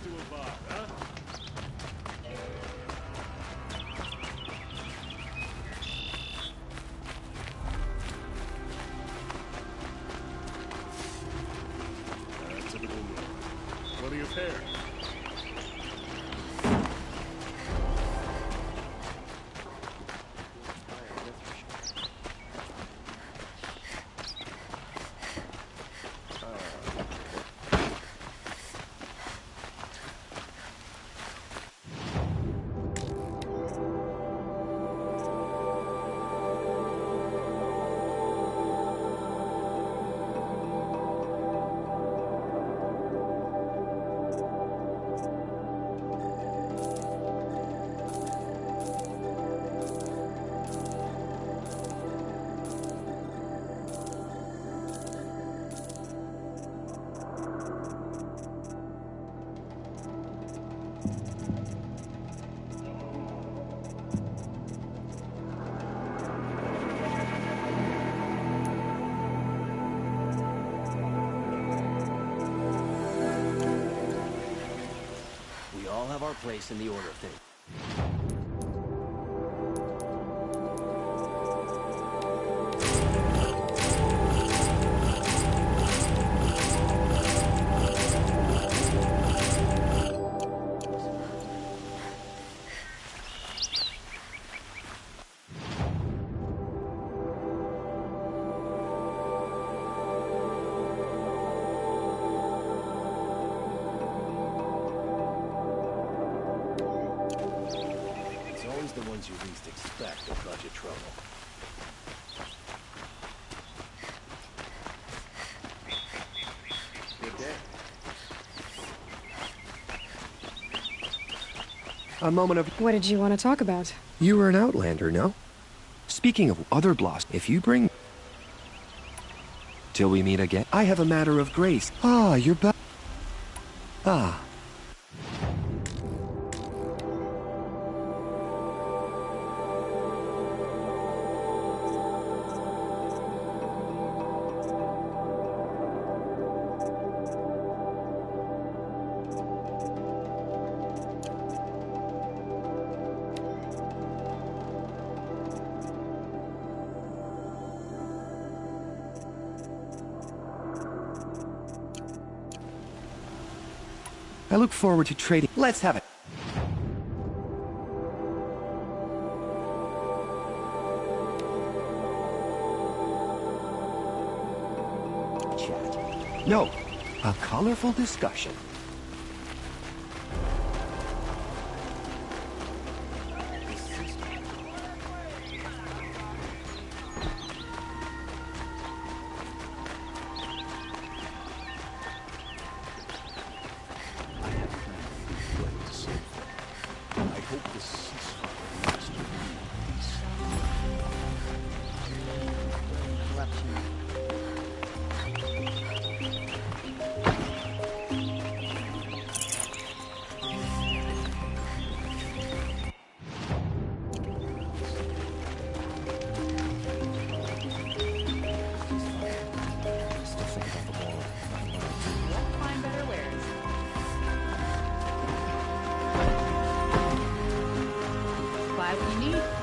to a bar, huh? Typical room. What are your pairs? We all have our place in the order of things. The ones you least expect will cause you trouble. Good day. A moment of... What did you want to talk about? You were an outlander, no? Speaking of other Blast, if you bring... Till we meet again, I have a matter of grace. Ah, you're back. Ah. I look forward to trading. Let's have it. Chat. No, a colorful discussion.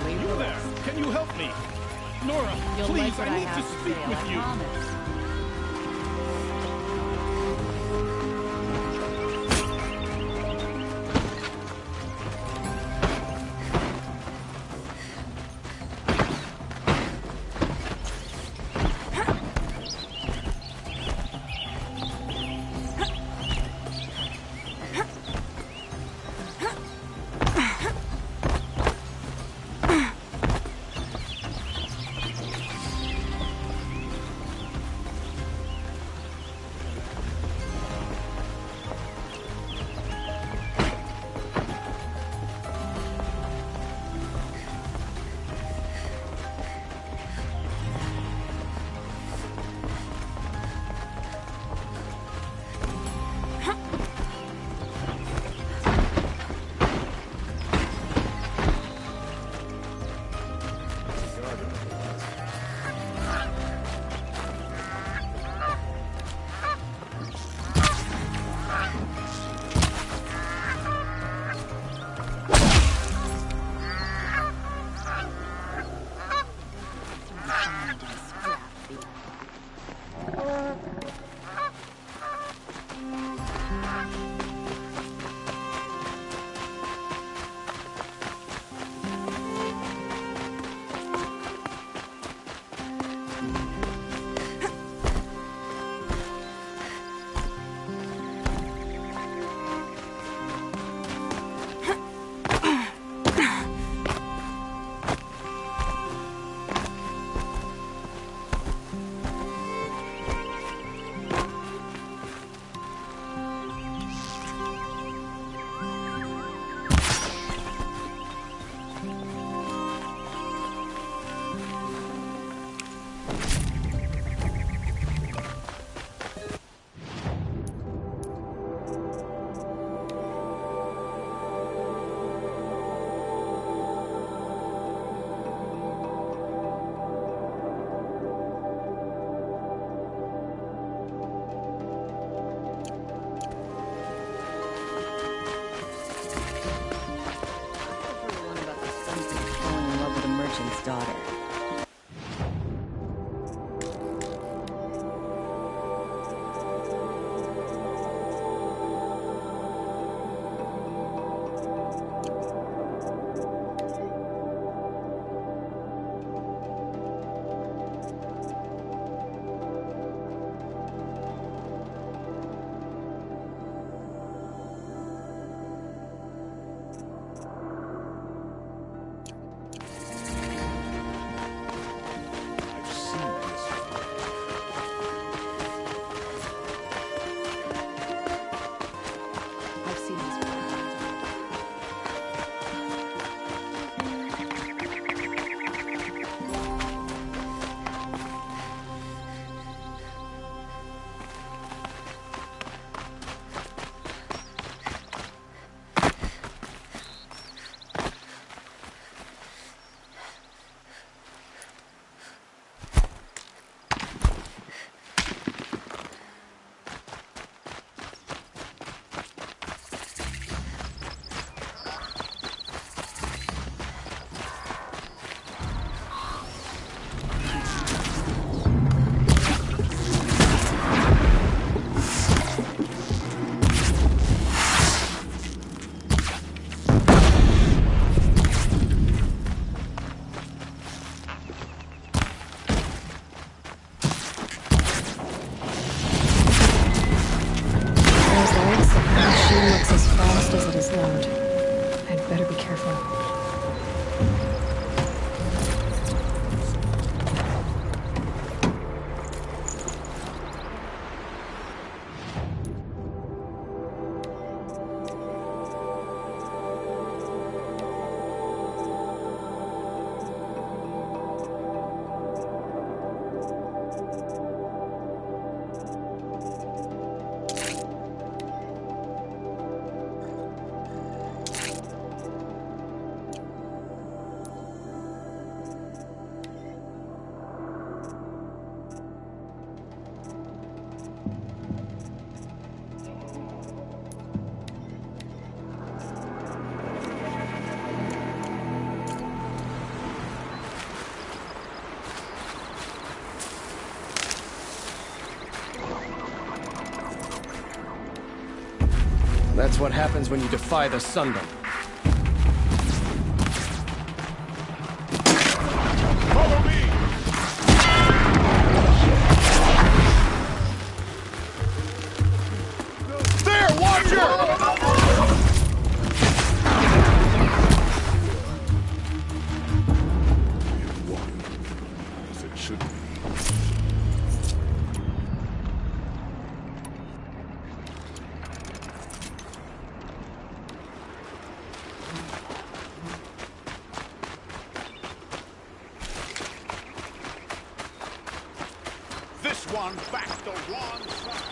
You there! Can you help me? Nora, please, I need to speak with you. daughter. I've seen this before. Those legs, the machine looks as fast as it is loud. I'd better be careful. That's what happens when you defy the Sundom. Follow me! There, Watcher! As it should be. This one backed the wrong side.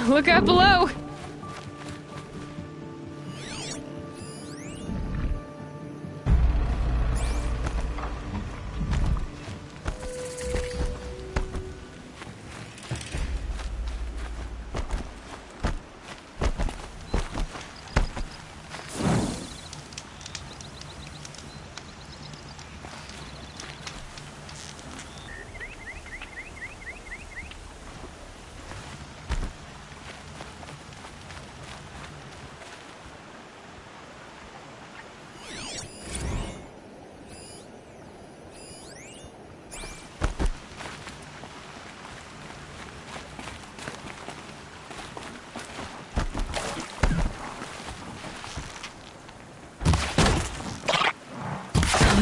Look out below!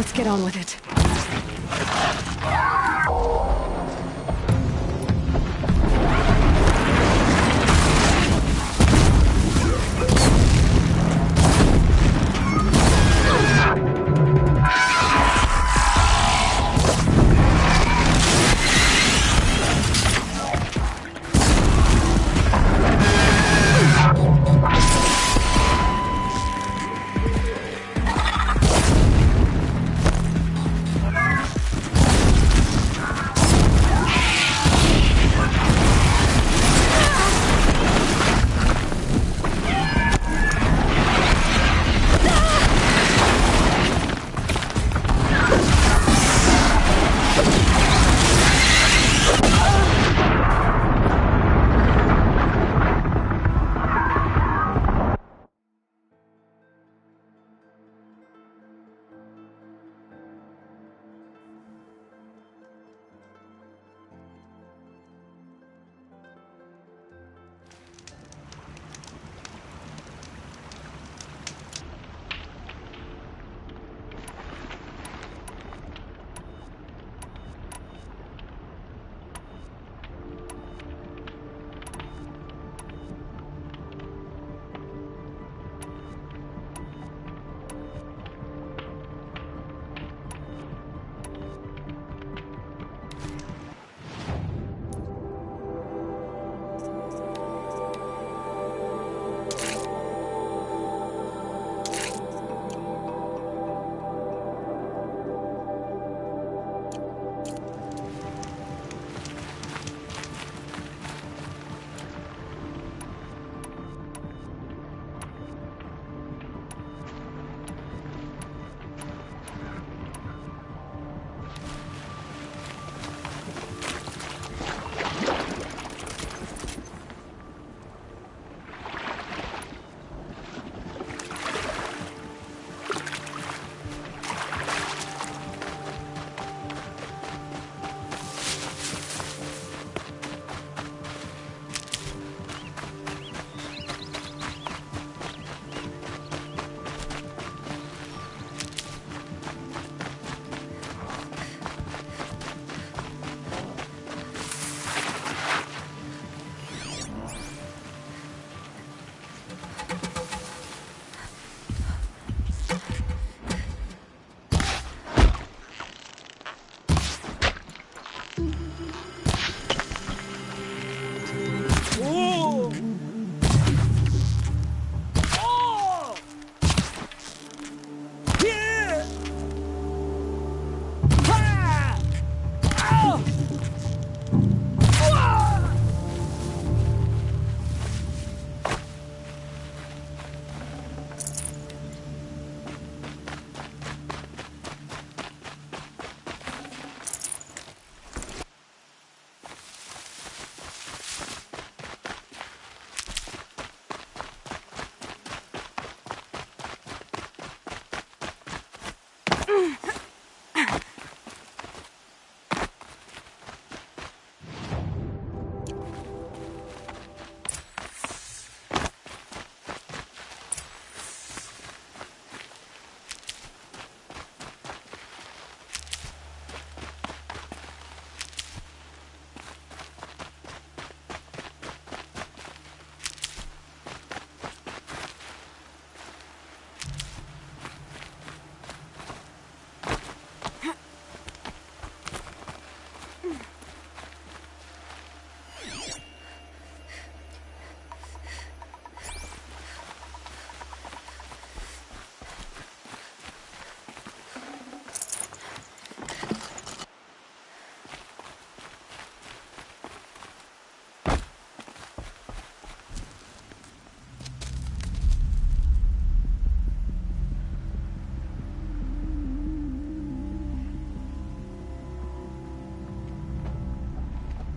Let's get on with it.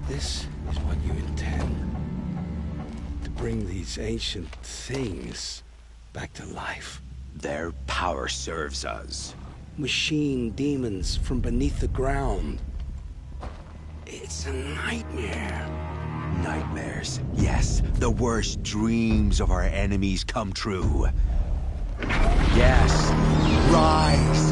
This is what you intend. To bring these ancient things back to life. Their power serves us. Machine demons from beneath the ground. It's a nightmare. Nightmares. Yes, the worst dreams of our enemies come true. Yes, rise!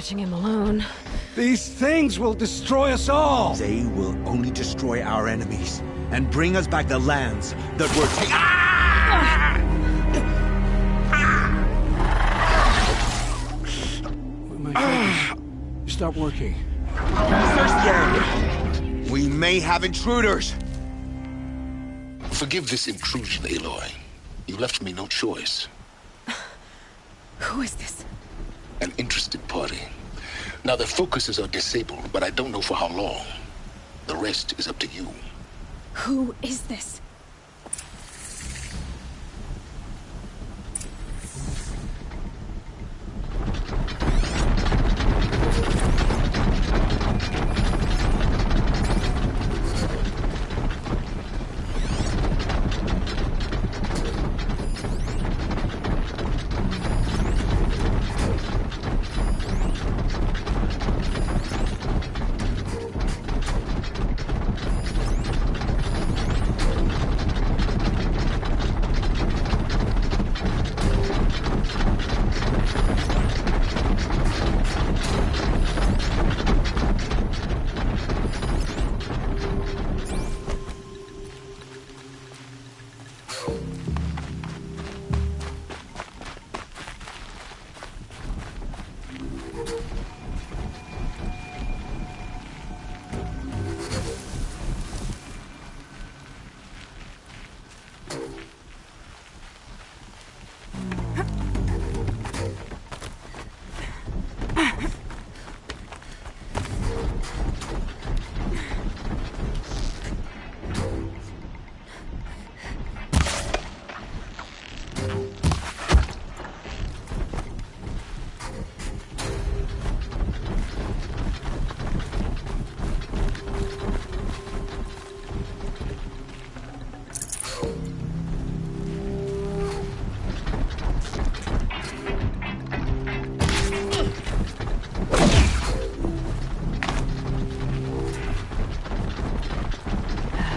catching him alone. These things will destroy us all! They will only destroy our enemies and bring us back the lands that were taken. Ah! My focus. Stop working. Search the area. We may have intruders. Forgive this intrusion, Aloy. You left me no choice. Who is this? An interested party. Now their focuses are disabled, but I don't know for how long. The rest is up to you. Who is this?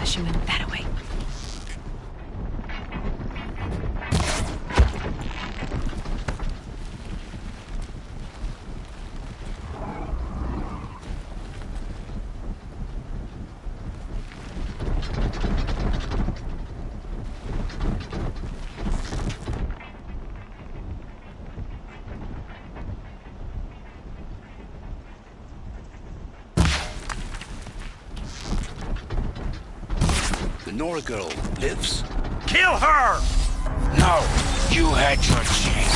She went that way. The Nora girl lives? Kill her! No! You had your chance.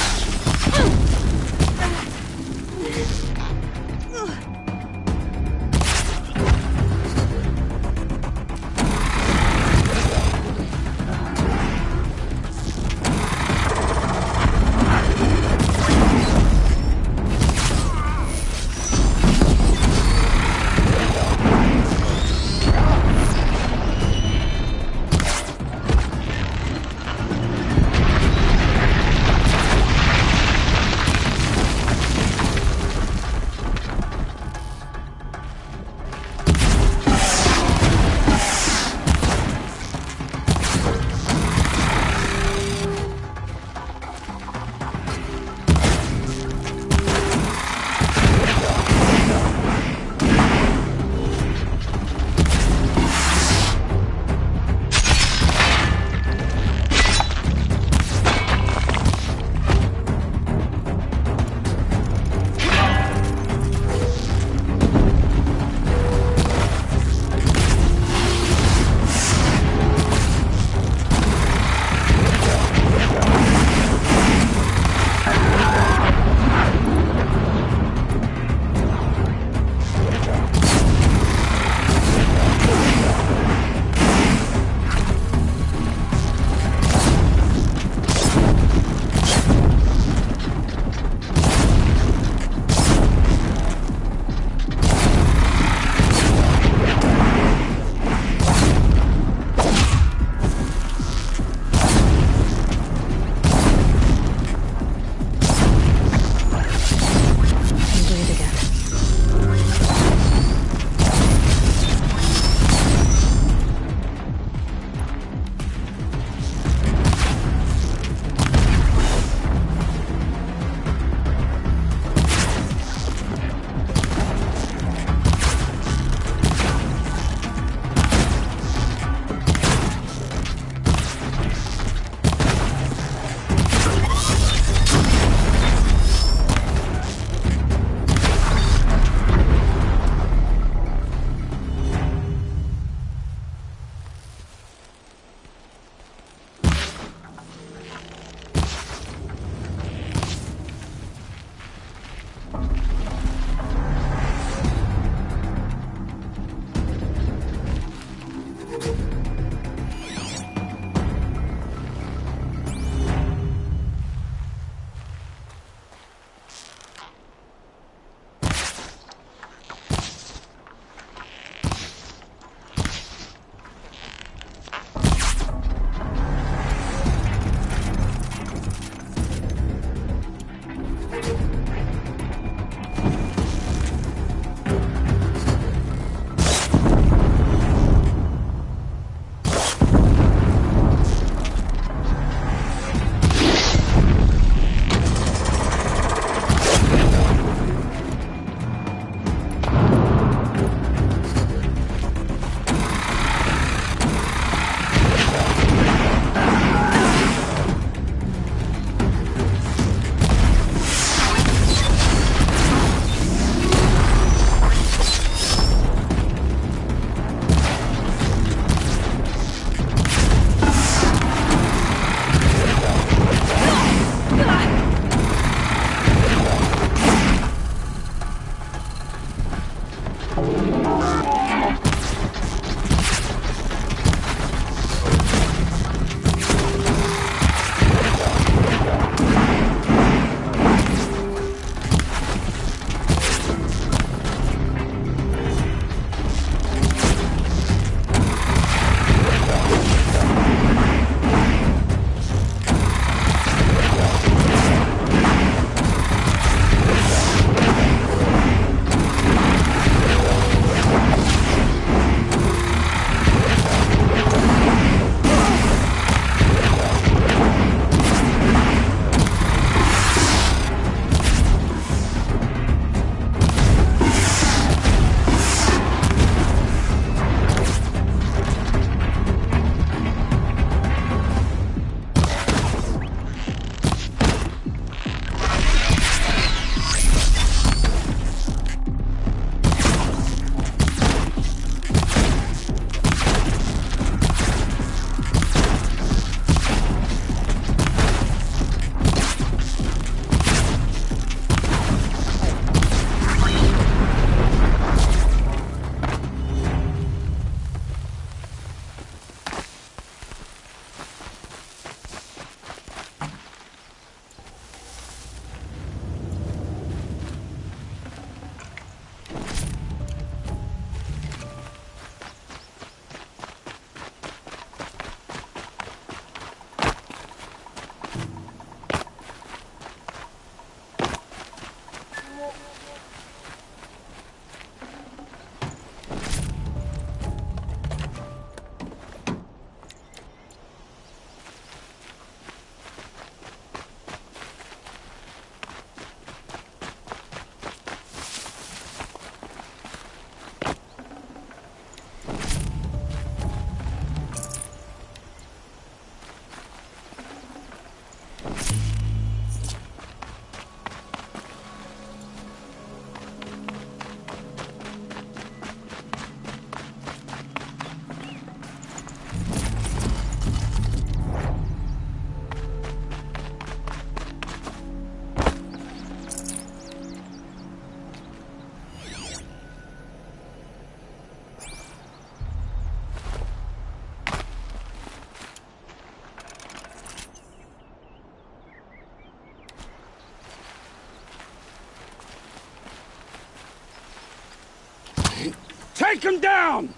Take him down!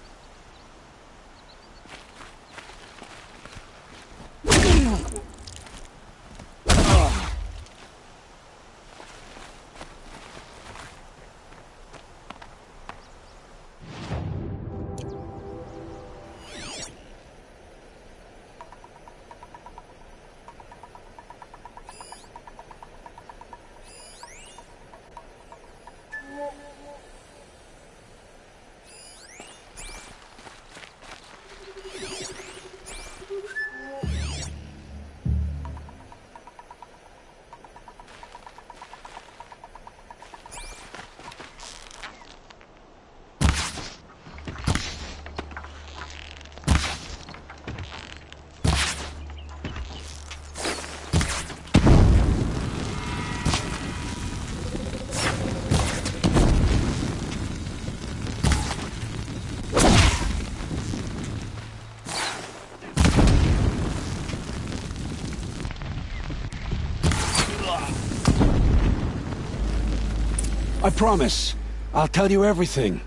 I promise. I'll tell you everything.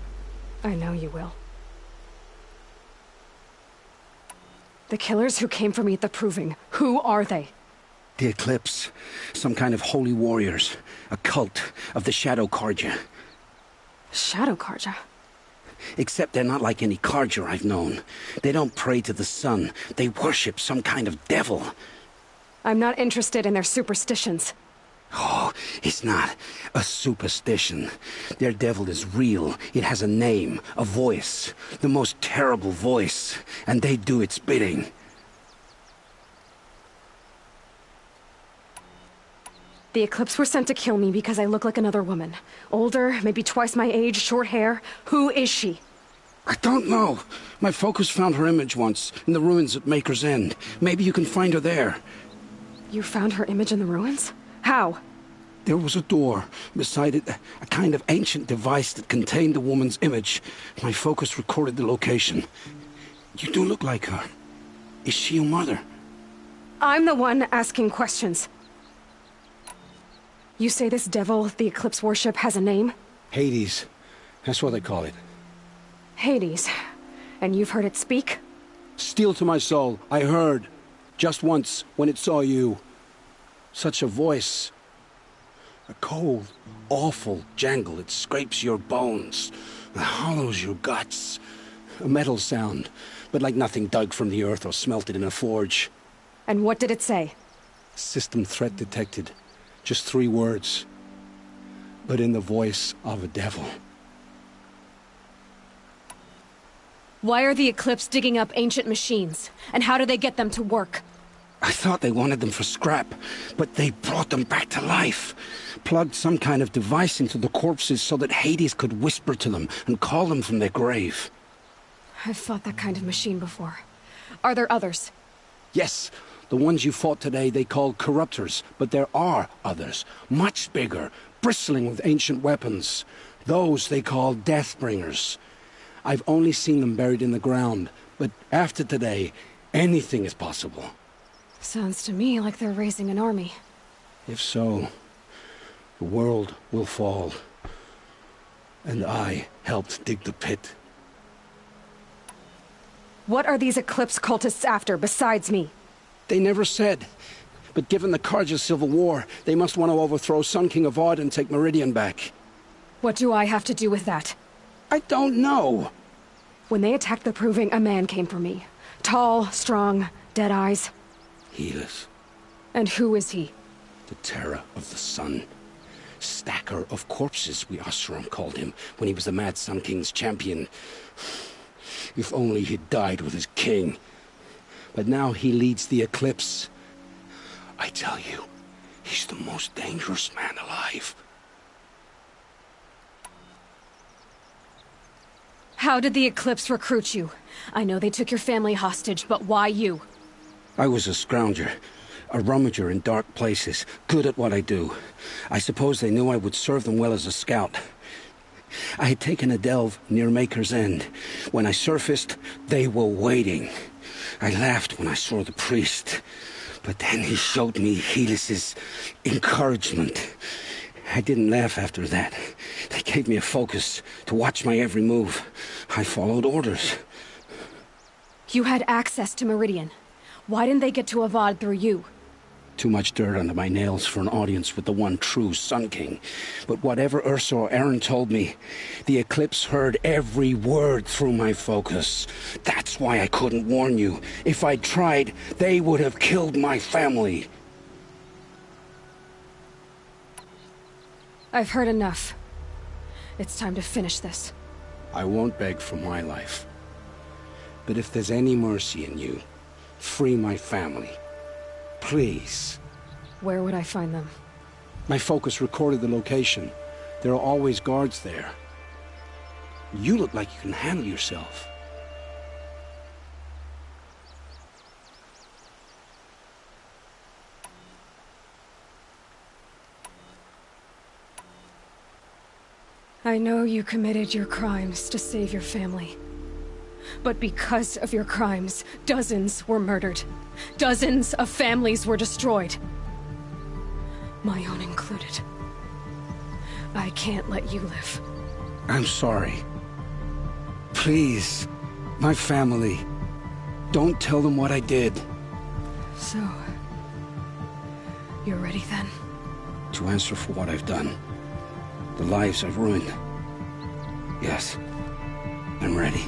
I know you will. The killers who came for me at the Proving, who are they? The Eclipse. Some kind of holy warriors. A cult of the Shadow Carja. Shadow Carja? Except they're not like any Carja I've known. They don't pray to the sun. They worship some kind of devil. I'm not interested in their superstitions. Oh, it's not a superstition. Their devil is real. It has a name, a voice. The most terrible voice. And they do its bidding. The Eclipse were sent to kill me because I look like another woman. Older, maybe twice my age, short hair. Who is she? I don't know. My focus found her image once, in the ruins at Maker's End. Maybe you can find her there. You found her image in the ruins? How? There was a door. Beside it, a kind of ancient device that contained the woman's image. My focus recorded the location. You do look like her. Is she your mother? I'm the one asking questions. You say this devil the Eclipse worship has a name? Hades. That's what they call it. Hades. And you've heard it speak? Steel to my soul. I heard. Just once, when it saw you. Such a voice. A cold, awful jangle. It scrapes your bones. It hollows your guts. A metal sound, but like nothing dug from the earth or smelted in a forge. And what did it say? System threat detected. Just 3 words. But in the voice of a devil. Why are the Eclipse digging up ancient machines? And how do they get them to work? I thought they wanted them for scrap, but they brought them back to life. Plugged some kind of device into the corpses so that Hades could whisper to them and call them from their grave. I've fought that kind of machine before. Are there others? Yes, the ones you fought today they call corruptors, but there are others, much bigger, bristling with ancient weapons. Those they call Deathbringers. I've only seen them buried in the ground, but after today, anything is possible. Sounds to me like they're raising an army. If so, the world will fall. And I helped dig the pit. What are these Eclipse cultists after, besides me? They never said. But given the Carja civil war, they must want to overthrow Sun King Avad and take Meridian back. What do I have to do with that? I don't know. When they attacked the Proving, a man came for me. Tall, strong, dead eyes. Helis. And who is he? The terror of the sun. Stacker of corpses, we Oseram called him, when he was the Mad Sun King's champion. If only he'd died with his king. But now he leads the Eclipse. I tell you, he's the most dangerous man alive. How did the Eclipse recruit you? I know they took your family hostage, but why you? I was a scrounger, a rummager in dark places, good at what I do. I suppose they knew I would serve them well as a scout. I had taken a delve near Maker's End. When I surfaced, they were waiting. I laughed when I saw the priest, but then he showed me Helis's encouragement. I didn't laugh after that. They gave me a focus to watch my every move. I followed orders. You had access to Meridian. Why didn't they get to Avad through you? Too much dirt under my nails for an audience with the one true Sun King. But whatever Ursa or Eren told me, the Eclipse heard every word through my focus. That's why I couldn't warn you. If I'd tried, they would have killed my family. I've heard enough. It's time to finish this. I won't beg for my life. But if there's any mercy in you, free my family. Please. Where would I find them? My focus recorded the location. There are always guards there. You look like you can handle yourself. I know you committed your crimes to save your family. But because of your crimes, dozens were murdered. Dozens of families were destroyed. My own included. I can't let you live. I'm sorry. Please, my family. Don't tell them what I did. So, you're ready then? To answer for what I've done. The lives I've ruined. Yes, I'm ready.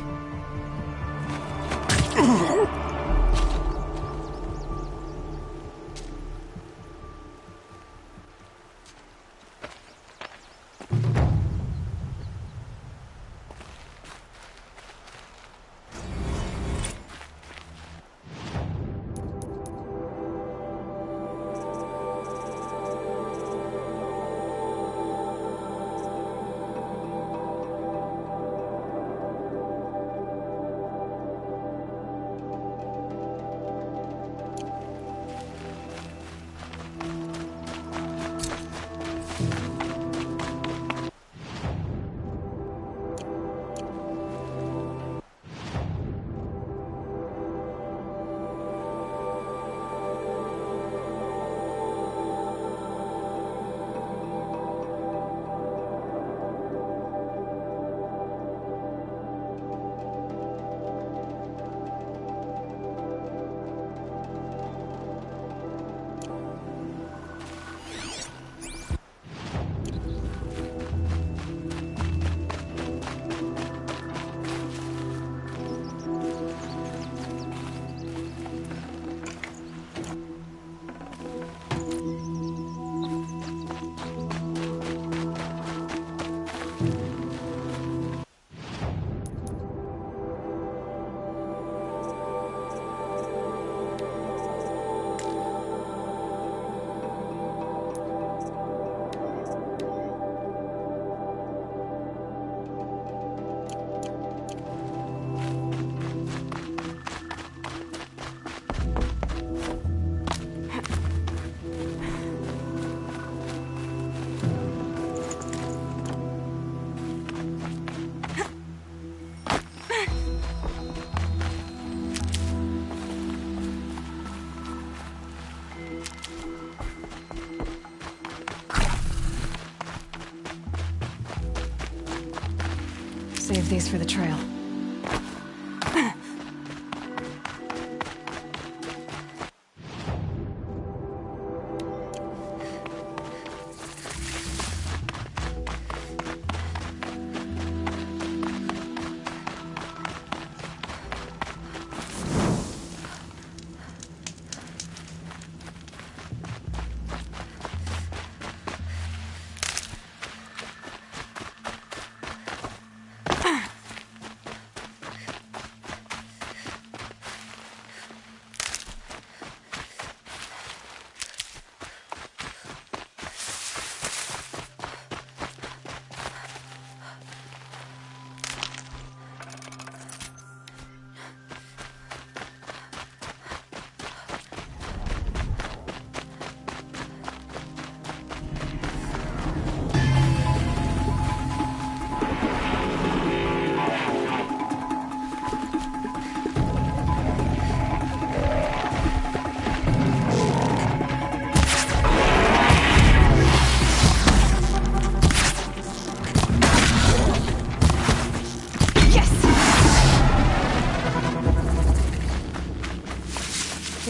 Save these for the trail.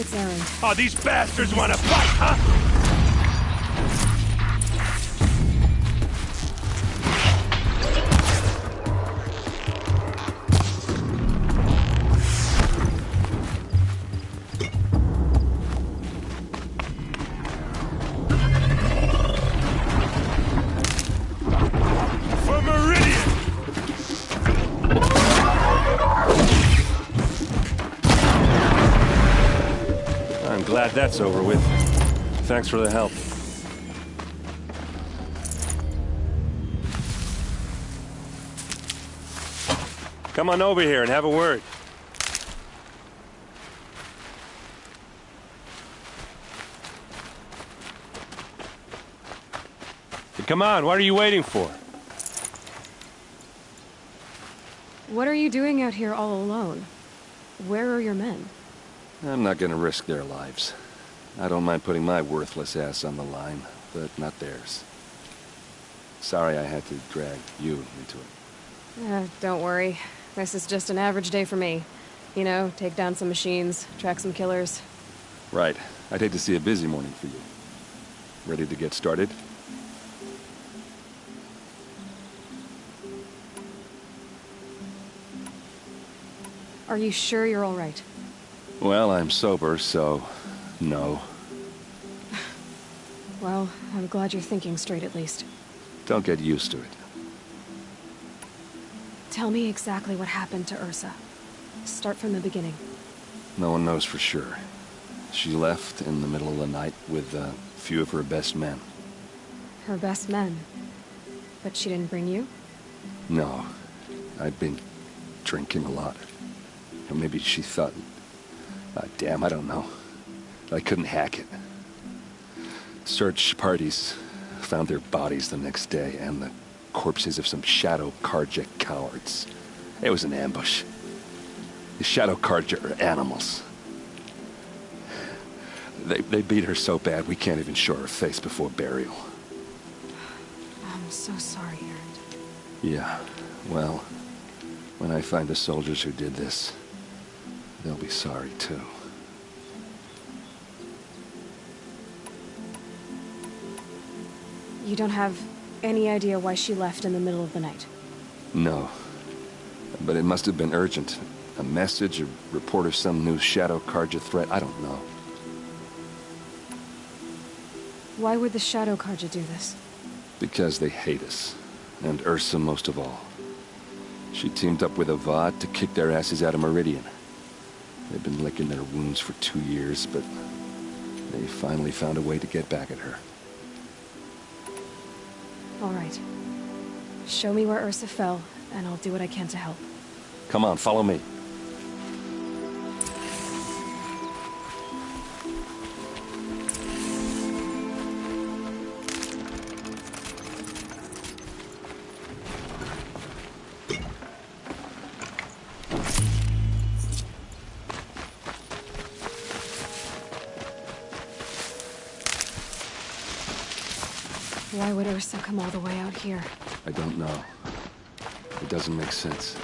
It's Erend. Oh, these bastards want to fight, huh? For Meridian! I'm glad that's over with. Thanks for the help. Come on over here and have a word. Come on, what are you waiting for? What are you doing out here all alone? Where are your men? I'm not gonna risk their lives. I don't mind putting my worthless ass on the line, but not theirs. Sorry I had to drag you into it. Don't worry. This is just an average day for me. You know, take down some machines, track some killers. Right. I'd hate to see a busy morning for you. Ready to get started? Are you sure you're all right? Well, I'm sober, so... no. Well, I'm glad you're thinking straight at least. Don't get used to it. Tell me exactly what happened to Ursa. Start from the beginning. No one knows for sure. She left in the middle of the night with a few of her best men. Her best men? But she didn't bring you? No. I'd been drinking a lot. Or maybe she thought... damn, I don't know. I couldn't hack it. Search parties found their bodies the next day, and the corpses of some Shadow Carja cowards. It was an ambush. The Shadow Carja are animals. They beat her so bad we can't even show her face before burial. I'm so sorry, Erend. Yeah, well, when I find the soldiers who did this, they'll be sorry too. You don't have any idea why she left in the middle of the night? No. But it must have been urgent. A message, a report of some new Shadow Carja threat, I don't know. Why would the Shadow Carja do this? Because they hate us. And Ursa most of all. She teamed up with Avad to kick their asses out of Meridian. They've been licking their wounds for 2 years, but they finally found a way to get back at her. All right. Show me where Ursa fell, and I'll do what I can to help. Come on, follow me. Why would Ursa come all the way out here? I don't know. It doesn't make sense.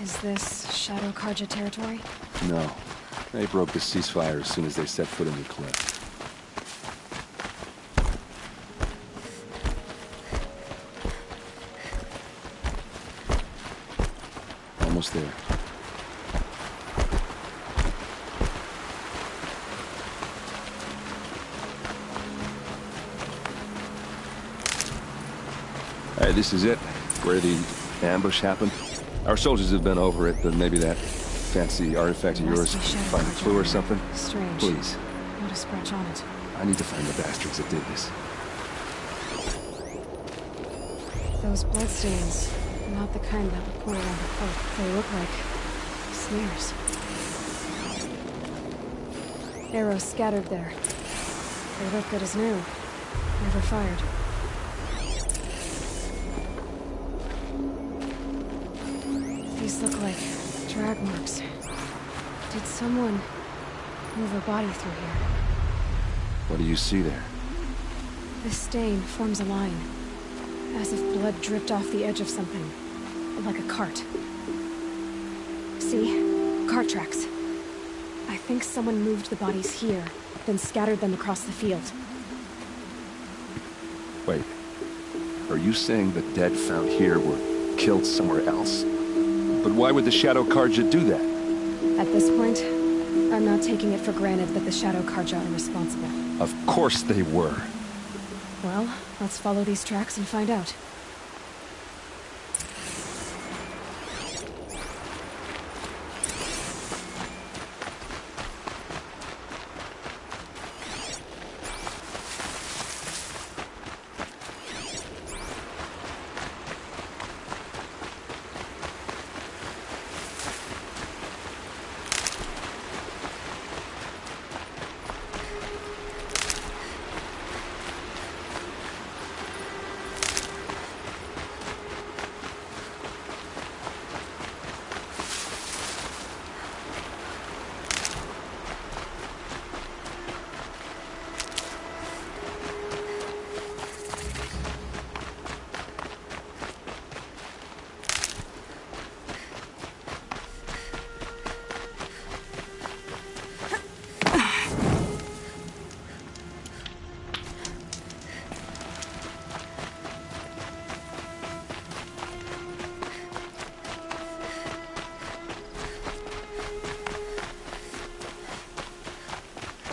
Is this Shadow Carja territory? No. They broke the ceasefire as soon as they set foot in the cliff. Almost there. This is it, where the ambush happened. Our soldiers have been over it, but maybe that fancy artifact of yours find a clue or something? Strange. Please. Not a scratch on it. I need to find the bastards that did this. Those bloodstains, not the kind that would pour around the cloak. They look like smears. Arrows scattered there. They look good as new. Never fired. These look like drag marks. Did someone move a body through here? What do you see there? This stain forms a line, as if blood dripped off the edge of something, like a cart. See? Cart tracks. I think someone moved the bodies here, then scattered them across the field. Wait. Are you saying the dead found here were killed somewhere else? But why would the Shadow Carja do that? At this point, I'm not taking it for granted that the Shadow Carja are responsible. Of course they were. Well, let's follow these tracks and find out.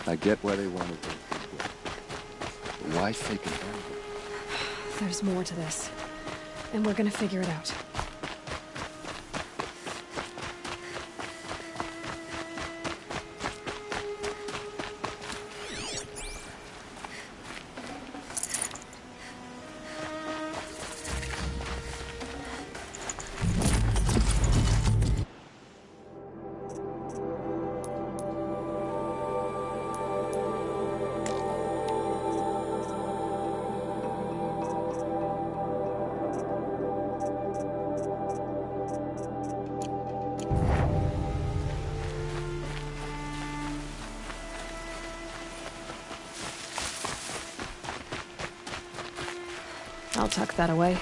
I get why they wanted to. But why fake it out? There's more to this, and we're gonna figure it out. I'll tuck that away.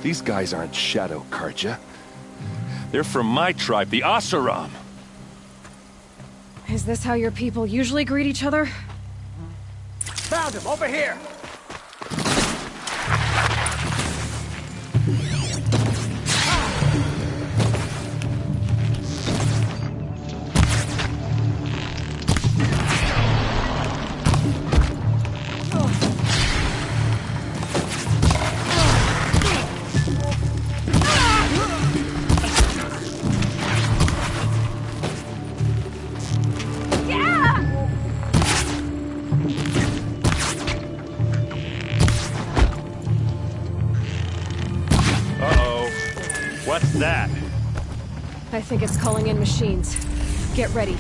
These guys aren't Shadow Carja. They're from my tribe, the Oseram. Is this how your people usually greet each other? Found him, over here! What's that? I think it's calling in machines. Get ready.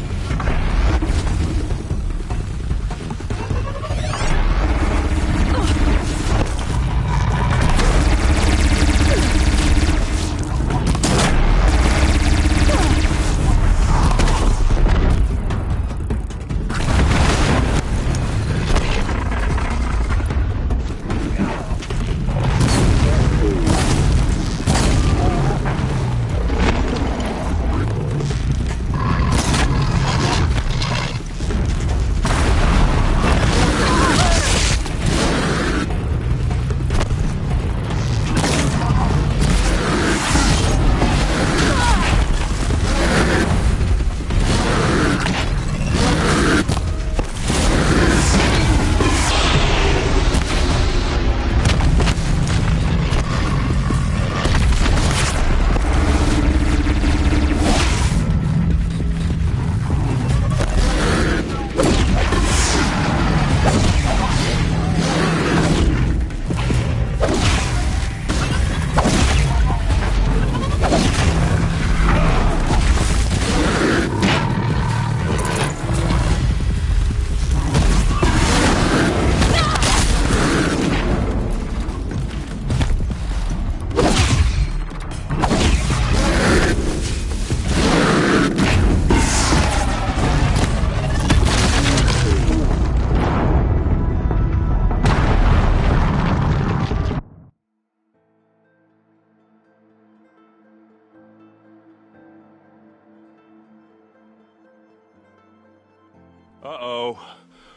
Uh-oh.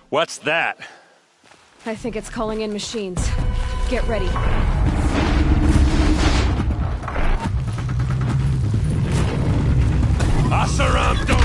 What's that? I think it's calling in machines. Get ready. Asaram, don't...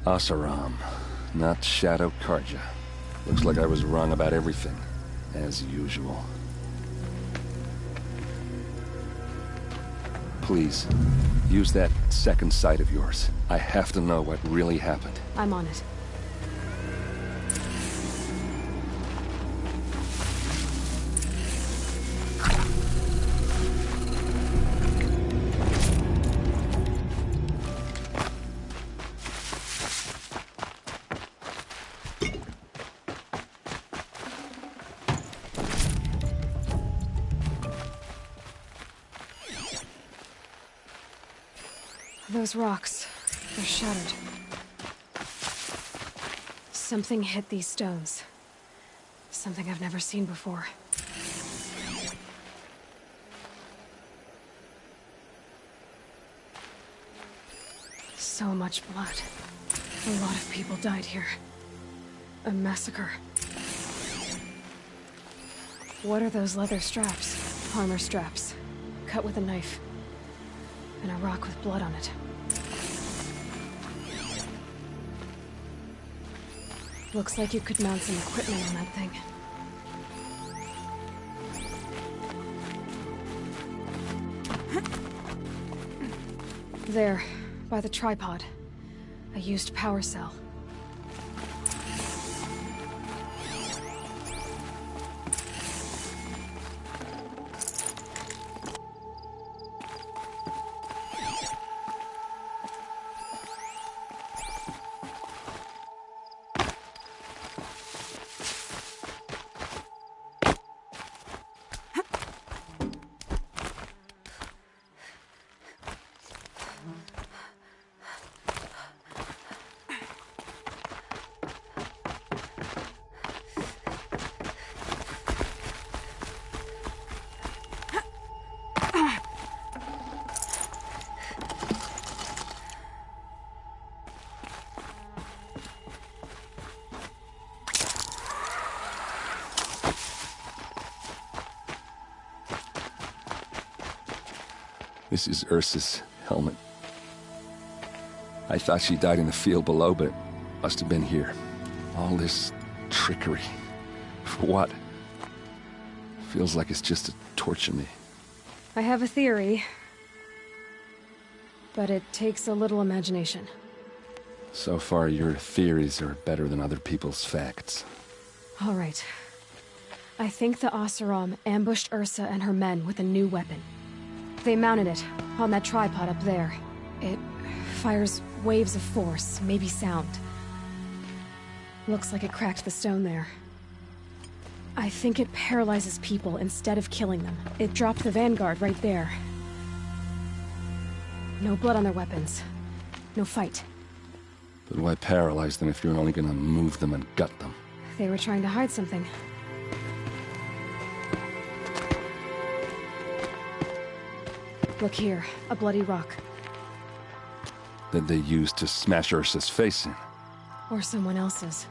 Asaram, not Shadow Carja. Looks like I was wrong about everything, as usual. Please, use that second sight of yours. I have to know what really happened. I'm on it. Those rocks, they're shattered. Something hit these stones. Something I've never seen before. So much blood. A lot of people died here. A massacre. What are those leather straps? Armor straps. Cut with a knife. And a rock with blood on it. Looks like you could mount some equipment on that thing. There, by the tripod. A used power cell. This is Ursa's helmet. I thought she died in the field below, but must have been here. All this trickery. For what? Feels like it's just to torture me. I have a theory. But it takes a little imagination. So far, your theories are better than other people's facts. All right. I think the Oseram ambushed Ursa and her men with a new weapon. They mounted it on that tripod up there. It fires waves of force, maybe sound. Looks like it cracked the stone there. I think it paralyzes people instead of killing them. It dropped the Vanguard right there. No blood on their weapons. No fight. But why paralyze them if you're only gonna move them and gut them? They were trying to hide something. Look here, a bloody rock. That they used to smash Ursa's face in. Or someone else's.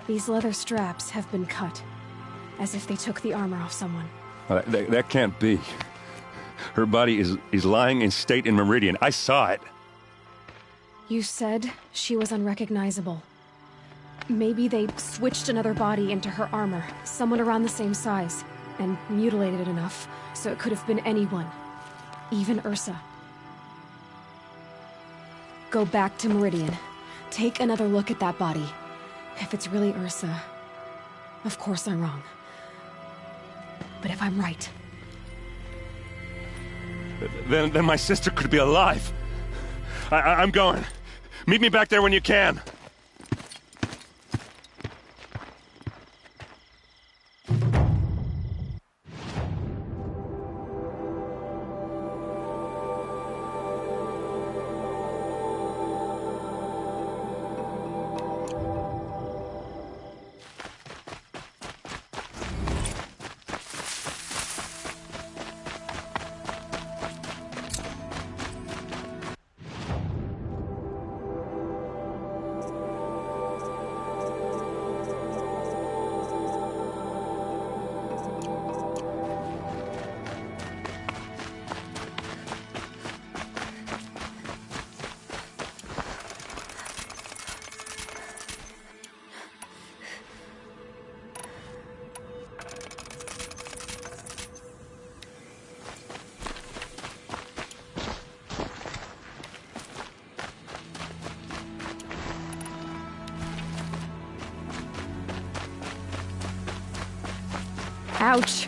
These leather straps have been cut, as if they took the armor off someone. Well, that can't be. Her body is lying in state in Meridian. I saw it. You said she was unrecognizable. Maybe they switched another body into her armor, someone around the same size, and mutilated it enough so it could have been anyone, even Ursa. Go back to Meridian. Take another look at that body. If it's really Ursa, of course I'm wrong. But if I'm right... Then my sister could be alive. I'm going. Meet me back there when you can. Ouch!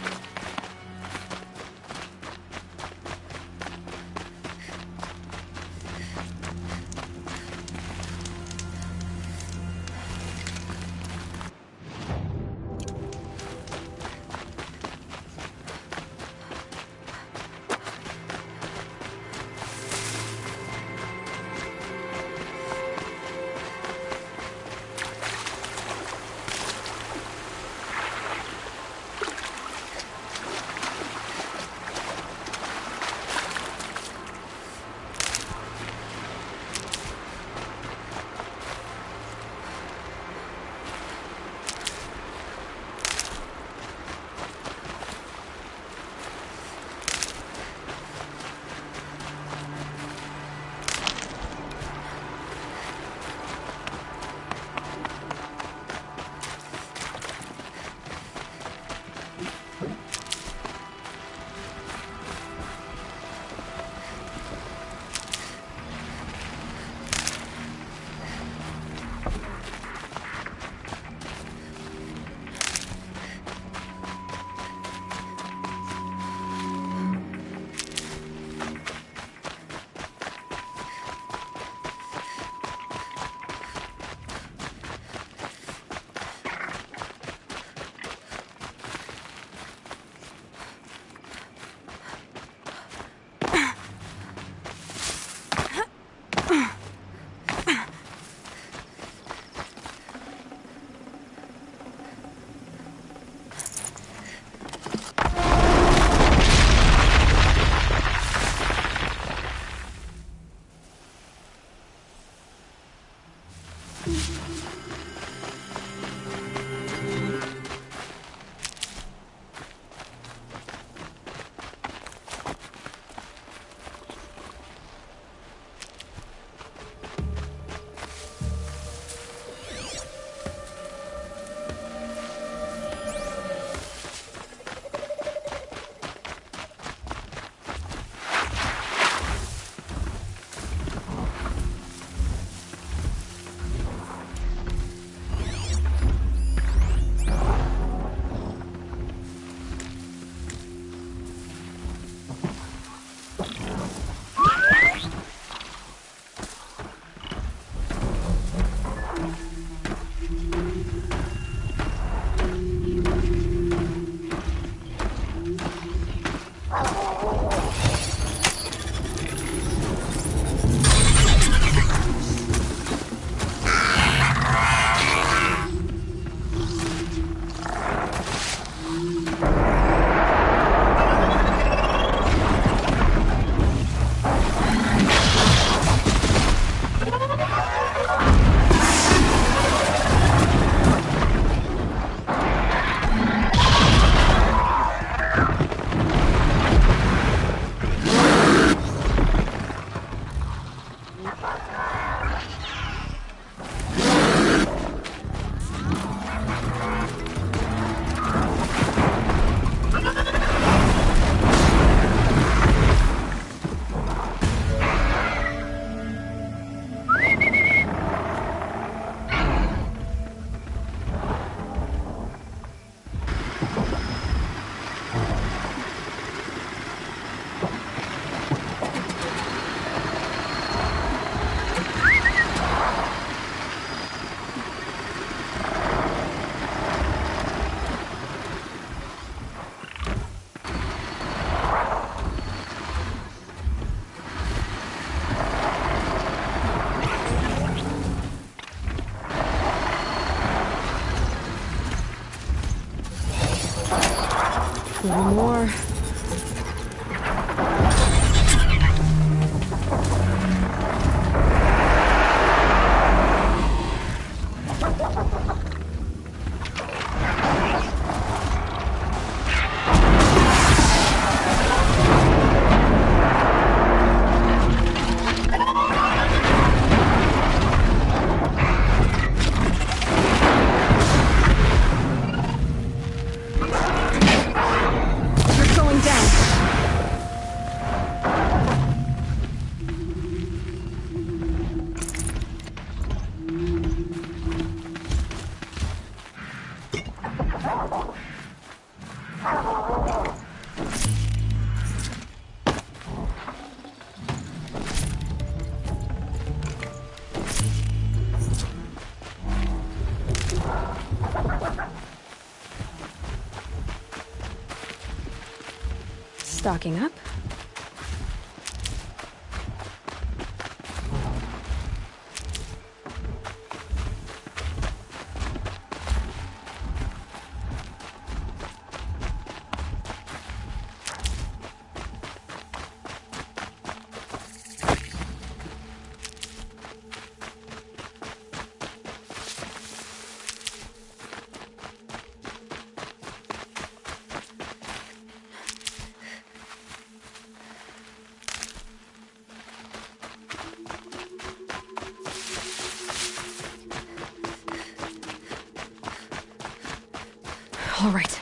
little more. Stocking up. All right.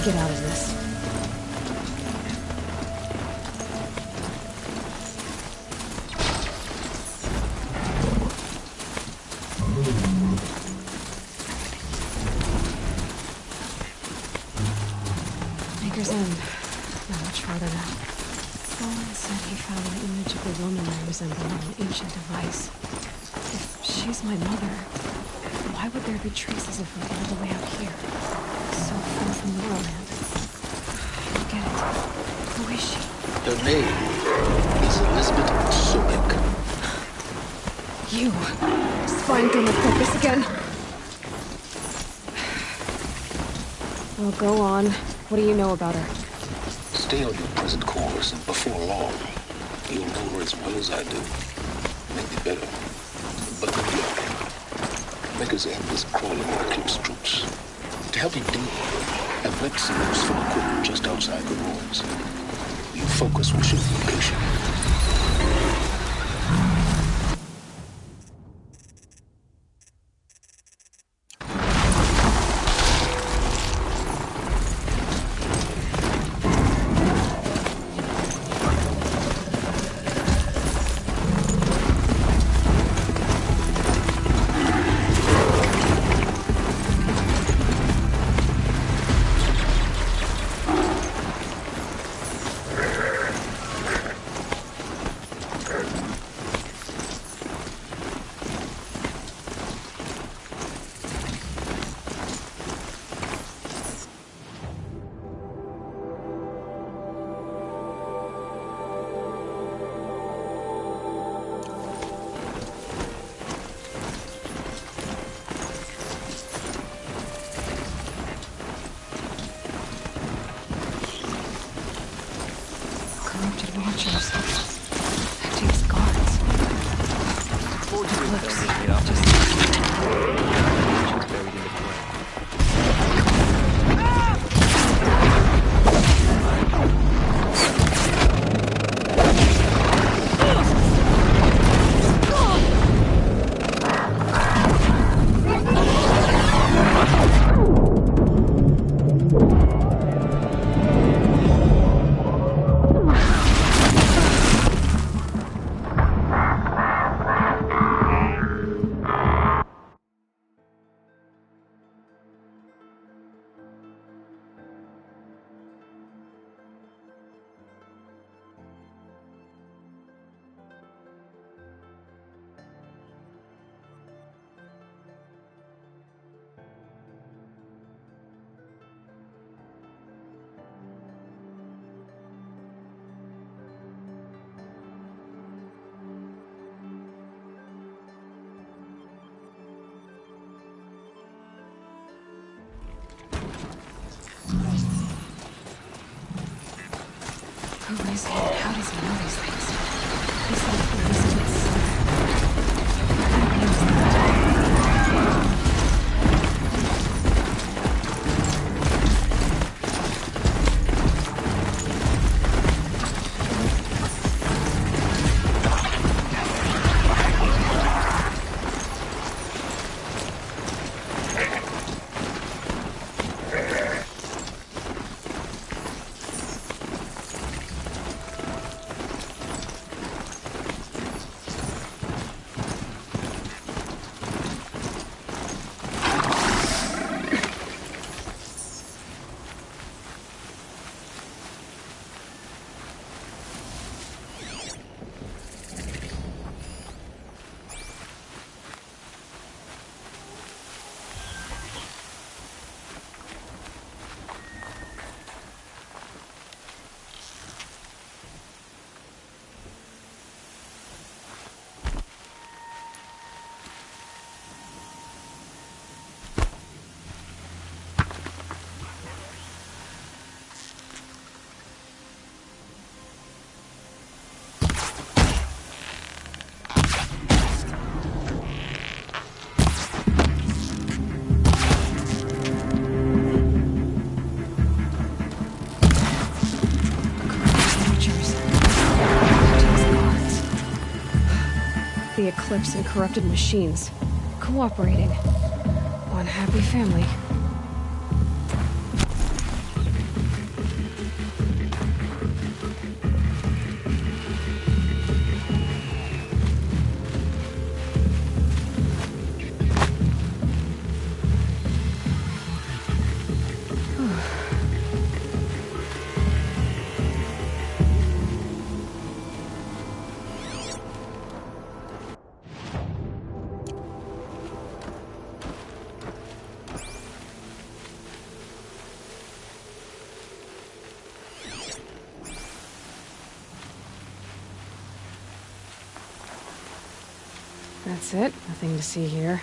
get out of this. Maker's End. Not much farther now. Roland said he found an image of a woman I resemble on an ancient device. If she's my mother, why would there be traces of her all the way out here? So far from Norland. I don't get it. Who is she? Her name is Elizabeth Sobek. You. Spying through my focus again? Well, go on. What do you know about her? Stay on your present course, and before long, you'll know her as well as I do. Maybe better. But good luck. Maker's End is crawling with Eclipse troops. To help you deal with her, I've left some useful equipment just outside the ruins. You focus will show the location. Watchers. Acting as guards. Who is he and how does he know these things? He said Elizabeth's son. What name's that? The Eclipse and corrupted machines. Cooperating. One happy family. That's it. Nothing to see here.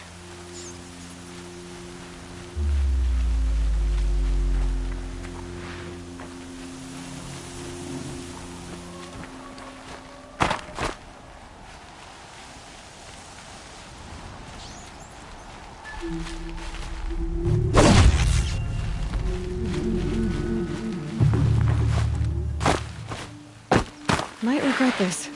Might regret this.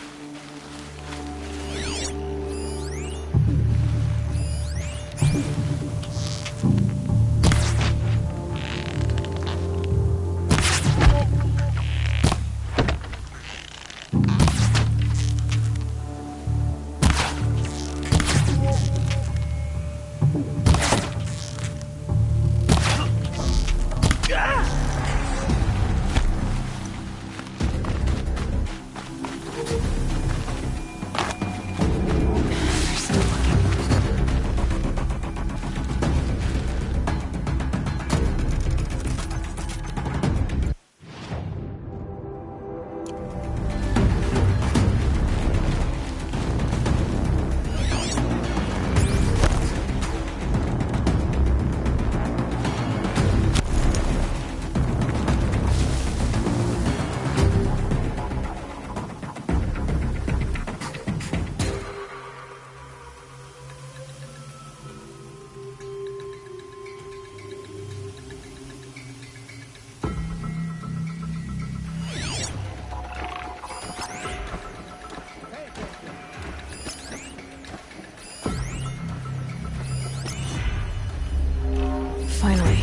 Finally.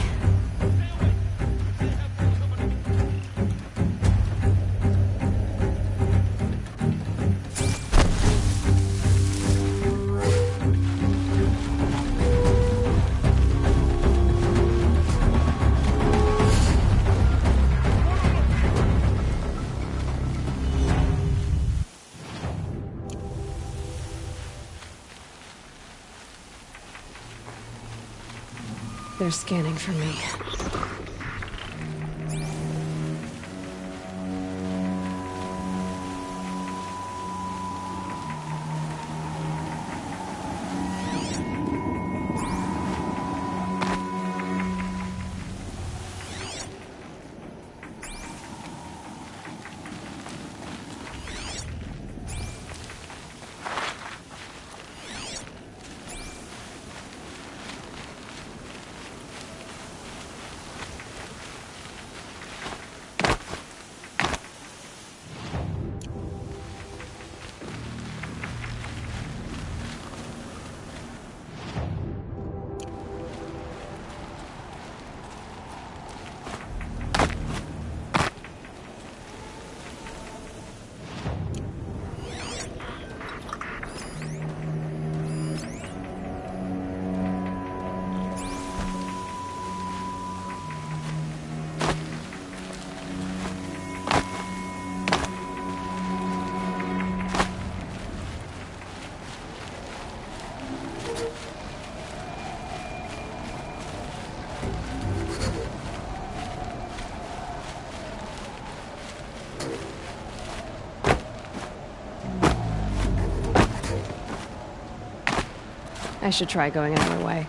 They're scanning for me. I should try going another way.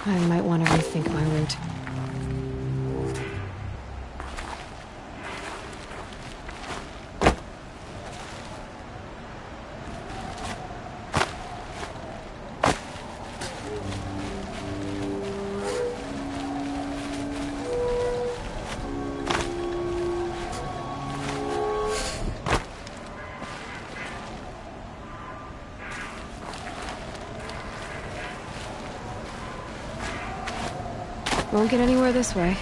I might want to rethink my route. Won't get anywhere this way.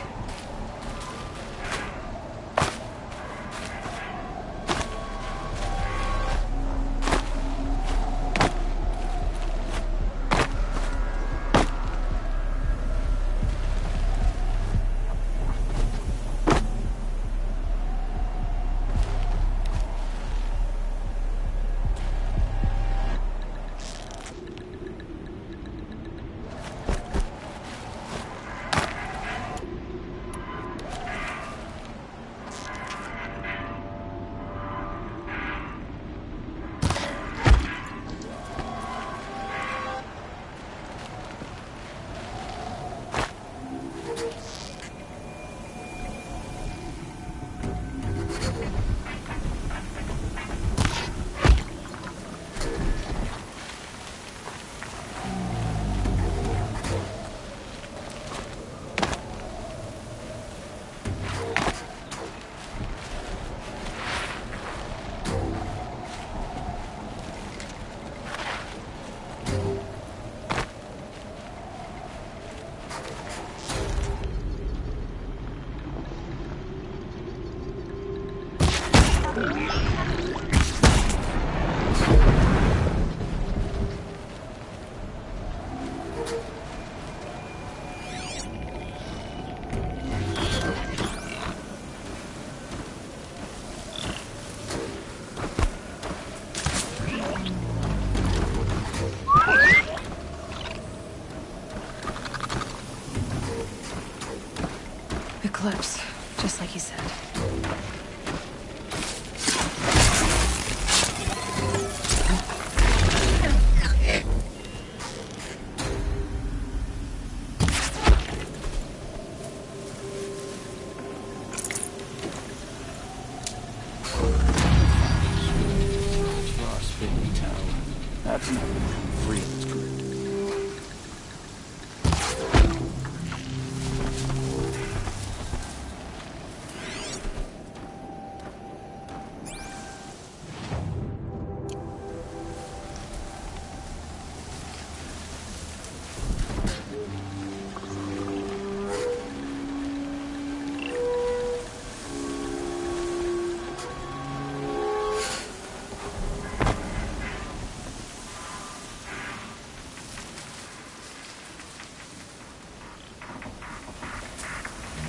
eclipse, just like you said. That's not free. It's good.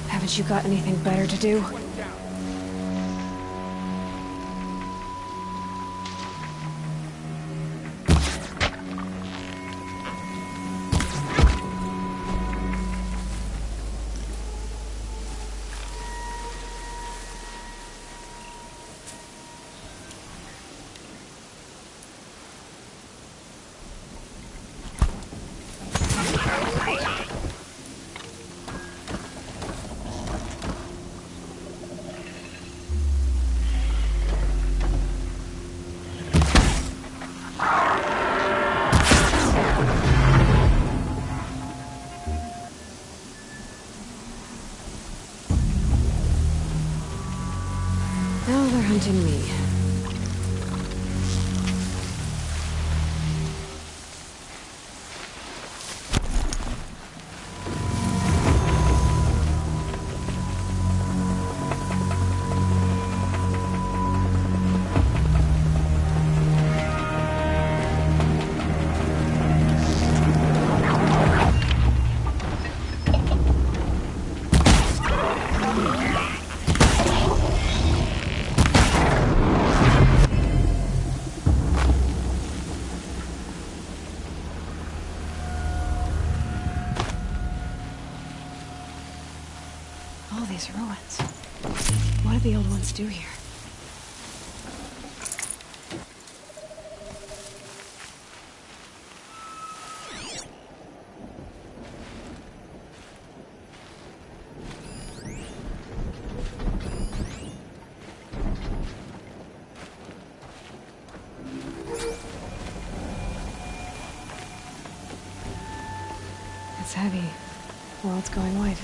Haven't you got anything better to do? Now they're hunting me. All these ruins. What did the old ones do here? It's heavy. Well, it's going white.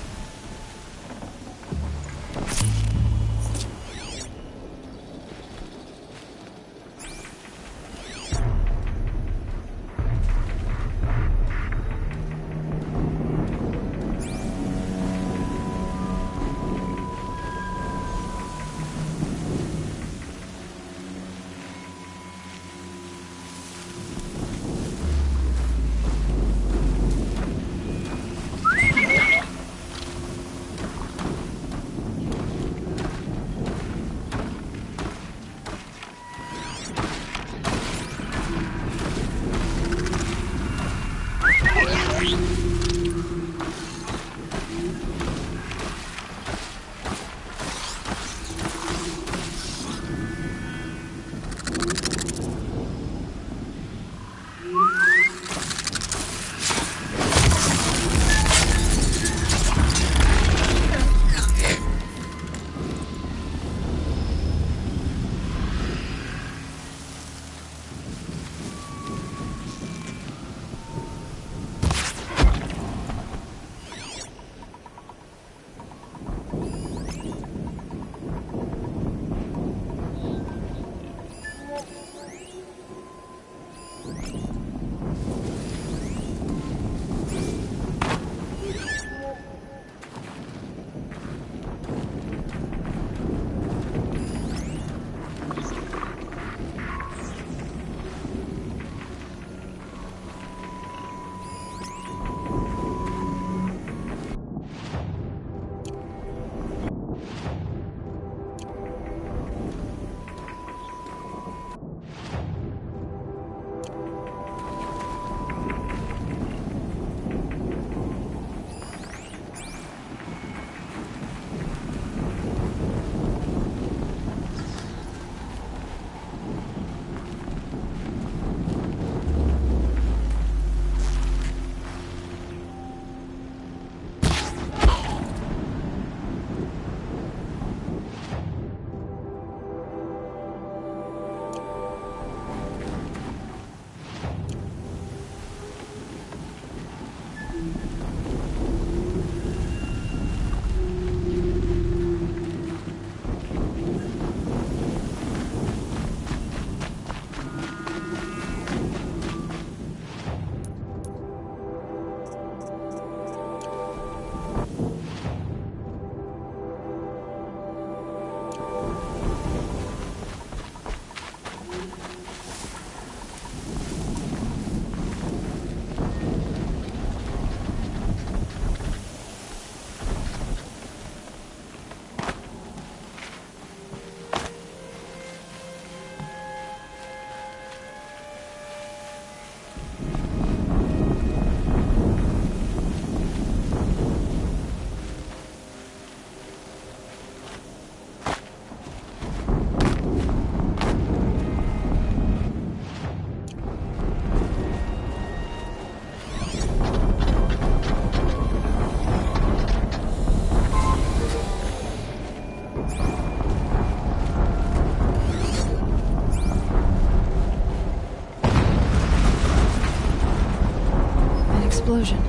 explosion.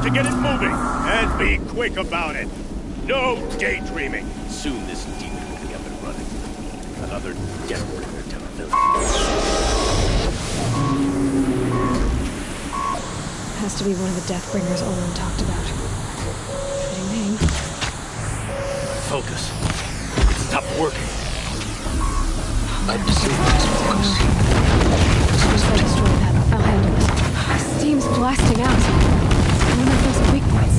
To get it moving, and be quick about it. No daydreaming. Soon this demon will be up and running. Another Deathbringer to the village. Has to be one of the Deathbringers Olin talked about. Fitting name. Focus. Stop working. I've disabled his focus. Just gotta destroy that. I'll handle it. Steam's blasting out. One of those weak points.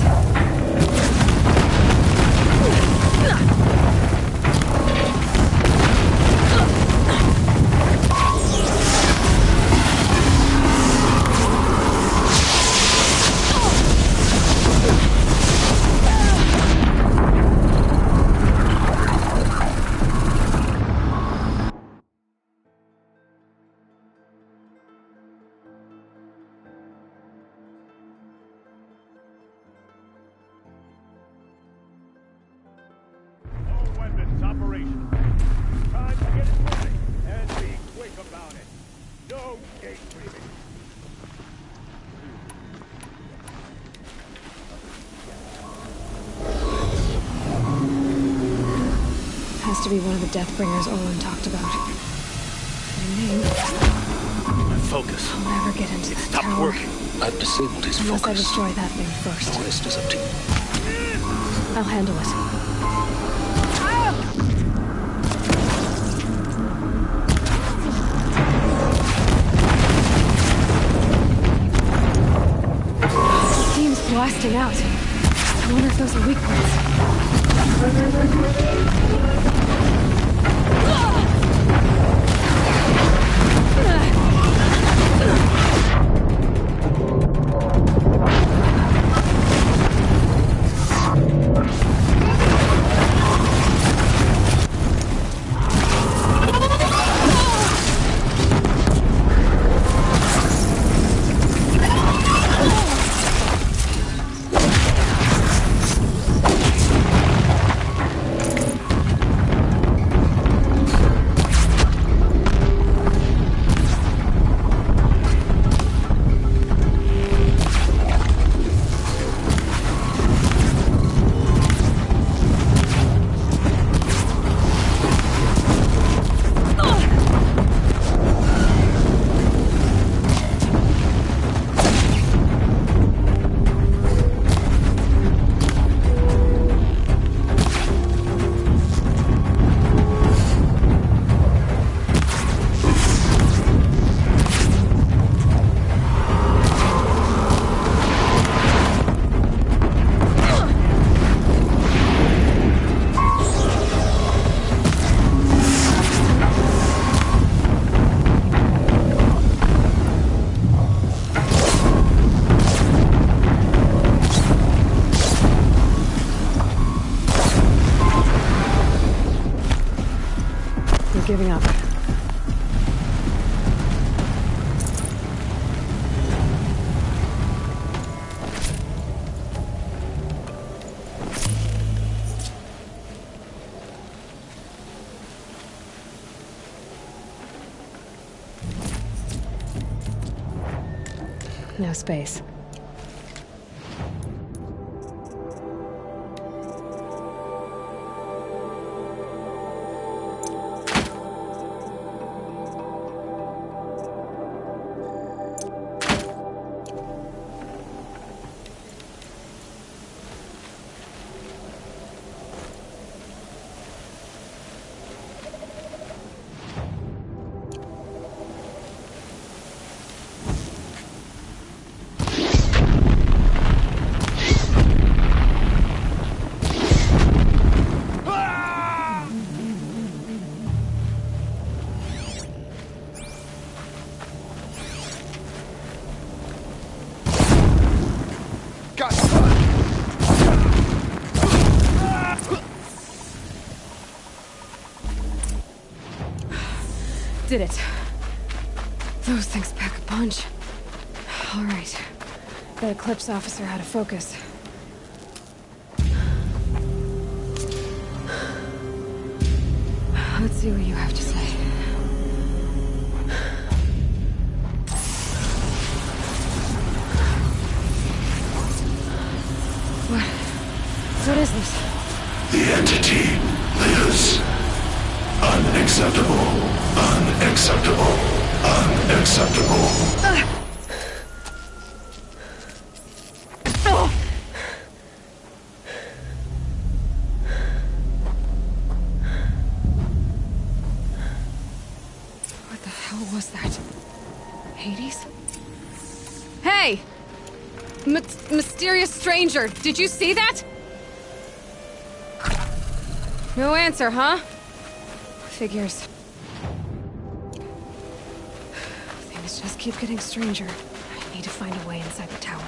Has to be one of the Deathbringers Olin talked about. Fitting name. Focus. I'll never get into that Stop tower. working. I've disabled his Unless I focus. destroy that thing first. The rest is up to you. I'll handle it. Steam's blasting out. I wonder if those are weak points. No space. Did it. Those things pack a punch. All right. That Eclipse officer had a focus. Let's see what you have to say. What is this? The entity lives. Unacceptable. Unacceptable. Unacceptable. What the hell was that? Hades? Hey! Mysterious stranger, did you see that? No answer, huh? Figures. Things just keep getting stranger. I need to find a way inside the tower.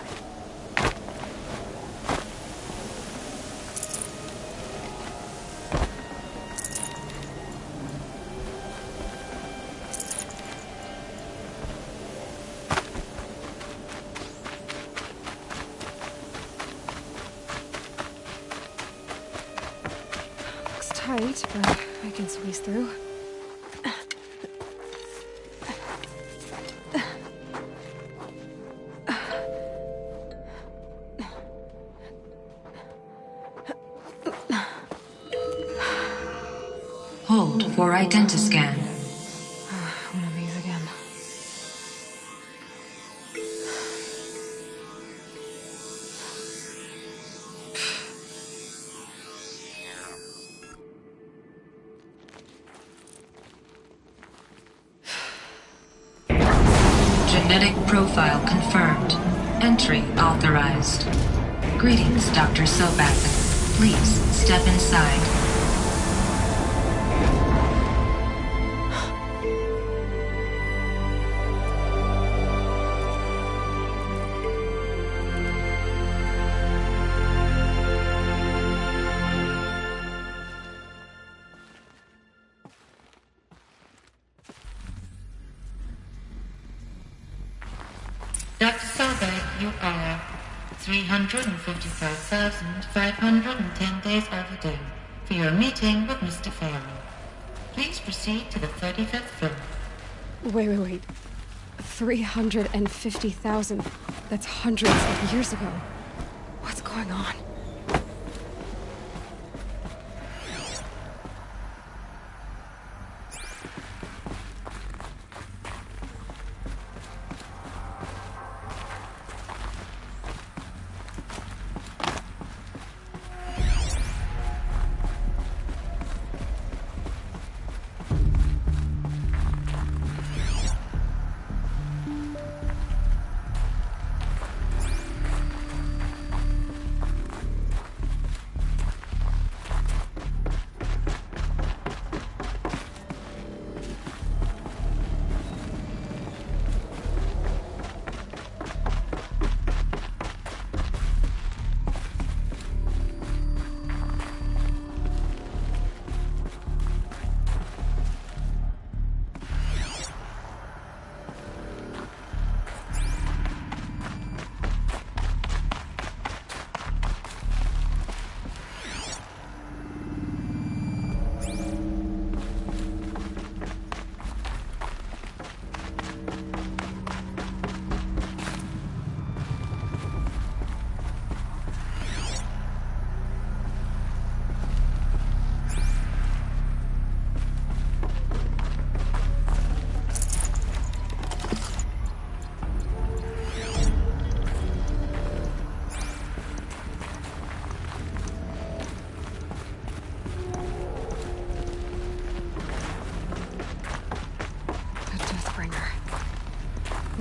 Looks tight, but I can squeeze through. Hold for identiscan. One of these again. Genetic profile confirmed. Entry authorized. Greetings, Dr. Sobek. Please step inside. Dr. Sobek, you are 355,510 days overdue for your meeting with Mr. Farrell. Please proceed to the 35th floor. Wait. 350,000. That's hundreds of years ago. What's going on?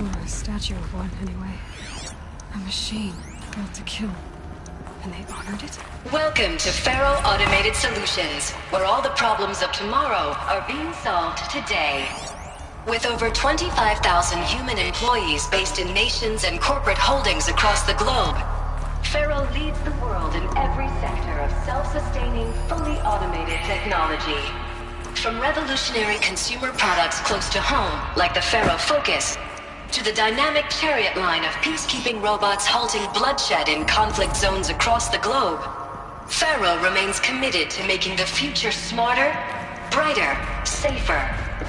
Or a statue of one, anyway. A machine built to kill. And they honored it? Welcome to Faro Automated Solutions, where all the problems of tomorrow are being solved today. With over 25,000 human employees based in nations and corporate holdings across the globe, Faro leads the world in every sector of self-sustaining, fully automated technology. From revolutionary consumer products close to home, like the Faro Focus, to the dynamic Chariot line of peacekeeping robots halting bloodshed in conflict zones across the globe, Faro remains committed to making the future smarter, brighter, safer,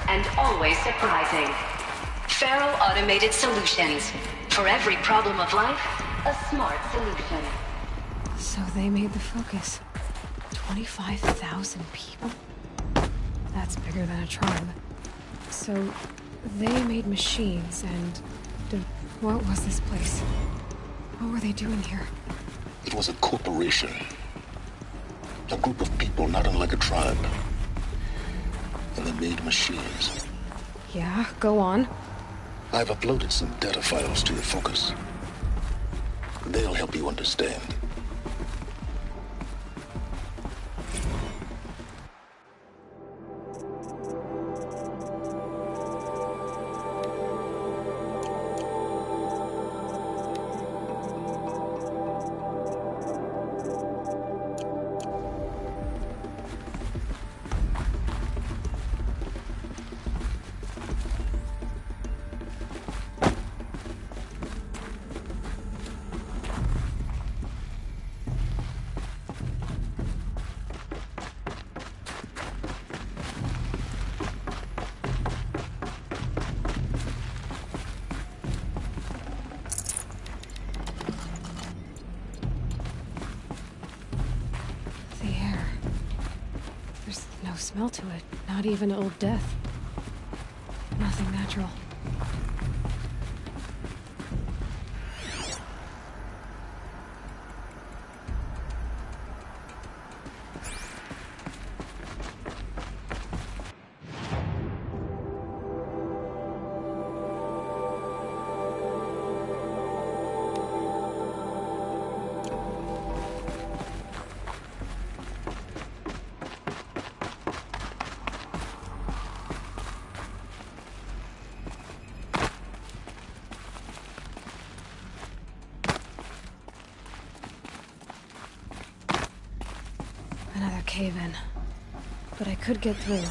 and always surprising. Faro Automated Solutions. For every problem of life, a smart solution. So they made the Focus. 25,000 people? That's bigger than a tribe. So they made machines and... What was this place? What were they doing here? It was a corporation. A group of people not unlike a tribe. And they made machines. Yeah, go on. I've uploaded some data files to your Focus. They'll help you understand. No smell to it. Not even old death. Nothing natural. Another cave-in. But I could get through.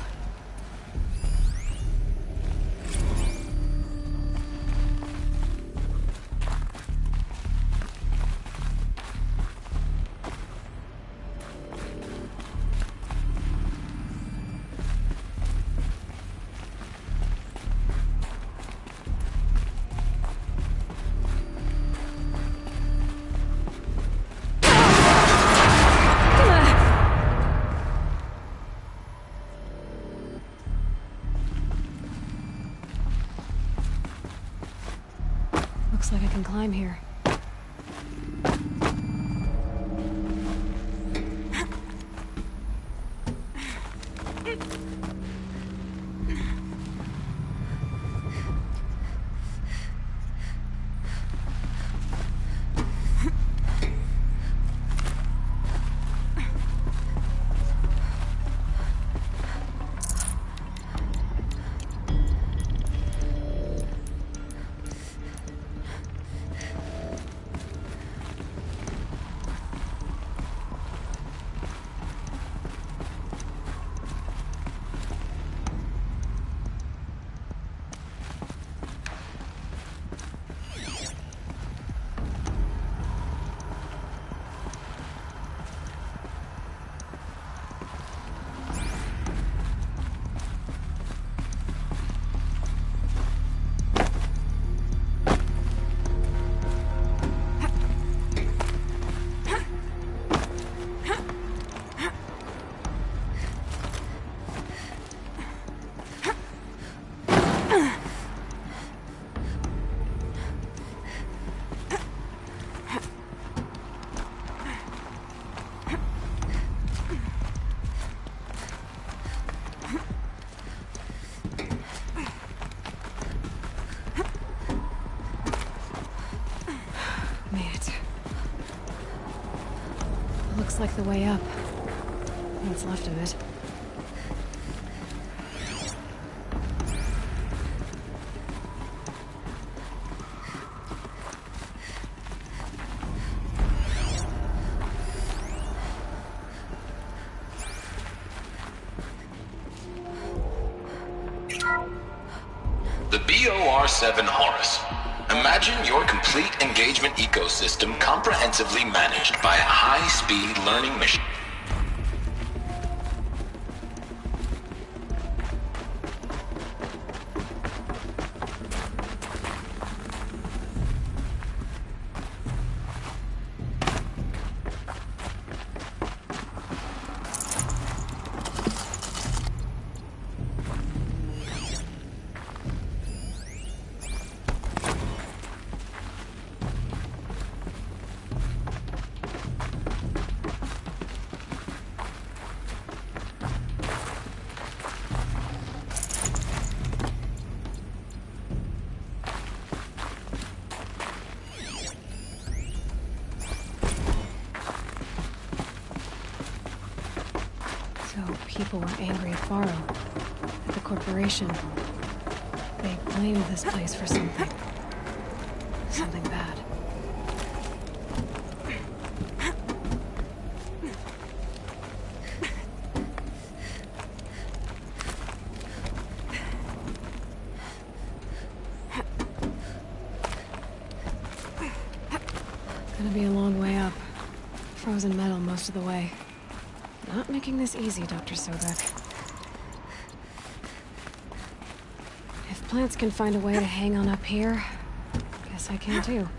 Looks like I can climb here. like the way up. What's left of it. The BOR-7 Horus. Imagine your complete engagement ecosystem comprehensively managed by a high-speed learning machine. People were angry at Faro, at the corporation. They blamed this place for something. Something bad. Gonna be a long way up. Frozen metal most of the way. Not making this easy, Dr. Sobek. If plants can find a way to hang on up here, guess I can too.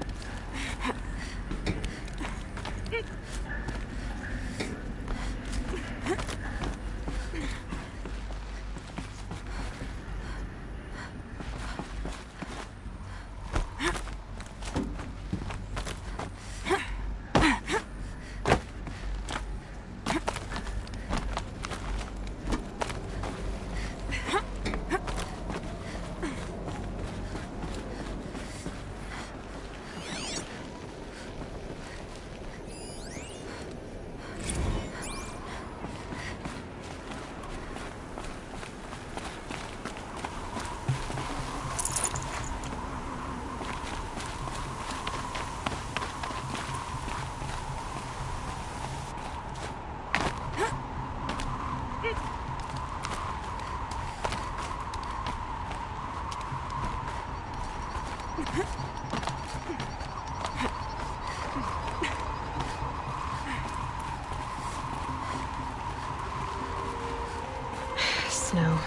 Snow.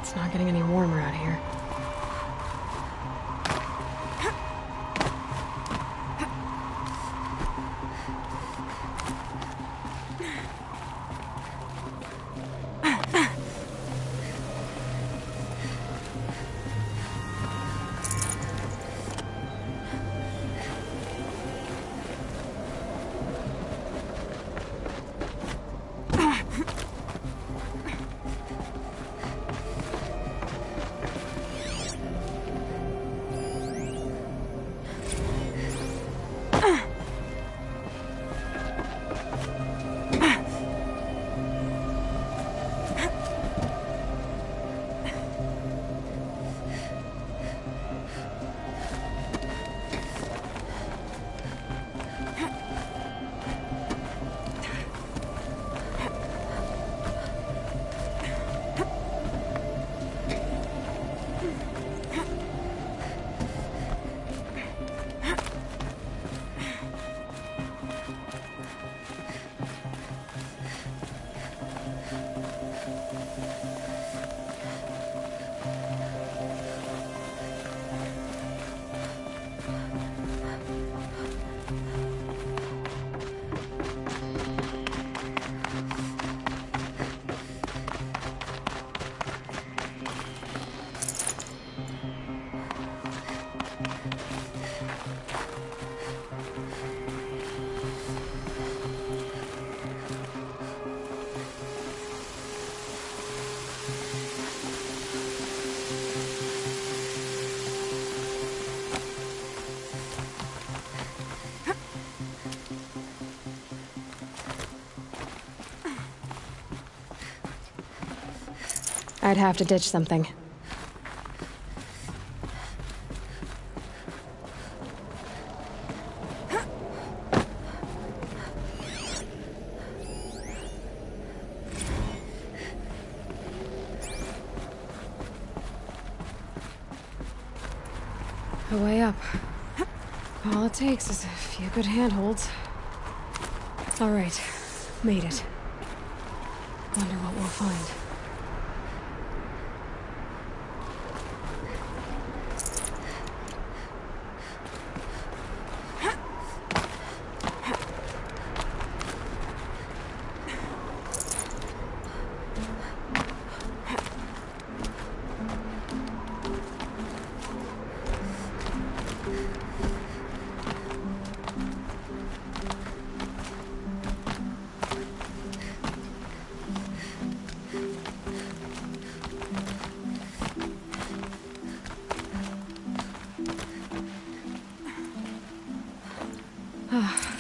It's not getting any warmer out here. I'd have to ditch something. A way up. All it takes is a few good handholds. All right, made it. Wonder what we'll find.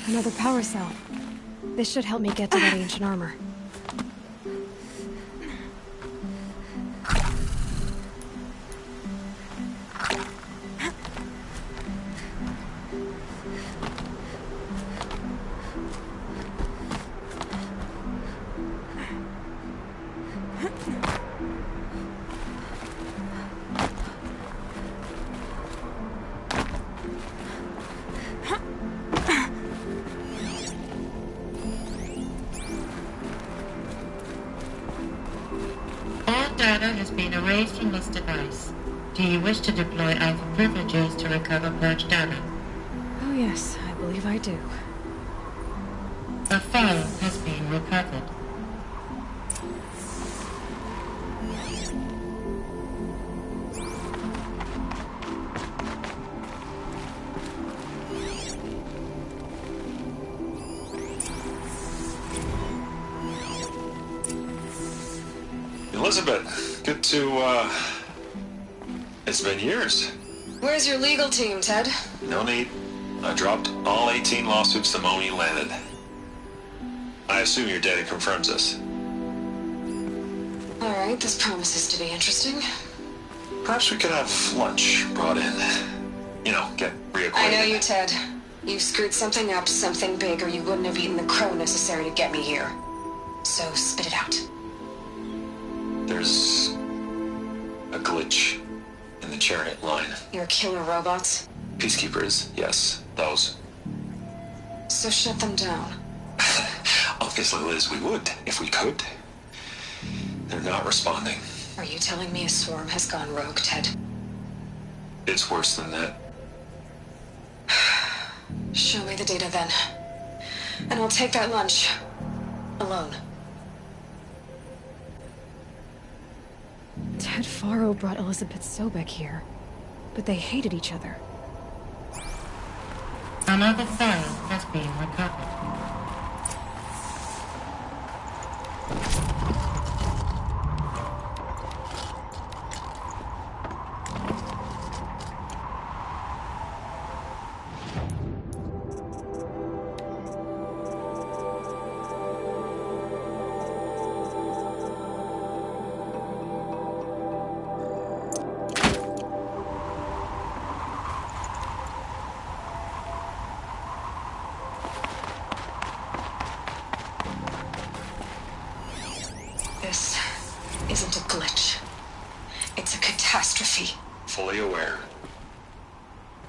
Another power cell. This should help me get to that ancient armor. Data has been erased from this device. Do you wish to deploy Alpha privileges to recover purged data? Oh yes, I believe I do. A file has been recovered. Elizabeth, good to, it's been years. Where's your legal team, Ted? No need. I dropped all 18 lawsuits the moment you landed. I assume your data confirms this. Alright, this promises to be interesting. Perhaps we could have lunch brought in. You know, get reacquainted. I know you, Ted. You screwed something up, something big, or you wouldn't have eaten the crow necessary to get me here. So spit it out. There's a glitch in the chariot line. Your killer robots? Peacekeepers, yes, those. So shut them down. Obviously, Liz, we would, if we could. They're not responding. Are you telling me a swarm has gone rogue, Ted? It's worse than that. Show me the data then. And I'll take that lunch. Alone. Ted Faro brought Elizabeth Sobek here, but they hated each other. Another file has been recovered. This isn't a glitch. It's a catastrophe. Fully aware.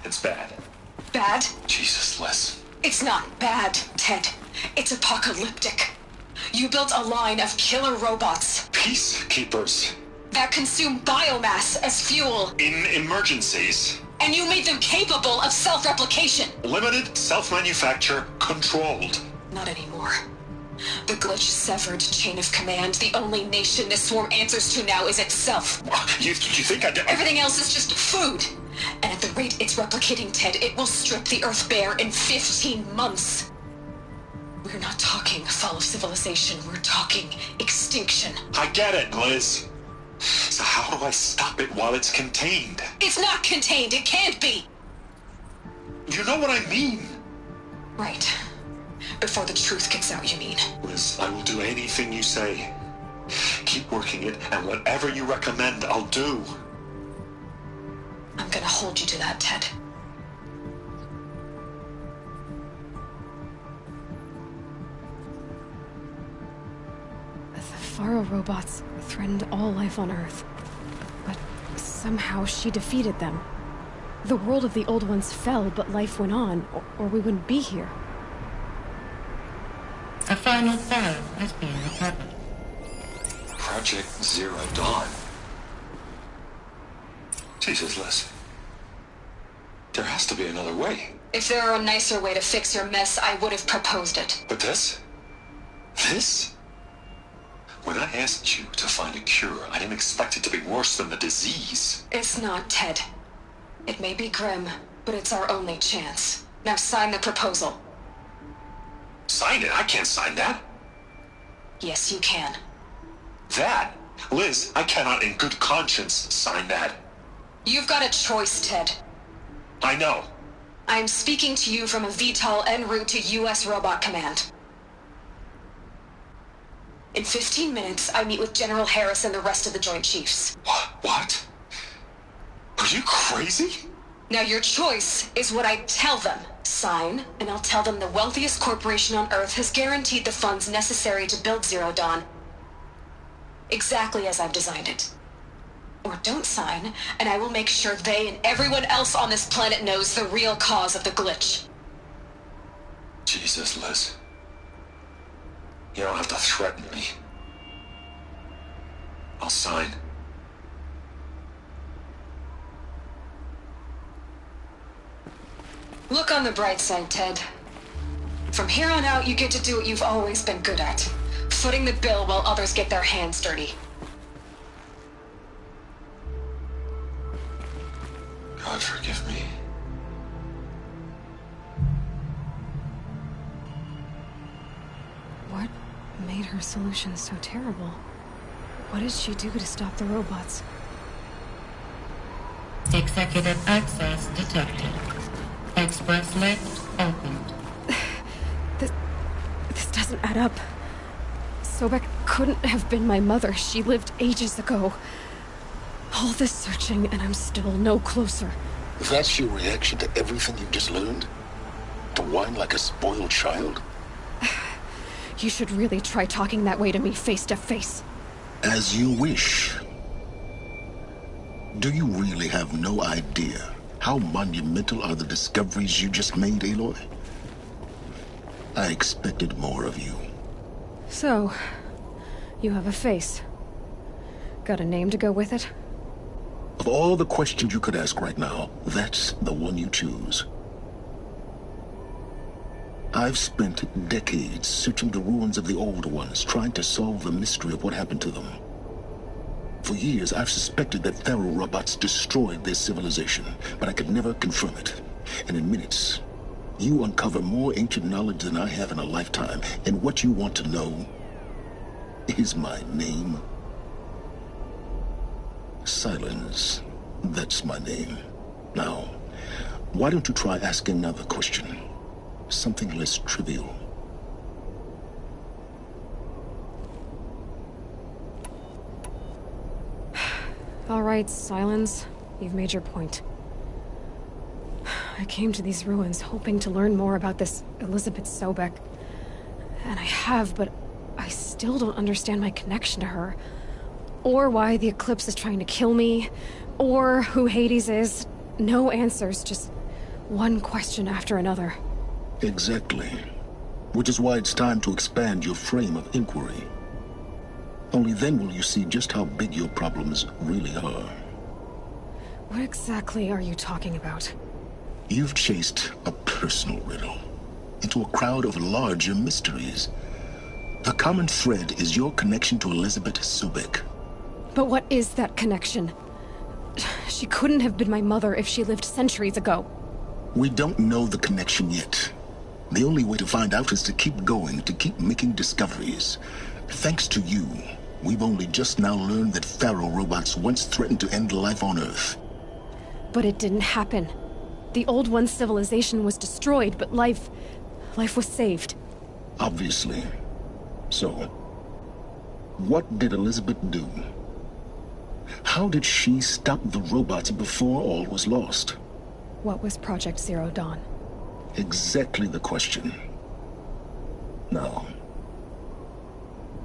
It's bad. Bad? Jesus, Liz. It's not bad, Ted. It's apocalyptic. You built a line of killer robots. Peacekeepers. That consume biomass as fuel. In emergencies. And you made them capable of self-replication. Limited, self-manufacture, controlled. Not anymore. The glitch severed chain of command. The only nation this swarm answers to now is itself. You think I did? Everything else is just food. And at the rate it's replicating, Ted, it will strip the Earth bare in 15 months. We're not talking fall of civilization. We're talking extinction. I get it, Liz. So how do I stop it while it's contained? It's not contained. It can't be. You know what I mean. Right. Before the truth gets out, you mean? Liz, I will do anything you say. Keep working it, and whatever you recommend, I'll do. I'm gonna hold you to that, Ted. The Faro robots threatened all life on Earth. But somehow she defeated them. The world of the Old Ones fell, but life went on, or we wouldn't be here. A final file has been recovered. Project Zero Dawn. Jesus, Liz. There has to be another way. If there were a nicer way to fix your mess, I would have proposed it. But this? This? When I asked you to find a cure, I didn't expect it to be worse than the disease. It's not, Ted. It may be grim, but it's our only chance. Now sign the proposal. Sign it? I can't sign that. Yes, you can. That? Liz, I cannot in good conscience sign that. You've got a choice, Ted. I know. I'm speaking to you from a VTOL en route to U.S. Robot Command. In 15 minutes, I meet with General Harris and the rest of the Joint Chiefs. What? Are you crazy? Now your choice is what I tell them. Sign, and I'll tell them the wealthiest corporation on Earth has guaranteed the funds necessary to build Zero Dawn. Exactly as I've designed it. Or don't sign, and I will make sure they and everyone else on this planet knows the real cause of the glitch. Jesus, Liz. You don't have to threaten me. I'll sign. Look on the bright side, Ted. From here on out, you get to do what you've always been good at. Footing the bill while others get their hands dirty. God forgive me. What made her solution so terrible? What did she do to stop the robots? Executive access detected. Express lift opened. This doesn't add up. Sobek couldn't have been my mother. She lived ages ago. All this searching, and I'm still no closer. If that's your reaction to everything you've just learned? To whine like a spoiled child? You should really try talking that way to me face to face. As you wish. Do you really have no idea how monumental are the discoveries you just made, Aloy? I expected more of you. So, you have a face. Got a name to go with it? Of all the questions you could ask right now, that's the one you choose. I've spent decades searching the ruins of the Old Ones, trying to solve the mystery of what happened to them. For years, I've suspected that Faro robots destroyed their civilization, but I could never confirm it. And in minutes, you uncover more ancient knowledge than I have in a lifetime, and what you want to know is my name. Silence. That's my name. Now, why don't you try asking another question? Something less trivial. All right, Silence. You've made your point. I came to these ruins hoping to learn more about this Elizabeth Sobek. And I have, but I still don't understand my connection to her. Or why the Eclipse is trying to kill me. Or who Hades is. No answers, just one question after another. Exactly. Which is why it's time to expand your frame of inquiry. Only then will you see just how big your problems really are. What exactly are you talking about? You've chased a personal riddle into a crowd of larger mysteries. The common thread is your connection to Elizabeth Sobek. But what is that connection? She couldn't have been my mother if she lived centuries ago. We don't know the connection yet. The only way to find out is to keep going, to keep making discoveries. Thanks to you, we've only just now learned that Faro robots once threatened to end life on Earth. But it didn't happen. The Old One's civilization was destroyed, but life was saved. Obviously. So, What did Elizabeth do? How did she stop the robots before all was lost? What was Project Zero Dawn? Exactly the question. Now,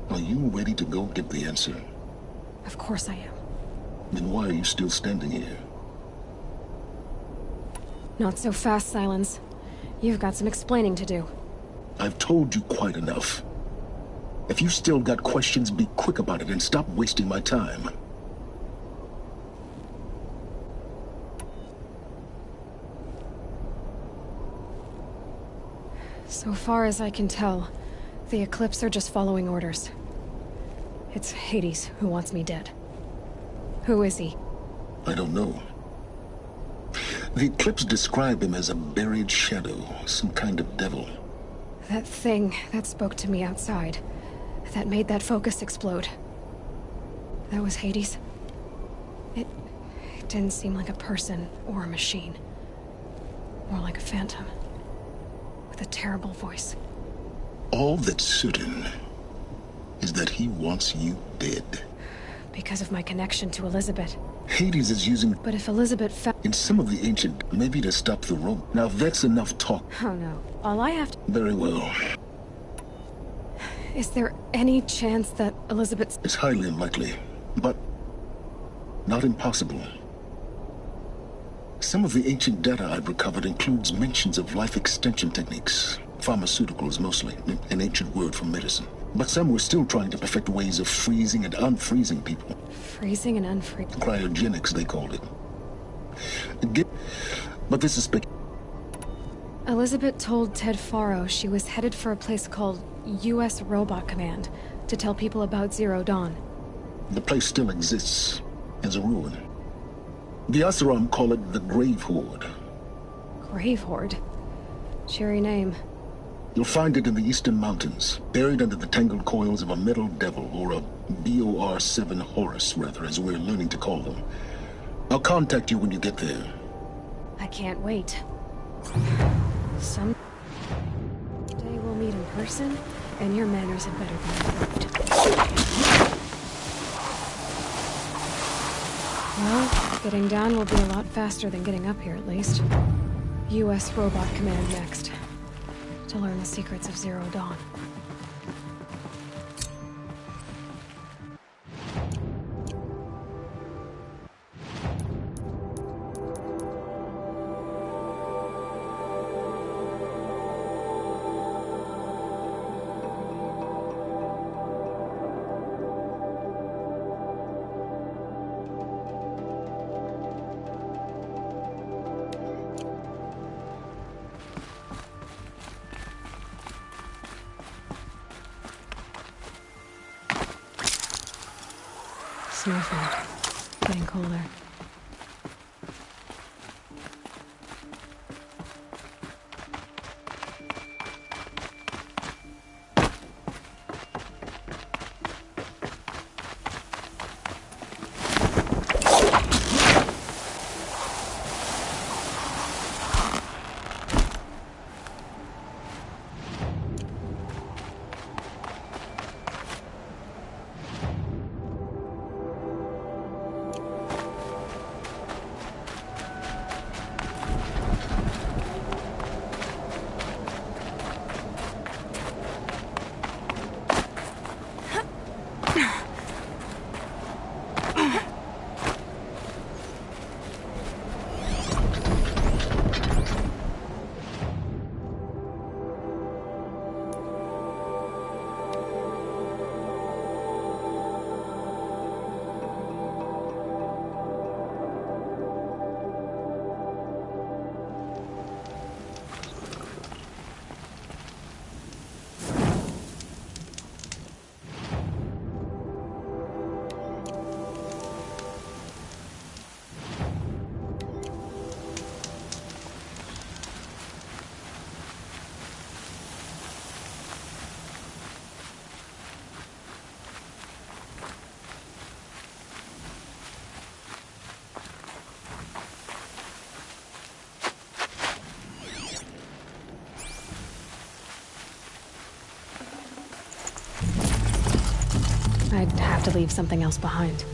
are you ready to go get the answer? Of course I am. Then why are you still standing here? Not so fast, Silence. You've got some explaining to do. I've told you quite enough. If you still got questions, be quick about it and stop wasting my time. So far as I can tell, the Eclipse are just following orders. It's Hades who wants me dead. Who is he? I don't know. The Eclipse describe him as a buried shadow, some kind of devil. That thing that spoke to me outside, that made that focus explode. That was Hades? It didn't seem like a person or a machine. More like a phantom. With a terrible voice. All that's certain is that he wants you dead. Because of my connection to Elizabeth. Hades is using... But if Elizabeth in some of the ancient, maybe to stop the rope. Now that's enough talk. Oh no. All I have to... Very well. Is there any chance that Elizabeth... It's highly unlikely, but not impossible. Some of the ancient data I've recovered includes mentions of life extension techniques. Pharmaceuticals mostly, an ancient word for medicine. But some were still trying to perfect ways of freezing and unfreezing people. Freezing and unfreezing? Cryogenics, they called it. But this is Elizabeth told Ted Faro she was headed for a place called U.S. Robot Command to tell people about Zero Dawn. The place still exists as a ruin. The Oseram call it the Grave Horde. Grave Horde? Cheery name. You'll find it in the Eastern Mountains, buried under the tangled coils of a metal devil, or a BOR-7 Horus, rather, as we're learning to call them. I'll contact you when you get there. I can't wait. Some day we'll meet in person, and your manners had better be improved. Well, getting down will be a lot faster than getting up here, at least. U.S. Robot Command next. To learn the secrets of Zero Dawn. Snowfall. Getting colder. I'd have to leave something else behind.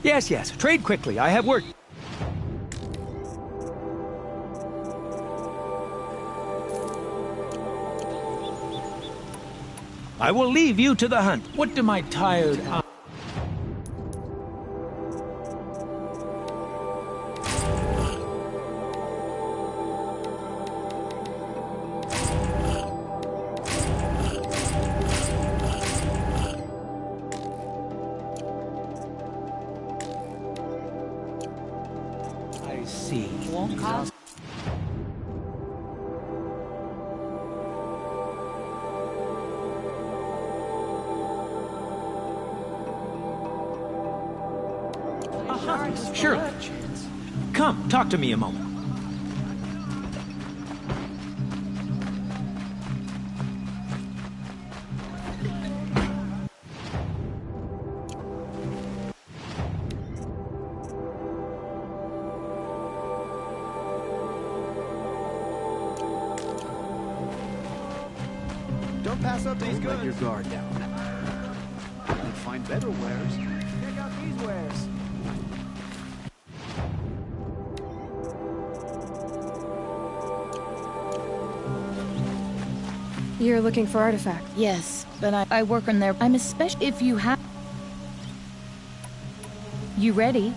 Yes. Yes. Trade quickly. I have work. I will leave you to the hunt. What do my tired eyes... Surely. Come, talk to me a moment. Don't pass up these goods. Don't let your guard down. You can find better wares. Check out these wares. You're looking for artifacts? Yes, but I work on there. I'm especially if you have... You ready?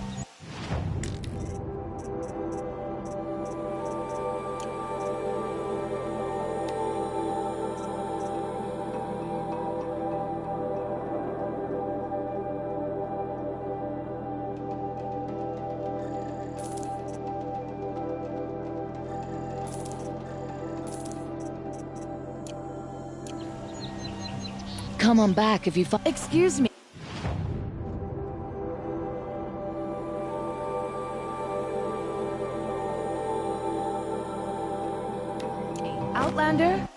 Come on back if you excuse me. Outlander?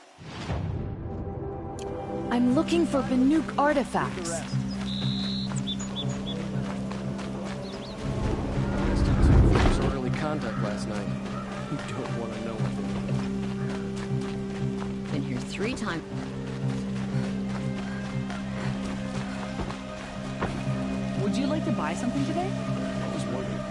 I'm looking for Banuk artifacts. Early contact last night. You don't want to know what Been here 3 times. Would you you like to buy something today? I was wondering.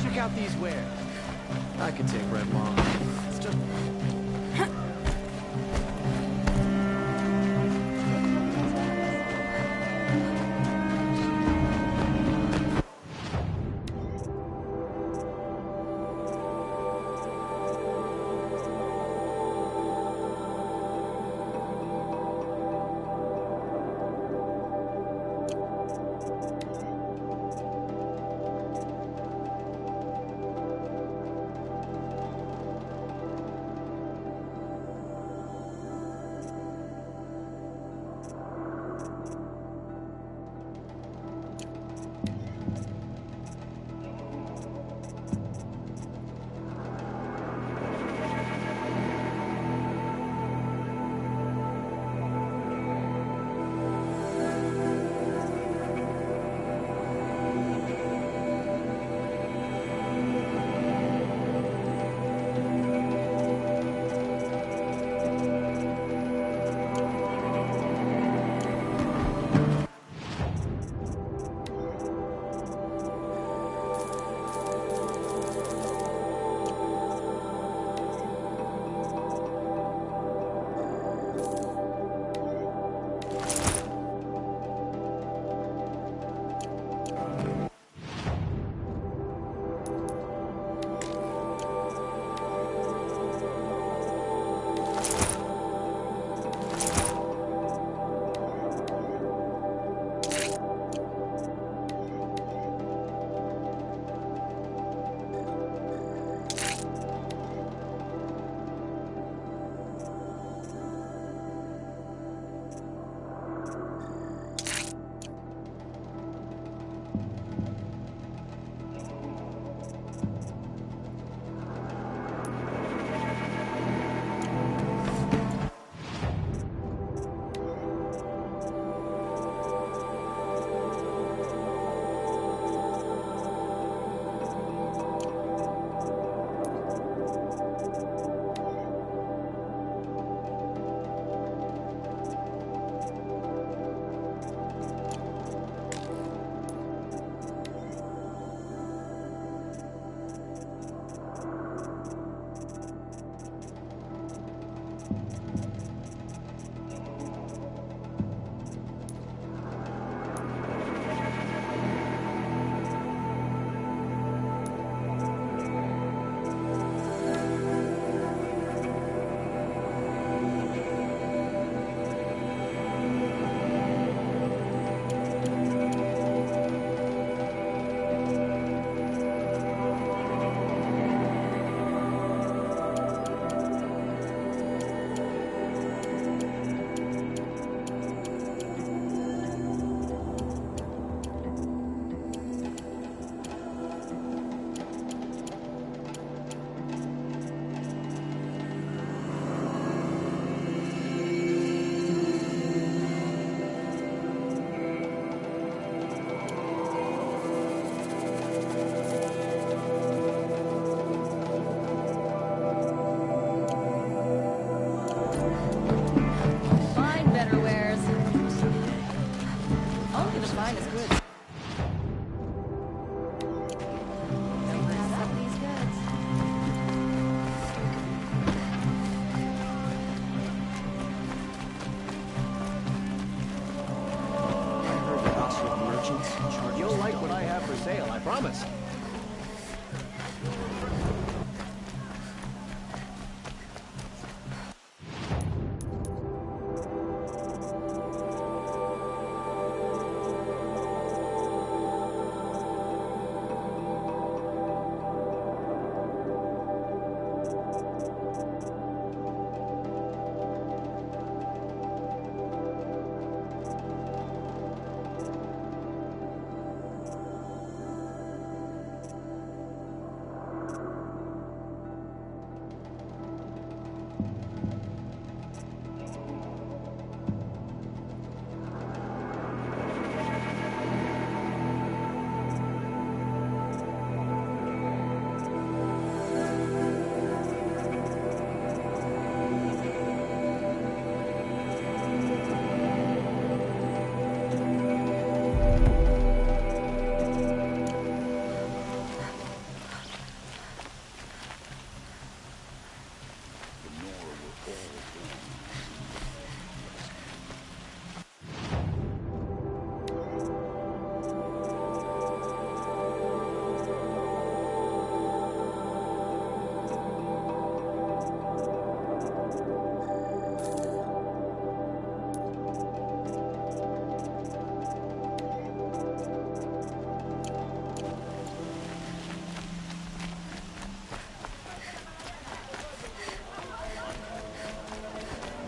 Check out these wares. I can take Red Mom. It's just... Only the finest goods. Don't pass up these goods. I heard the Oxford merchants charge. You'll like what I have for sale, I promise.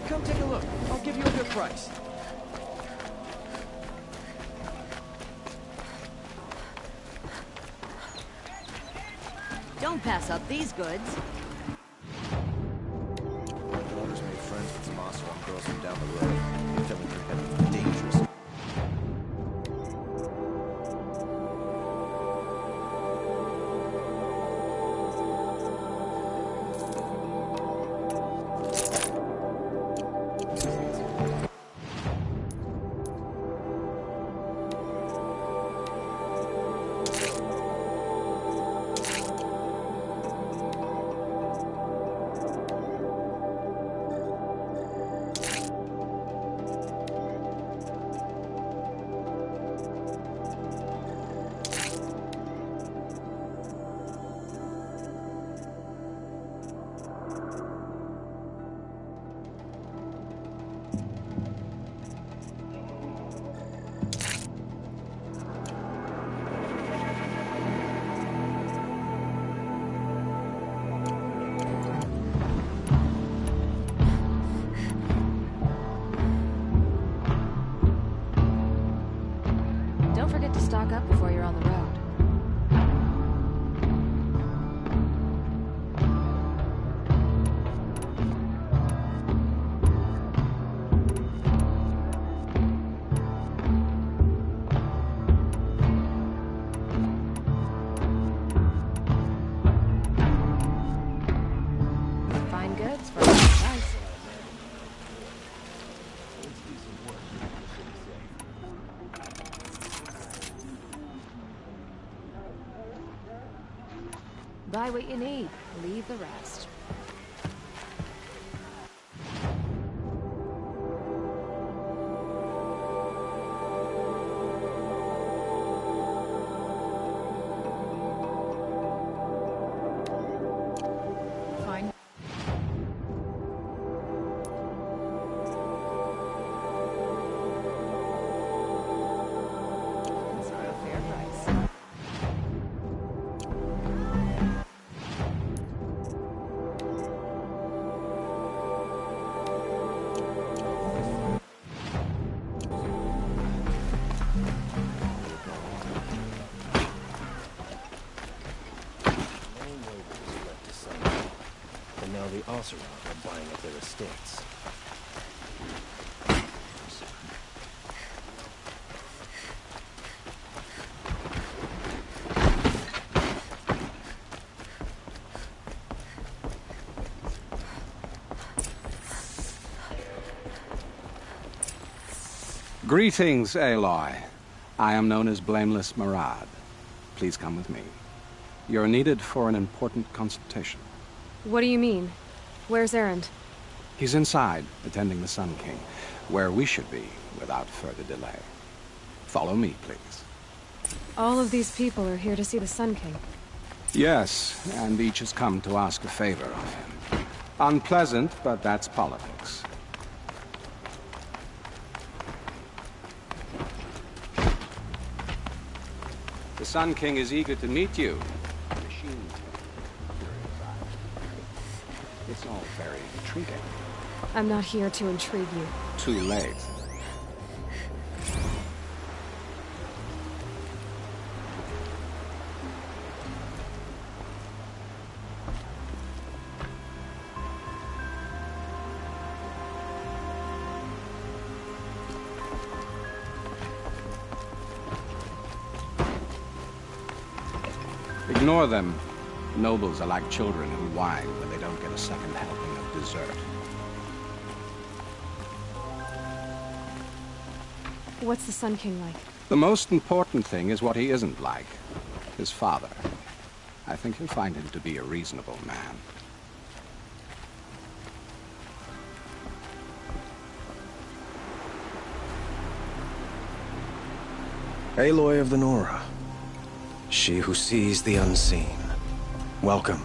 Come take a look. I'll give you a good price. Don't pass up these goods. My daughter's made friends with some Oseram girls from down the road. They tell me they're headed for dangerous. Don't forget to stock up before you're on the road. Fine goods for a good price. Buy what you need, leave the rest. Fine. It's not a fair price. And now the Oseram are buying up their estates. Greetings, Aloy. I am known as Blameless Murad. Please come with me. You're needed for an important consultation. What do you mean? Where's Erend? He's inside, attending the Sun King, where we should be without further delay. Follow me, please. All of these people are here to see the Sun King. Yes, and each has come to ask a favor of him. Unpleasant, but that's politics. The Sun King is eager to meet you. It's all very intriguing. I'm not here to intrigue you. Too late. Ignore them. Nobles are like children who whine when they don't get a second helping of dessert. What's the Sun King like? The most important thing is what he isn't like. His father. I think you'll find him to be a reasonable man. Aloy of the Nora. She who sees the unseen. Welcome.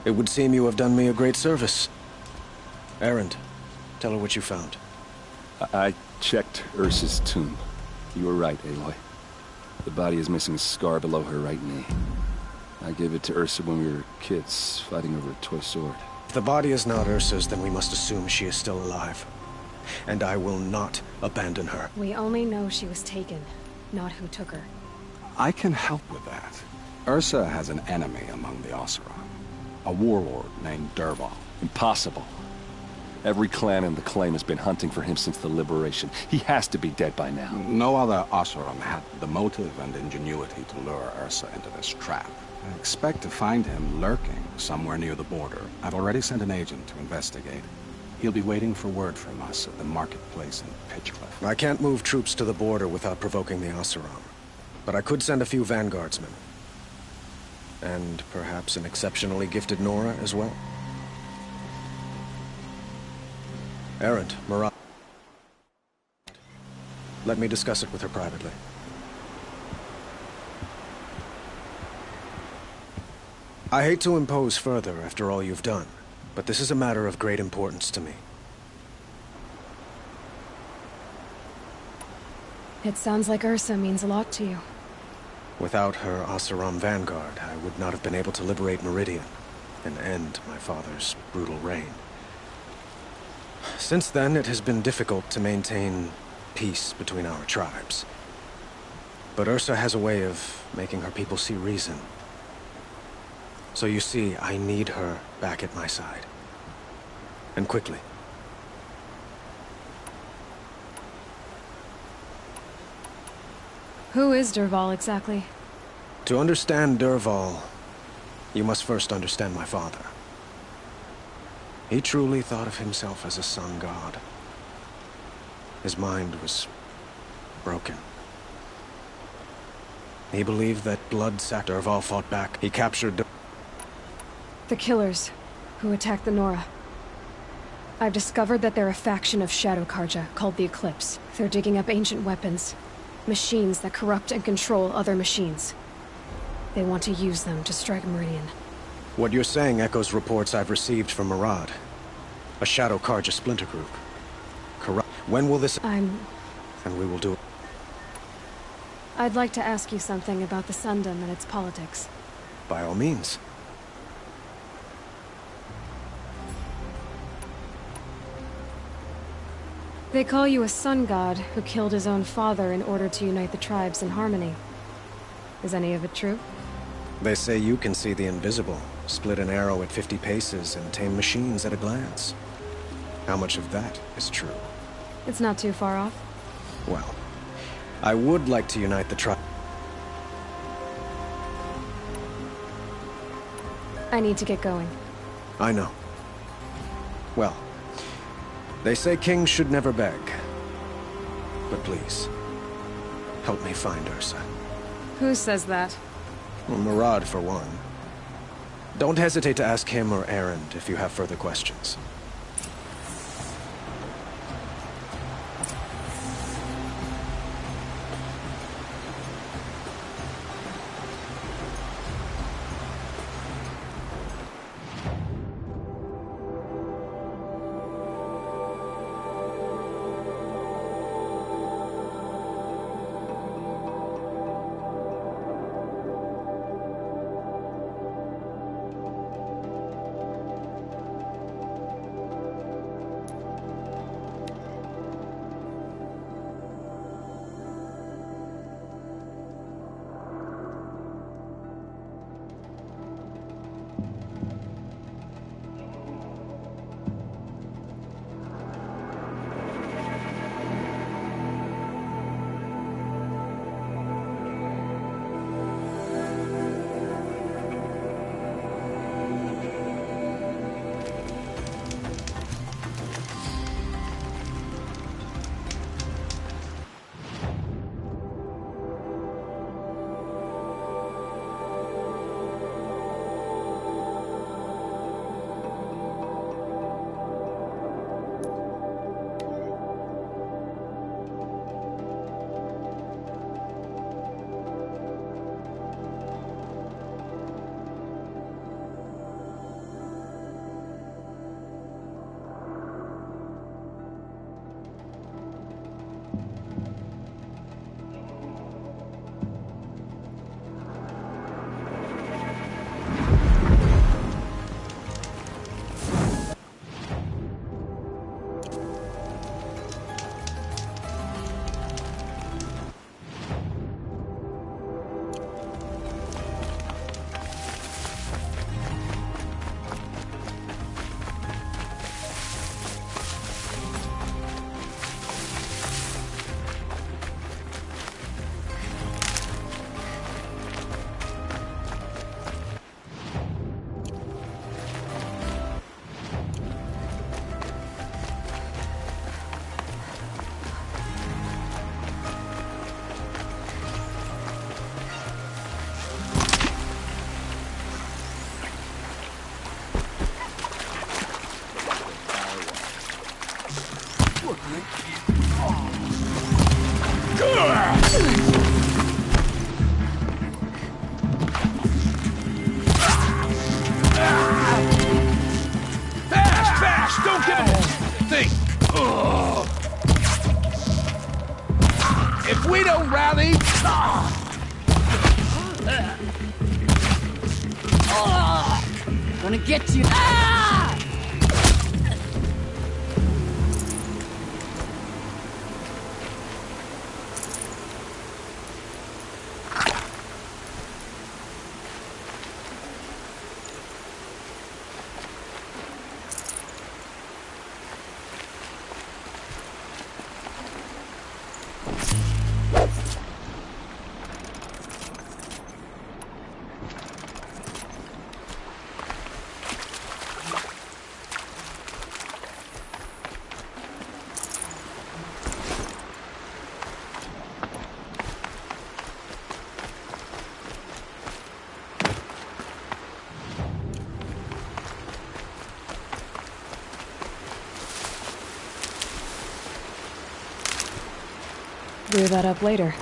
It would seem you have done me a great service. Erend, tell her what you found. I checked Ursa's tomb. You were right, Aloy. The body is missing a scar below her right knee. I gave it to Ursa when we were kids, fighting over a toy sword. If the body is not Ursa's, then we must assume she is still alive. And I will not abandon her. We only know she was taken, not who took her. I can help with that. Ursa has an enemy among the Oseram. A warlord named Dervahl. Impossible. Every clan in the claim has been hunting for him since the liberation. He has to be dead by now. No other Oseram had the motive and ingenuity to lure Ursa into this trap. I expect to find him lurking somewhere near the border. I've already sent an agent to investigate. He'll be waiting for word from us at the marketplace in Pitchcliff. I can't move troops to the border without provoking the Oseram. But I could send a few vanguardsmen. And perhaps an exceptionally gifted Nora as well. Erend, Murad. Let me discuss it with her privately. I hate to impose further after all you've done, but this is a matter of great importance to me. It sounds like Ursa means a lot to you. Without her Oseram vanguard, I would not have been able to liberate Meridian and end my father's brutal reign. Since then, it has been difficult to maintain peace between our tribes. But Ursa has a way of making her people see reason. So you see, I need her back at my side. And quickly. Who is Dervahl exactly? To understand Dervahl, you must first understand my father. He truly thought of himself as a sun god. His mind was broken. He believed that Dervahl fought back. He captured The Killers, who attacked the Nora. I've discovered that they're a faction of Shadow Karja, called the Eclipse. They're digging up ancient weapons. Machines that corrupt and control other machines. They want to use them to strike Meridian. What you're saying echoes reports I've received from Murad. A Shadow Karja splinter group. When will this... And we will do it. I'd like to ask you something about the Sundom and its politics. By all means. They call you a sun god who killed his own father in order to unite the tribes in harmony. Is any of it true? They say you can see the invisible, split an arrow at 50 paces, and tame machines at a glance. How much of that is true? It's not too far off. Well, I would like to unite the tribe. I need to get going. I know. Well, they say kings should never beg. But please, help me find Ursa. Who says that? Well, Murad, for one. Don't hesitate to ask him or Erend if you have further questions. If we don't rally... Gonna get you. Clear that up later.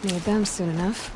Need them soon enough.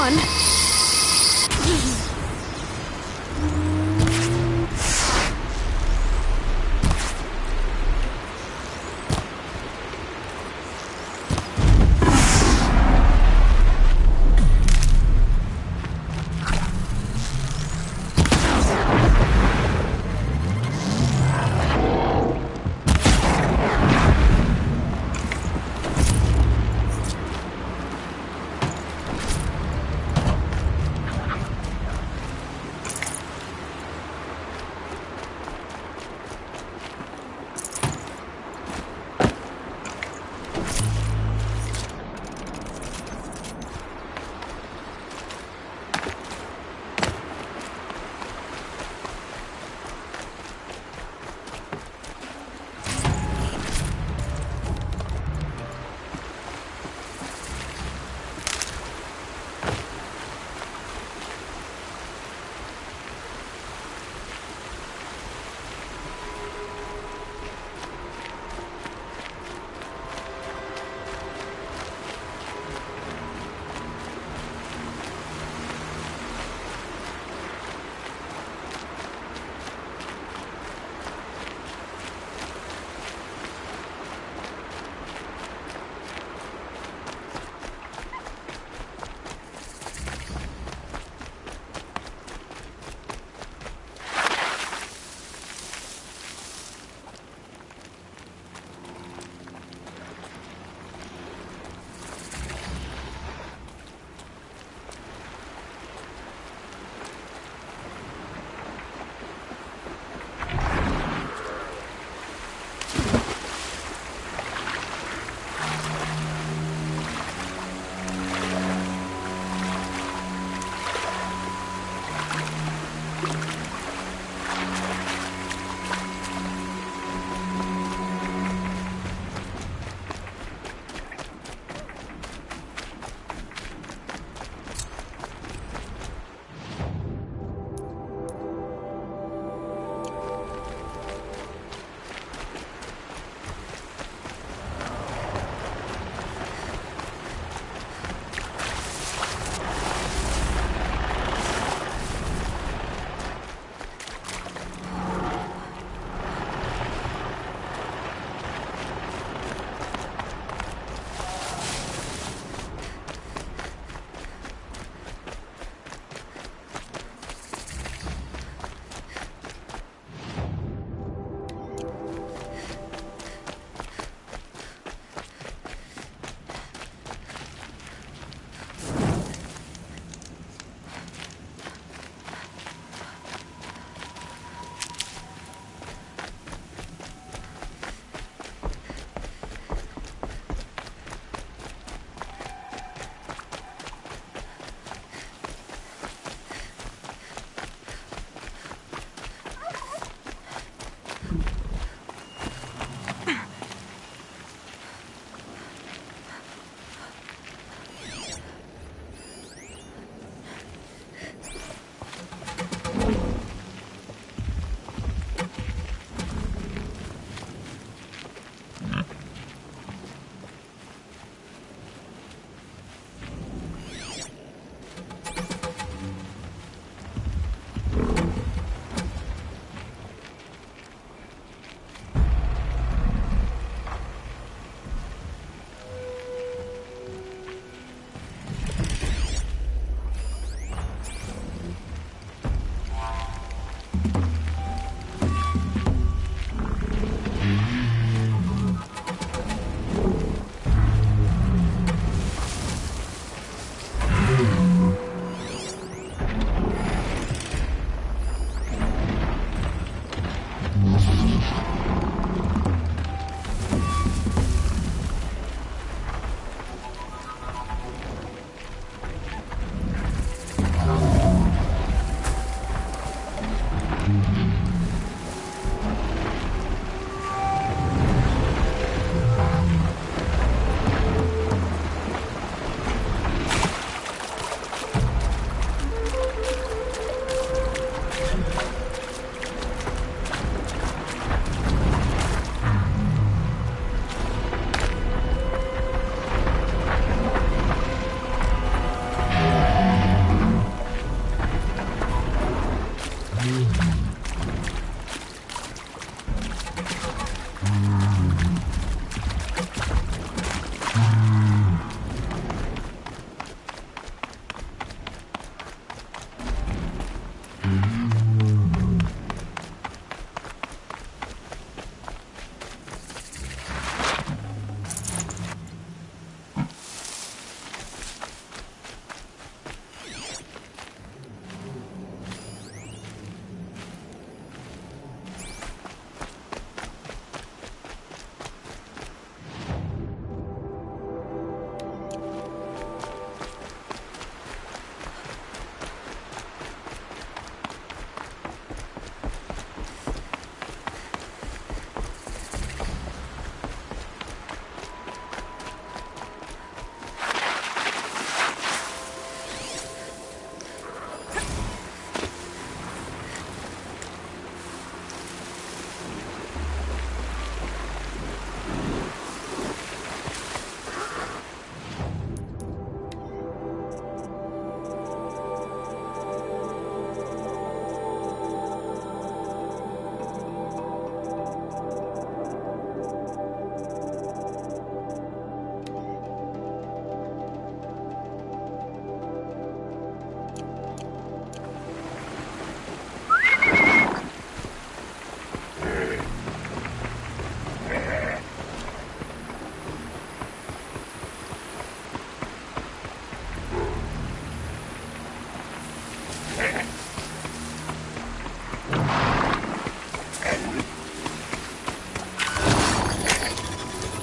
on.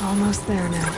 Almost there now.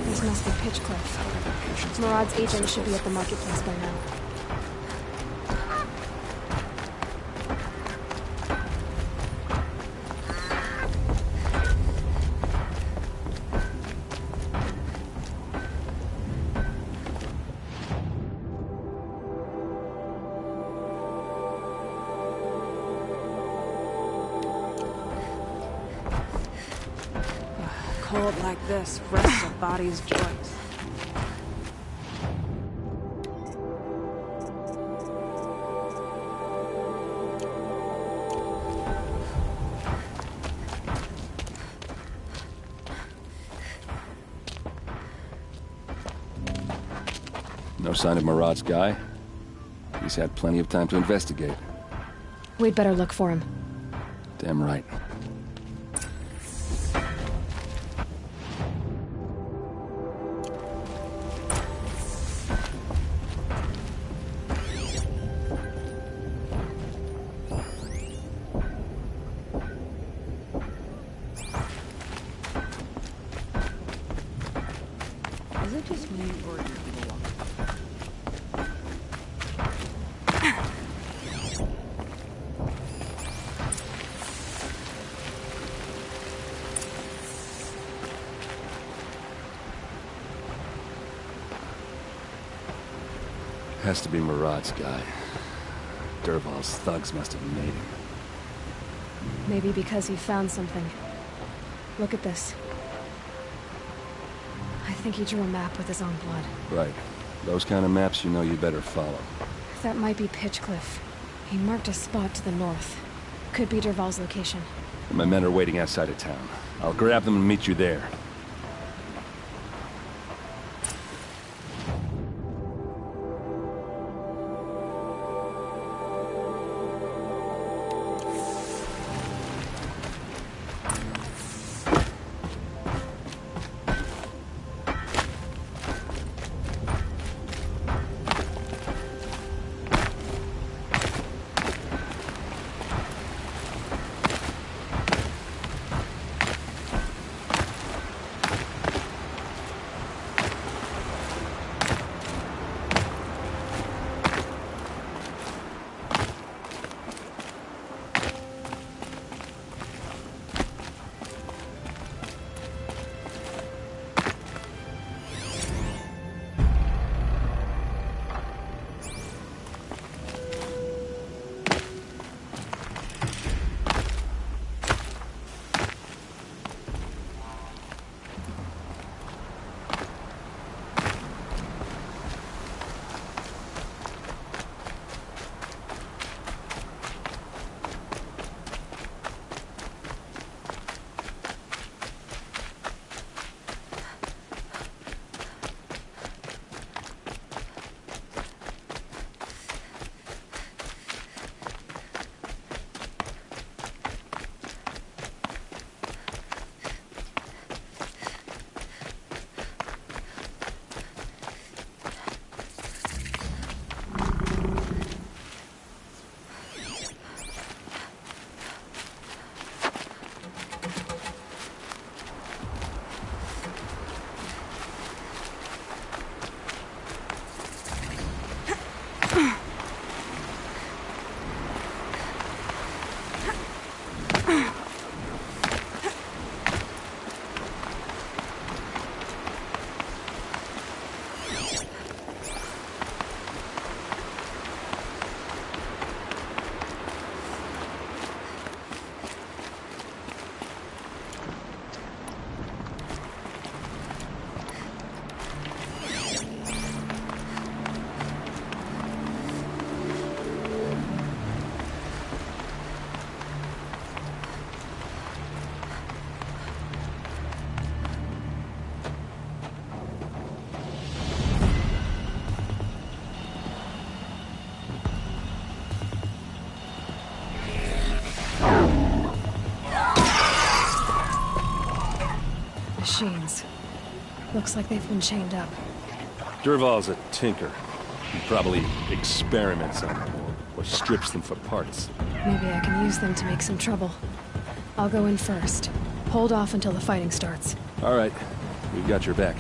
This must be Pitchcliff. Murad's agent should be at the marketplace by now. Cold like this rests a body's joints. No sign of Murad's guy? He's had plenty of time to investigate. We'd better look for him. Damn right. Is it just me or do people walk? Has to be Murad's guy. Dervahl's thugs must have made him. Maybe because he found something. Look at this. I think he drew a map with his own blood. Right. Those kind of maps you know you better follow. That might be Pitchcliff. He marked a spot to the north. Could be Dervahl's location. My men are waiting outside of town. I'll grab them and meet you there. Machines. Looks like they've been chained up. Dervahl's a tinker. He probably experiments on them, or strips them for parts. Maybe I can use them to make some trouble. I'll go in first. Hold off until the fighting starts. All right. We've got your back.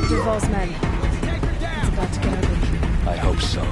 Dervahl's men. It's about to get ugly. I hope so.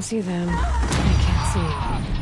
see them. I can't see you.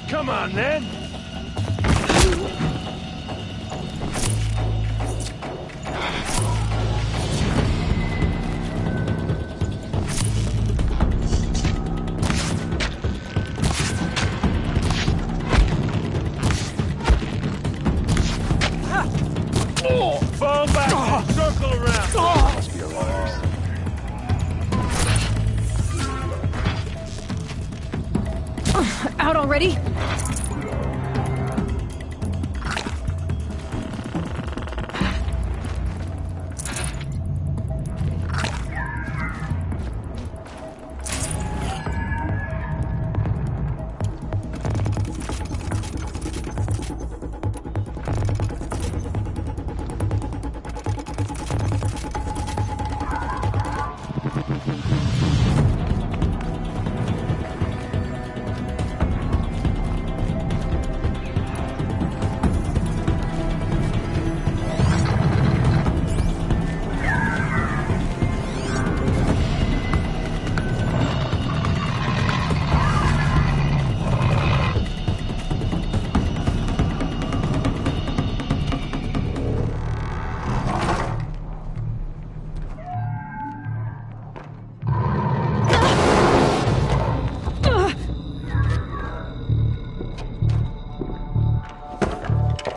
Come on, then! Fall back and circle around! Must be alarms. Out already?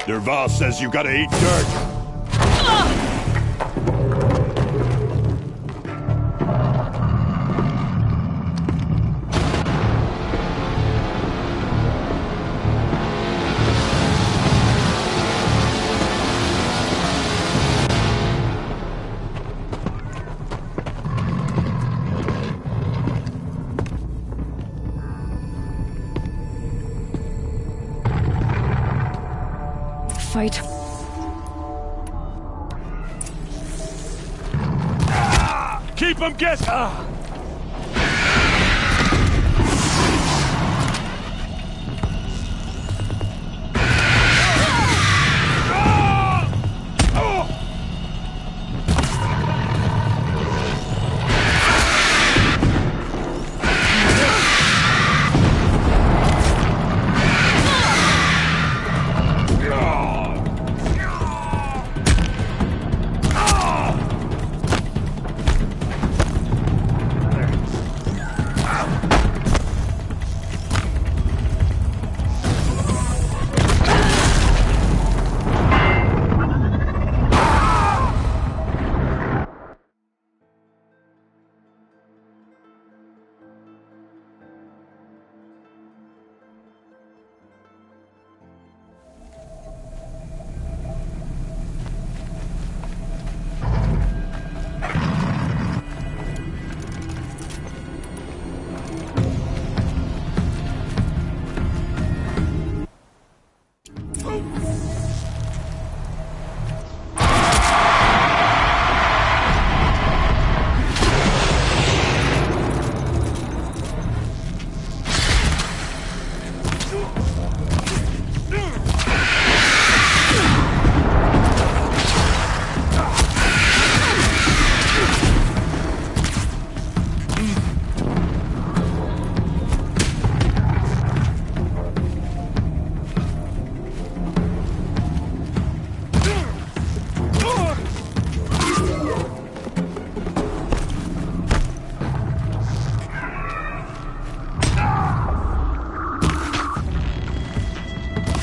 Dervahl says you gotta eat dirt. Fight. Keep them guessing!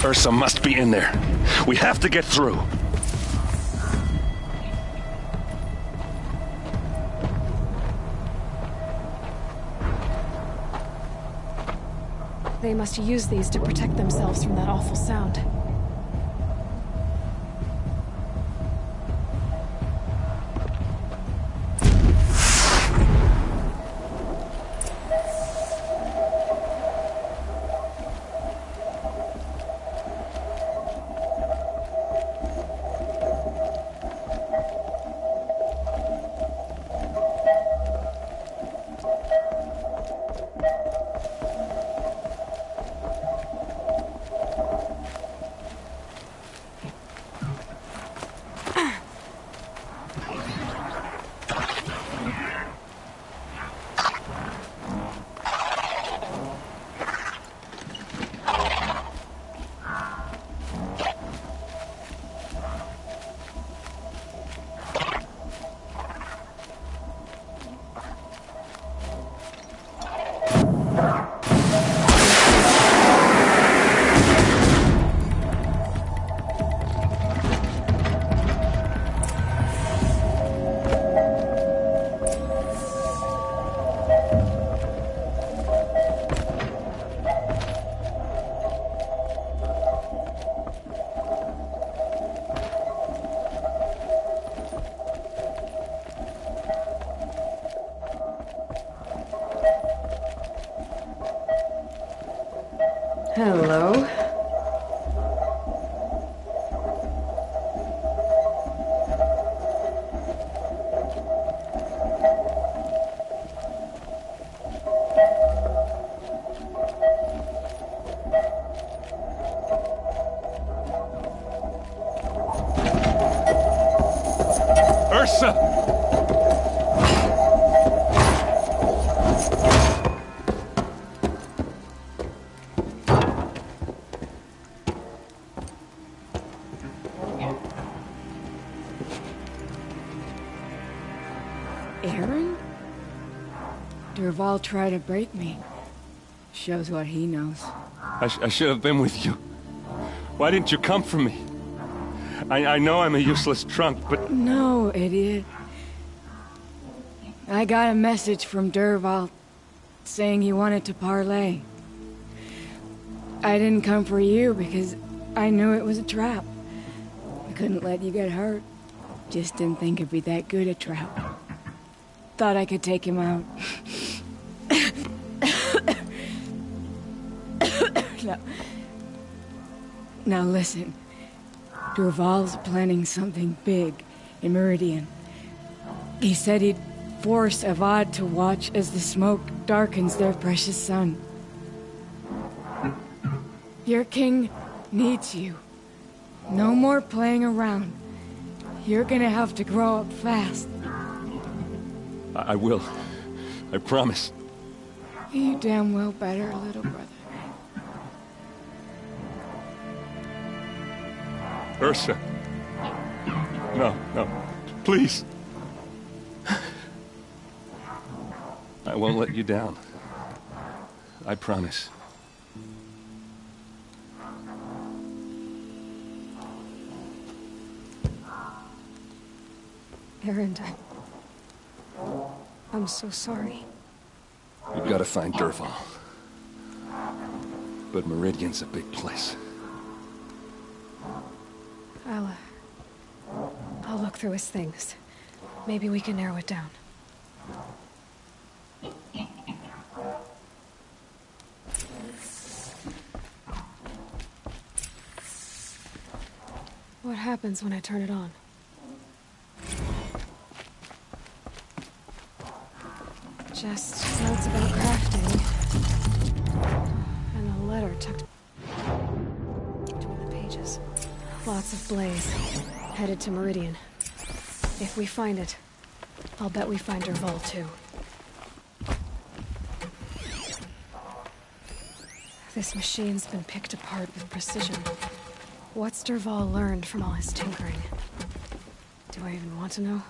Ursa must be in there. We have to get through. They must use these to protect themselves from that awful sound. Hello. Ursa! Aaron? Dervahl tried to break me. Shows what he knows. I should have been with you. Why didn't you come for me? I know I'm a useless trunk, but... No, idiot. I got a message from Dervahl saying he wanted to parlay. I didn't come for you because I knew it was a trap. I couldn't let you get hurt. Just didn't think it'd be that good a trap. Thought I could take him out. Now listen. Dervahl's planning something big in Meridian. He said he'd force Avad to watch as the smoke darkens their precious sun. Your king needs you. No more playing around. You're gonna have to grow up fast. I will. I promise. You damn well better, little brother. Ursa. No, no. Please. I won't let you down. I promise. Erend, I'm so sorry. We've got to find Dervahl. But Meridian's a big place. I'll look through his things. Maybe we can narrow it down. What happens when I turn it on? Just notes about crafting. And a letter tucked between the pages. Lots of blaze. Headed to Meridian. If we find it, I'll bet we find Dervahl too. This machine's been picked apart with precision. What's Dervahl learned from all his tinkering? Do I even want to know?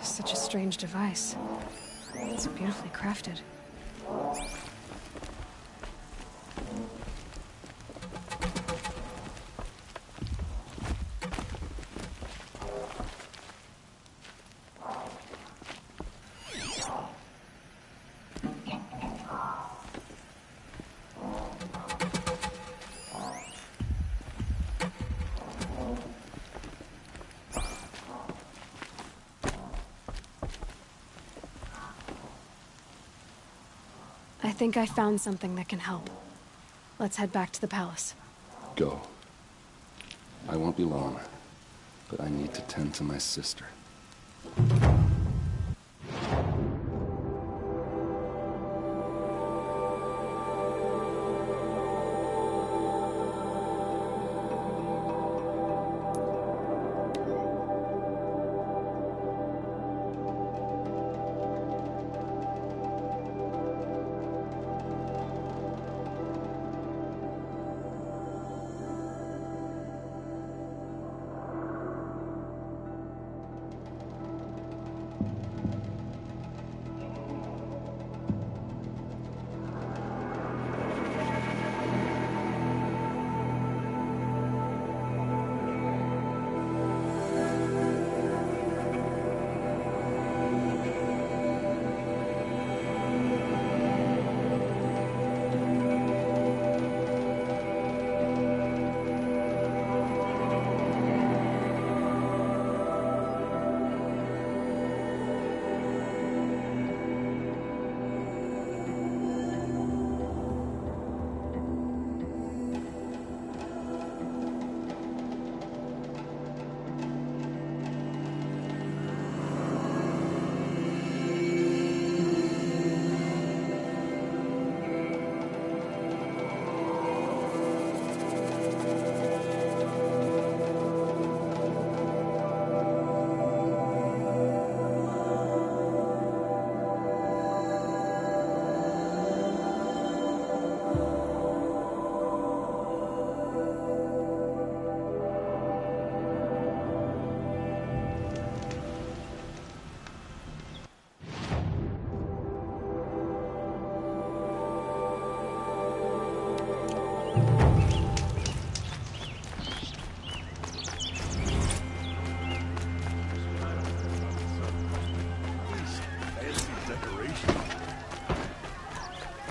Such a strange device. It's beautifully crafted. I think I found something that can help. Let's head back to the palace. Go. I won't be long, but I need to tend to my sister.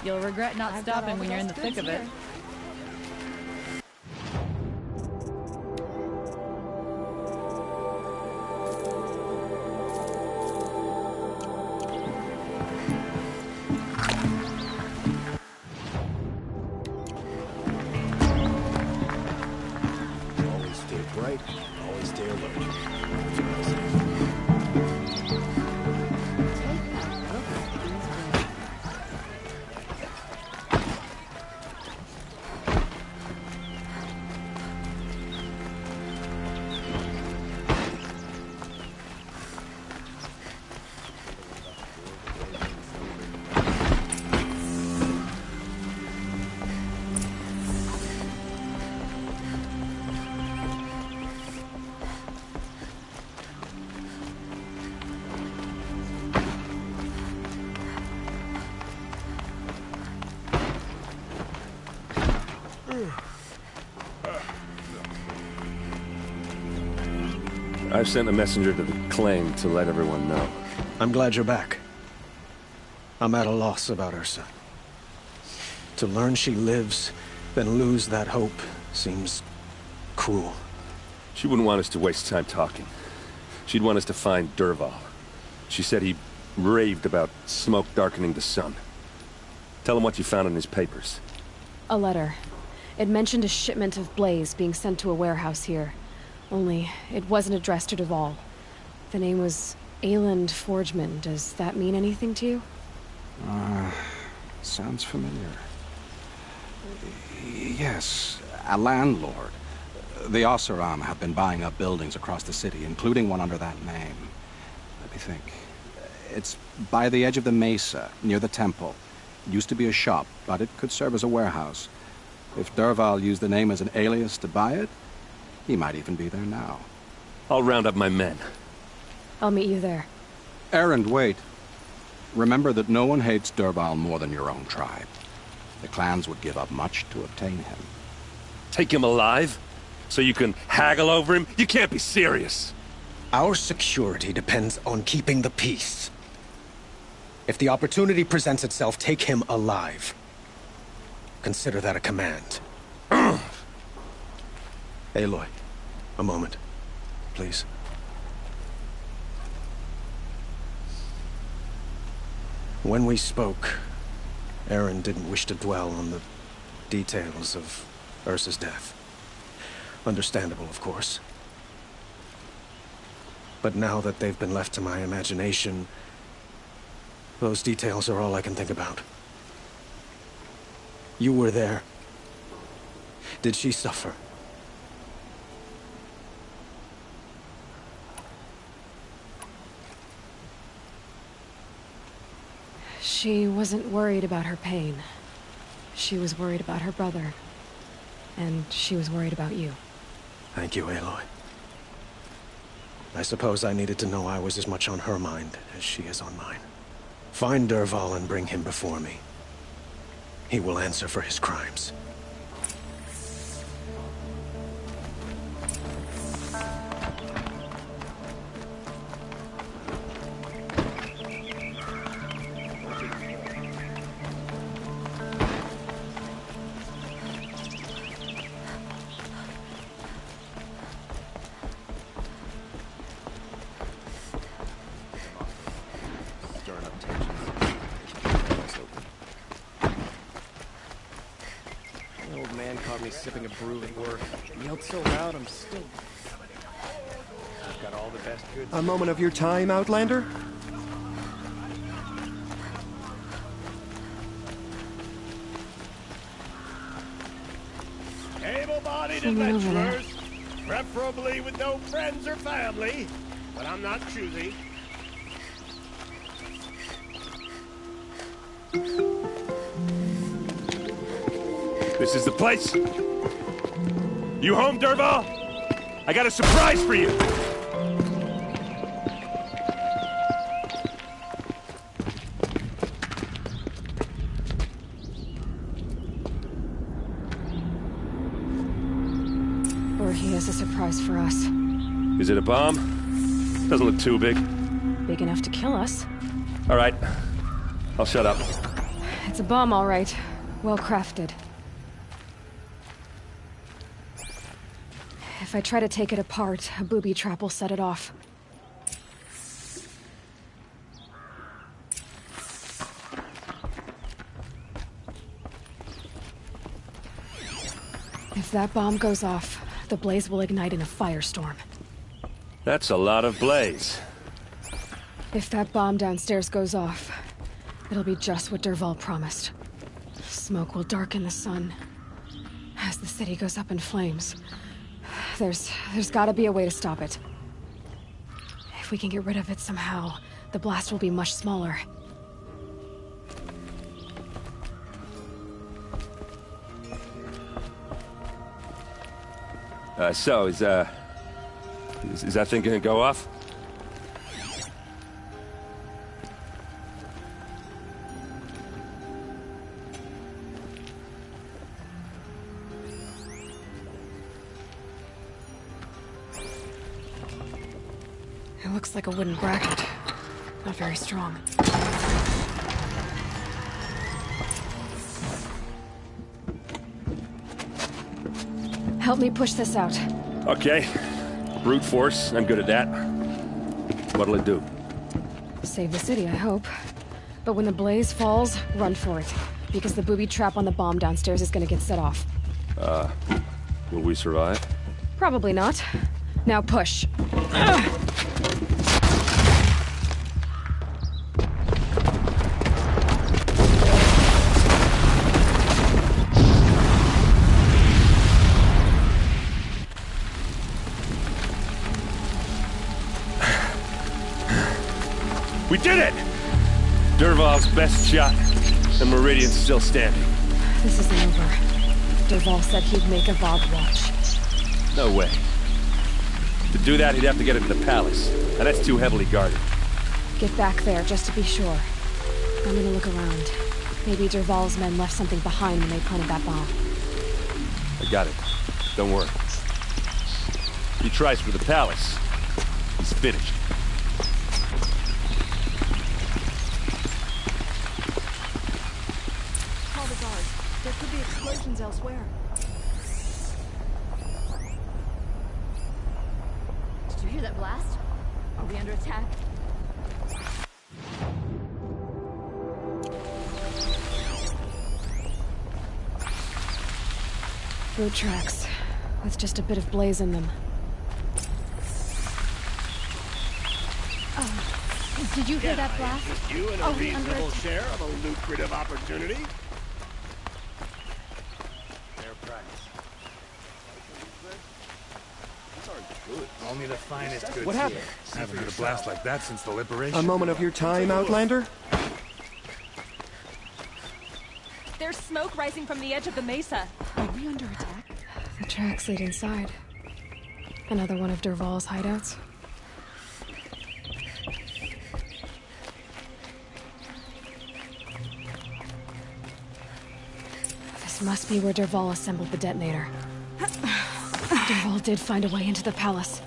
You'll regret not stopping when you're in the thick of it. Always stay bright, always stay alert. I've sent a messenger to the claim to let everyone know. I'm glad you're back. I'm at a loss about Ursa. To learn she lives, then lose that hope, seems cruel. She wouldn't want us to waste time talking. She'd want us to find Dervahl. She said he raved about smoke darkening the sun. Tell him what you found in his papers. A letter. It mentioned a shipment of Blaze being sent to a warehouse here. Only, it wasn't addressed to Dervahl. The name was Ayland Forgeman. Does that mean anything to you? Sounds familiar. Yes, a landlord. The Oseram have been buying up buildings across the city, including one under that name. Let me think. It's by the edge of the mesa, near the temple. It used to be a shop, but it could serve as a warehouse. If Dervahl used the name as an alias to buy it, he might even be there now. I'll round up my men. I'll meet you there. Erend, wait. Remember that no one hates Dervahl more than your own tribe. The clans would give up much to obtain him. Take him alive? So you can haggle over him? You can't be serious. Our security depends on keeping the peace. If the opportunity presents itself, take him alive. Consider that a command. Aloy, a moment, please. When we spoke, Eren didn't wish to dwell on the details of Ursa's death. Understandable, of course. But now that they've been left to my imagination, those details are all I can think about. You were there. Did she suffer? She wasn't worried about her pain. She was worried about her brother. And she was worried about you. Thank you, Aloy. I suppose I needed to know I was as much on her mind as she is on mine. Find Dervahl and bring him before me. He will answer for his crimes. Sipping a brew at work. Yelled so loud, I'm still... I've got all the best goods. A moment of your time, Outlander? Able-bodied adventurers, preferably with no friends or family, but I'm not choosy. This is the place. You home, Dervahl? I got a surprise for you. Or he has a surprise for us. Is it a bomb? Doesn't look too big. Big enough to kill us. All right. I'll shut up. It's a bomb, all right. Well crafted. If I try to take it apart, a booby trap will set it off. If that bomb goes off, the blaze will ignite in a firestorm. That's a lot of blaze. If that bomb downstairs goes off, it'll be just what Dervahl promised. Smoke will darken the sun. As the city goes up in flames, there's gotta be a way to stop it. If we can get rid of it somehow, the blast will be much smaller. So, is that thing gonna go off? It looks like a wooden bracket. Not very strong. Help me push this out. Okay. Brute force, I'm good at that. What'll it do? Save the city, I hope. But when the blaze falls, run for it. Because the booby trap on the bomb downstairs is gonna get set off. Will we survive? Probably not. Now push. We did it! Dervahl's best shot, and Meridian's still standing. This isn't over. Dervahl said he'd make a Vogue watch. No way. To do that, he'd have to get into the palace, and that's too heavily guarded. Get back there, just to be sure. I'm gonna look around. Maybe Dervahl's men left something behind when they planted that bomb. I got it. Don't worry. He tries for the palace. He's finished. Call the guards. There could be explosions elsewhere. Did you hear that blast? Are we under attack? Boot tracks, with just a bit of blaze in them. Did you hear that blast? Just you and a reasonable share of a lucrative opportunity? Fair price. These aren't good. Only the finest goods. What happened? Haven't heard a blast like that since the liberation. A moment of your time, Outlander? There's smoke rising from the edge of the mesa. Are we under attack? The tracks lead inside. Another one of Dervahl's hideouts. This must be where Dervahl assembled the detonator. Dervahl did find a way into the palace.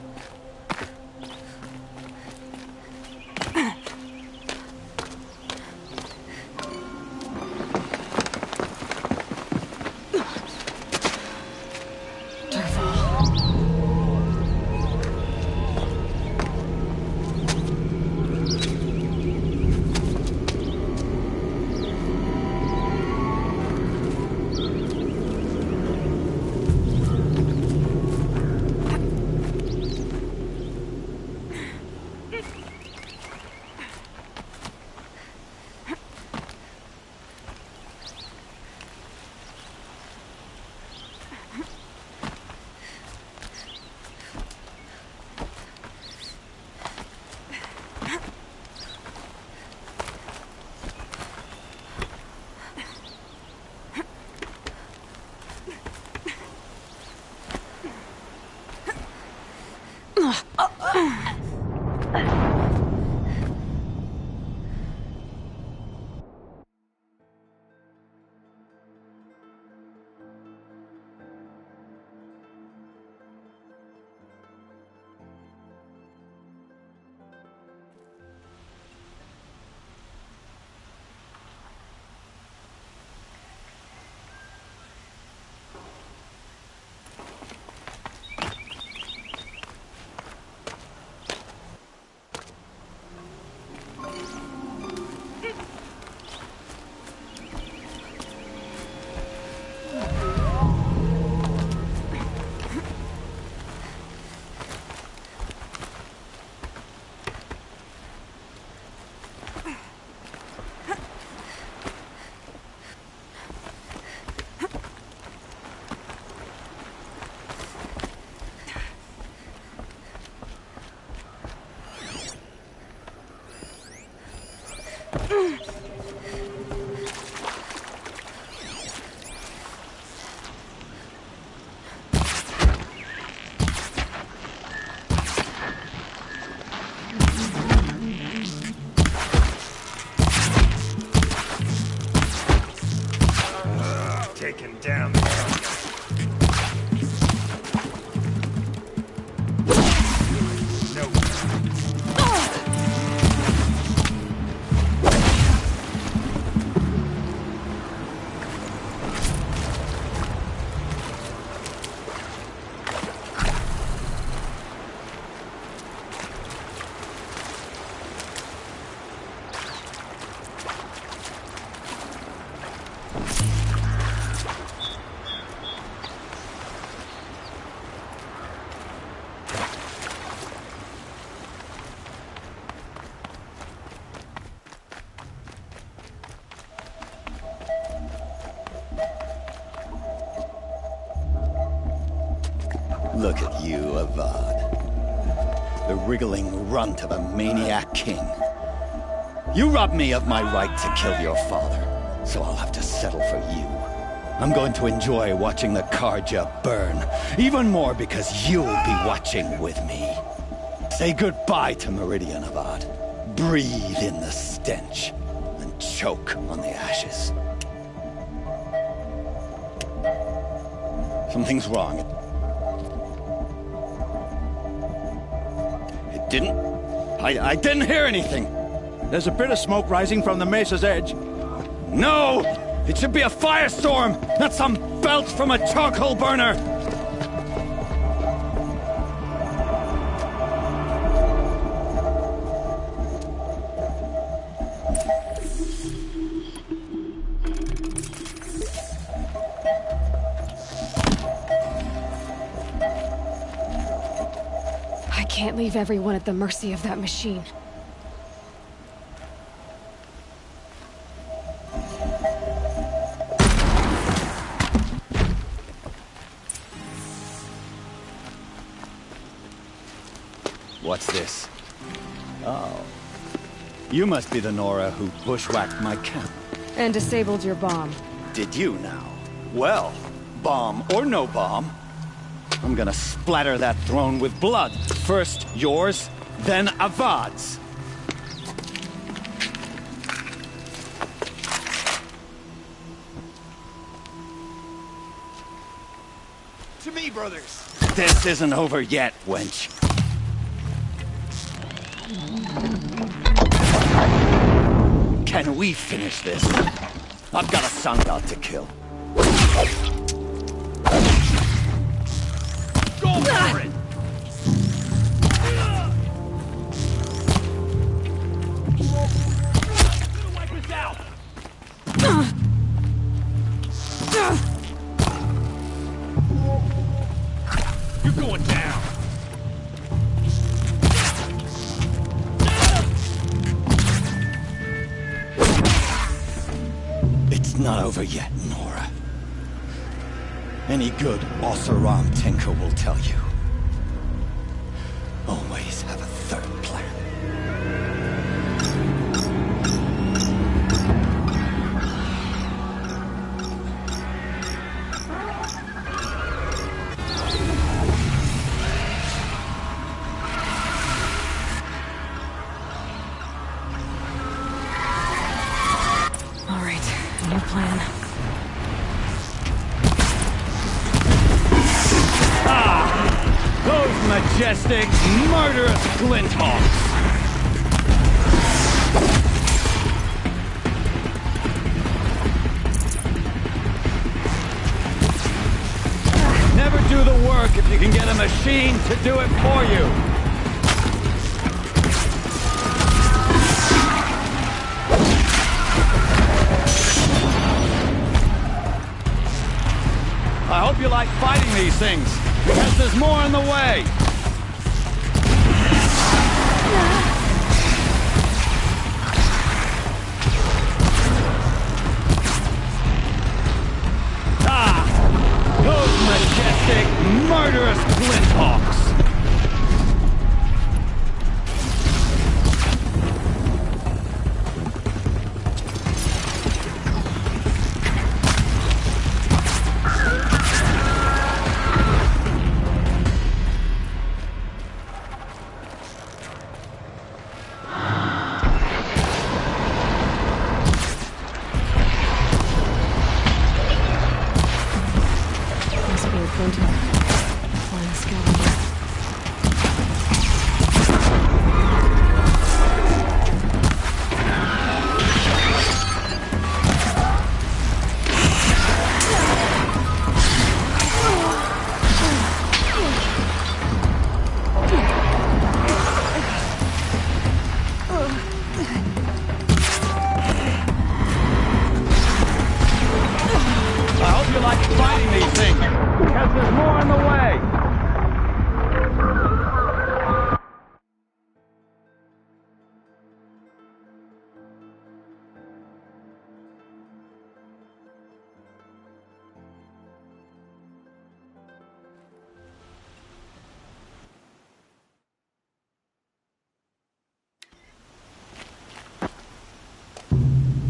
Taken down. Look at you, Avad. The wriggling runt of a maniac king. You robbed me of my right to kill your father, so I'll have to settle for you. I'm going to enjoy watching the Carja burn, even more because you'll be watching with me. Say goodbye to Meridian, Avad. Breathe in the stench, and choke on the ashes. Something's wrong. It didn't... I didn't hear anything. There's a bit of smoke rising from the mesa's edge. No! It should be a firestorm, not some belch from a charcoal burner! I can't leave everyone at the mercy of that machine. What's this? Oh. You must be the Nora who bushwhacked my camp. And disabled your bomb. Did you now? Well, bomb or no bomb, I'm gonna splatter that throne with blood. First yours, then Avad's. To me, brothers. This isn't over yet, wench. Can we finish this? I've got a sun god to kill. Go for it! Wipe this out! You're going down! It's not over yet, Nora. Any good Oseram Tinker will tell you. Always have a third plan. All right, new plan. Those majestic, murderous Flinthawks! Never do the work if you can get a machine to do it for you! I hope you like fighting these things, because there's more on the way! Those majestic, murderous Flinthawks!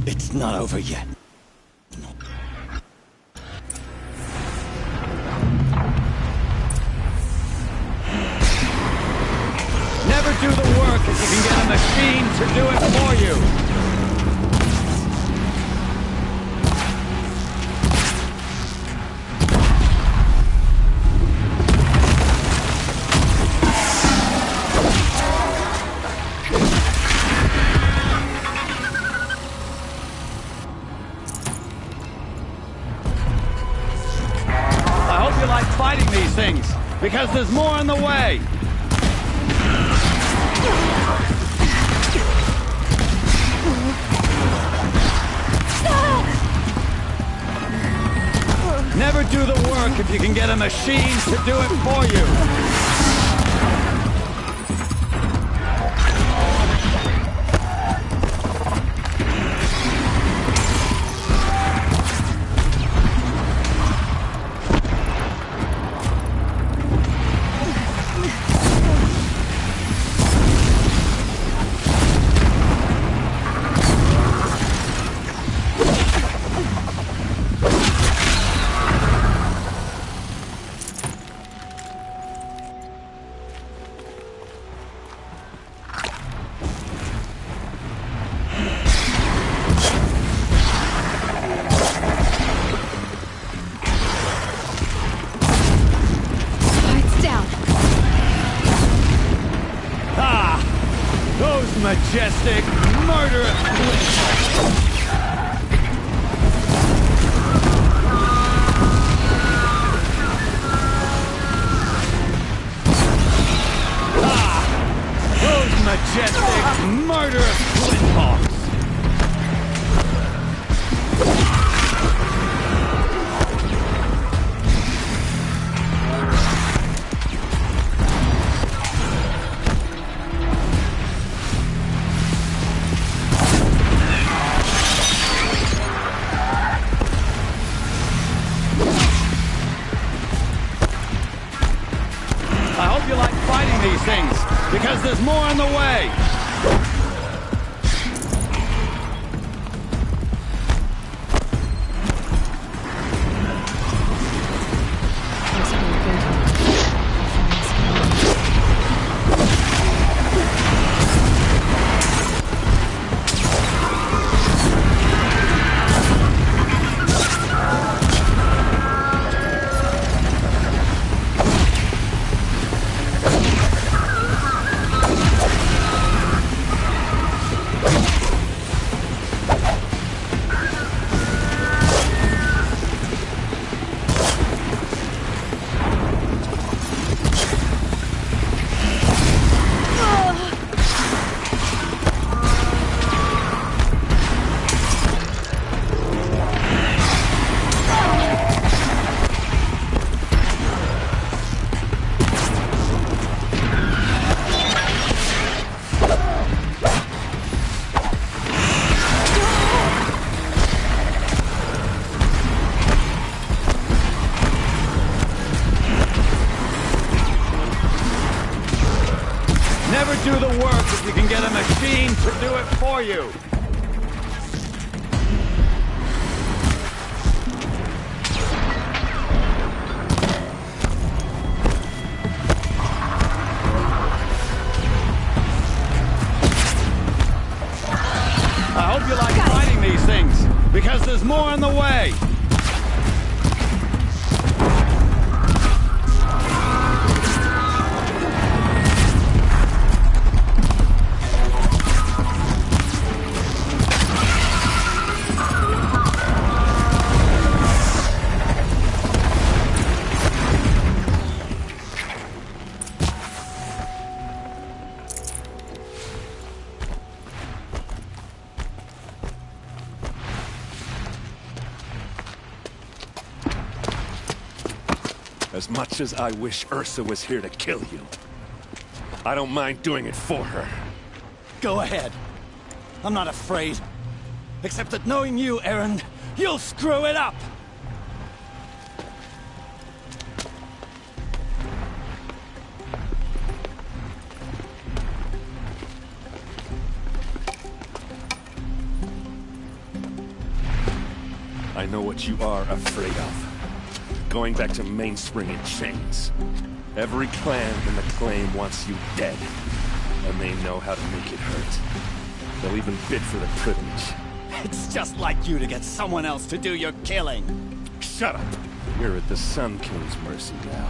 It's not over yet. No. Never do the work if you can get a machine to do it for you. because there's more on the way! Never do the work if you can get a machine to do it for you! Majestic, murderous those majestic, murderous flinthawks! Because there's more on the way! Never do the work if you can get a machine to do it for you! I hope you like fighting these things, because there's more on the way! As much as I wish Ursa was here to kill you, I don't mind doing it for her. Go ahead. I'm not afraid. Except that knowing you, Erend, you'll screw it up! I know what you are afraid of. Going back to Mainspring in chains. Every clan in the claim wants you dead. And they know how to make it hurt. They'll even bid for the privilege. It's just like you to get someone else to do your killing. Shut up! You're at the Sun King's mercy now.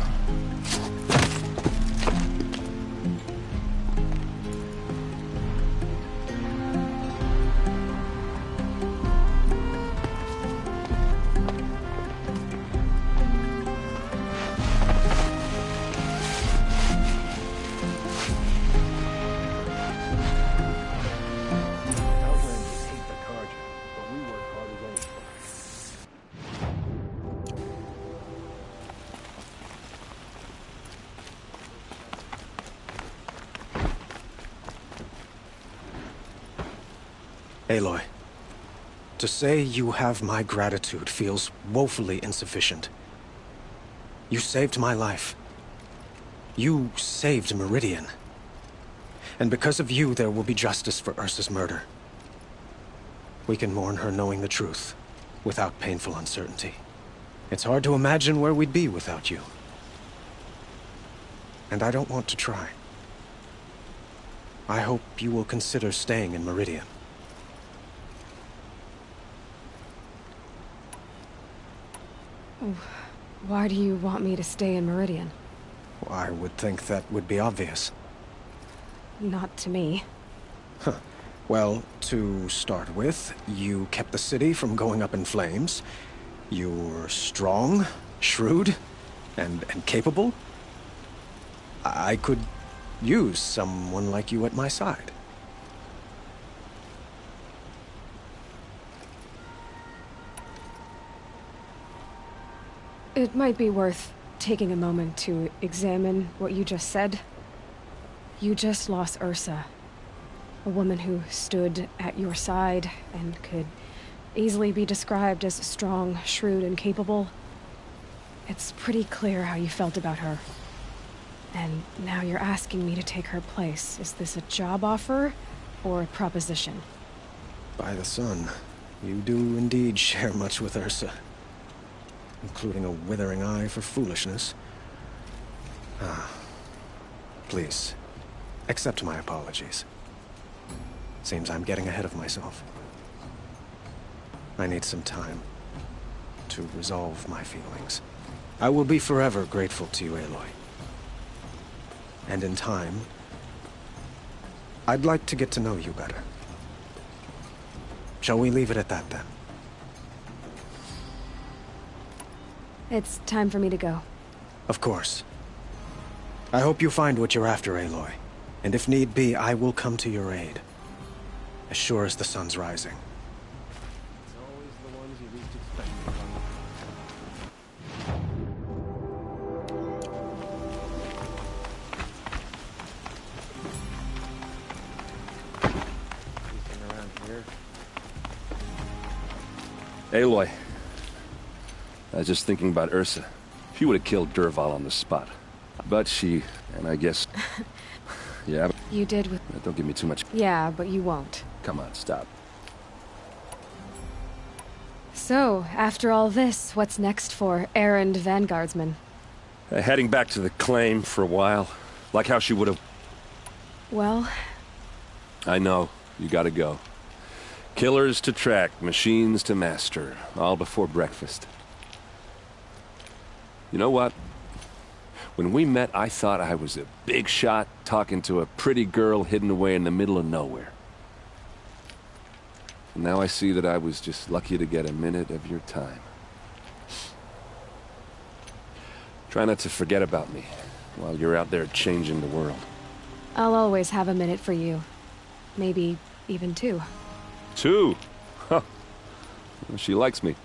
Aloy, to say you have my gratitude feels woefully insufficient. You saved my life. You saved Meridian. And because of you, there will be justice for Ursa's murder. We can mourn her knowing the truth, without painful uncertainty. It's hard to imagine where we'd be without you. And I don't want to try. I hope you will consider staying in Meridian. Why do you want me to stay in Meridian? I would think that would be obvious. Not to me. Huh. Well, to start with, you kept the city from going up in flames. You're strong, shrewd, and capable. I could use someone like you at my side. It might be worth taking a moment to examine what you just said. You just lost Ursa, a woman who stood at your side and could easily be described as strong, shrewd, and capable. It's pretty clear how you felt about her. And now you're asking me to take her place. Is this a job offer or a proposition? By the sun, you do indeed share much with Ursa, including a withering eye for foolishness. Please, accept my apologies. Seems I'm getting ahead of myself. I need some time to resolve my feelings. I will be forever grateful to you, Aloy. And in time, I'd like to get to know you better. Shall we leave it at that, then? It's time for me to go. Of course. I hope you find what you're after, Aloy. And if need be, I will come to your aid. As sure as the sun's rising. It's always the ones you least expect. Anything around here? Aloy. I was just thinking about Ursa. She would have killed Dervahl on the spot. But she, and I guess... yeah, but... You did with... Don't give me too much... Yeah, but you won't. Come on, stop. So, after all this, what's next for errand vanguardsman? Heading back to the claim for a while. Like how she would have... Well... I know. You gotta go. Killers to track, machines to master. All before breakfast. You know what? When we met, I thought I was a big shot talking to a pretty girl hidden away in the middle of nowhere. And now I see that I was just lucky to get a minute of your time. Try not to forget about me while you're out there changing the world. I'll always have a minute for you. Maybe even two. Two? Huh. Well, she likes me.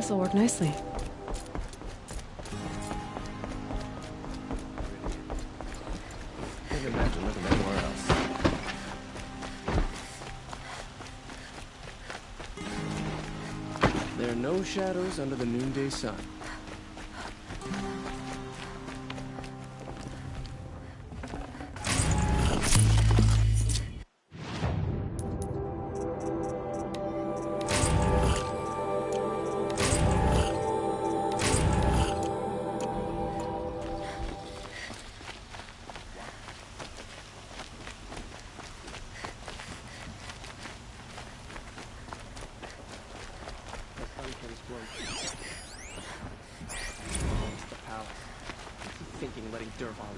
This'll work nicely. Can't imagine living anywhere else. There are no shadows under the noonday sun.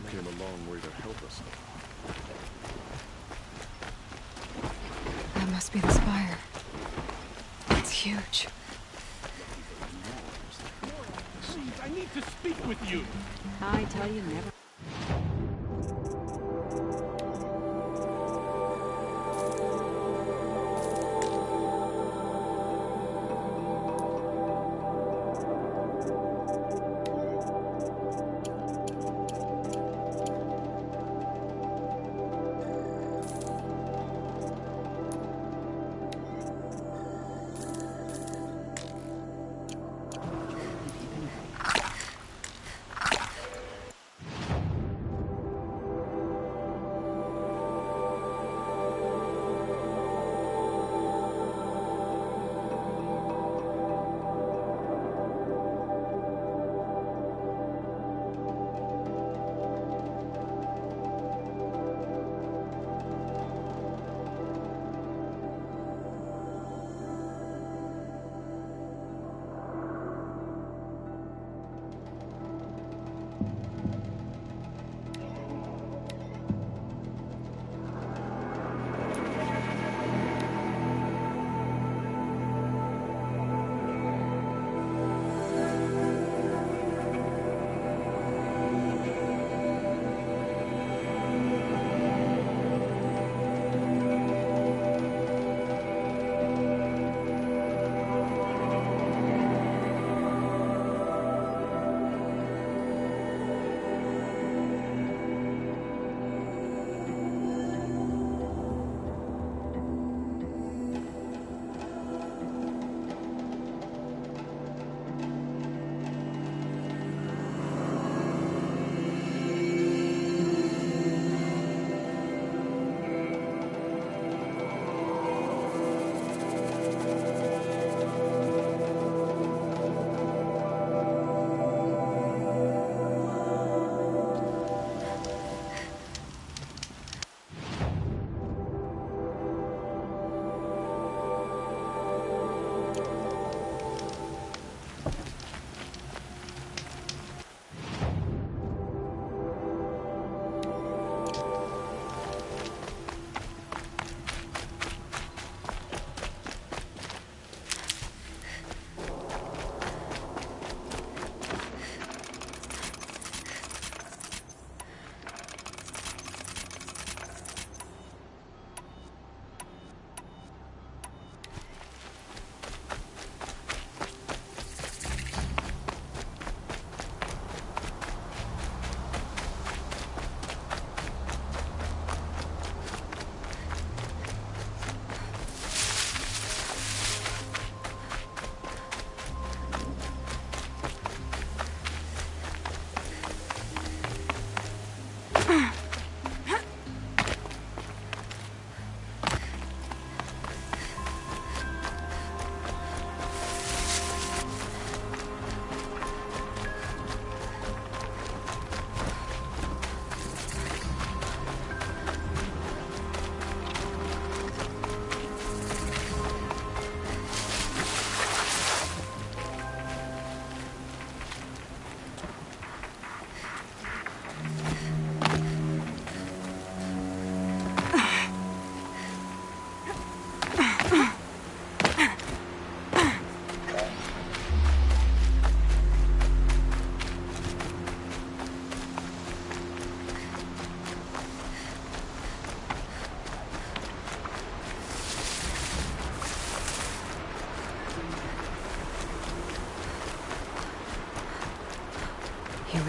Came a long way to help us. That must be the spire. It's huge. Please, I need to speak with you. I tell you, never.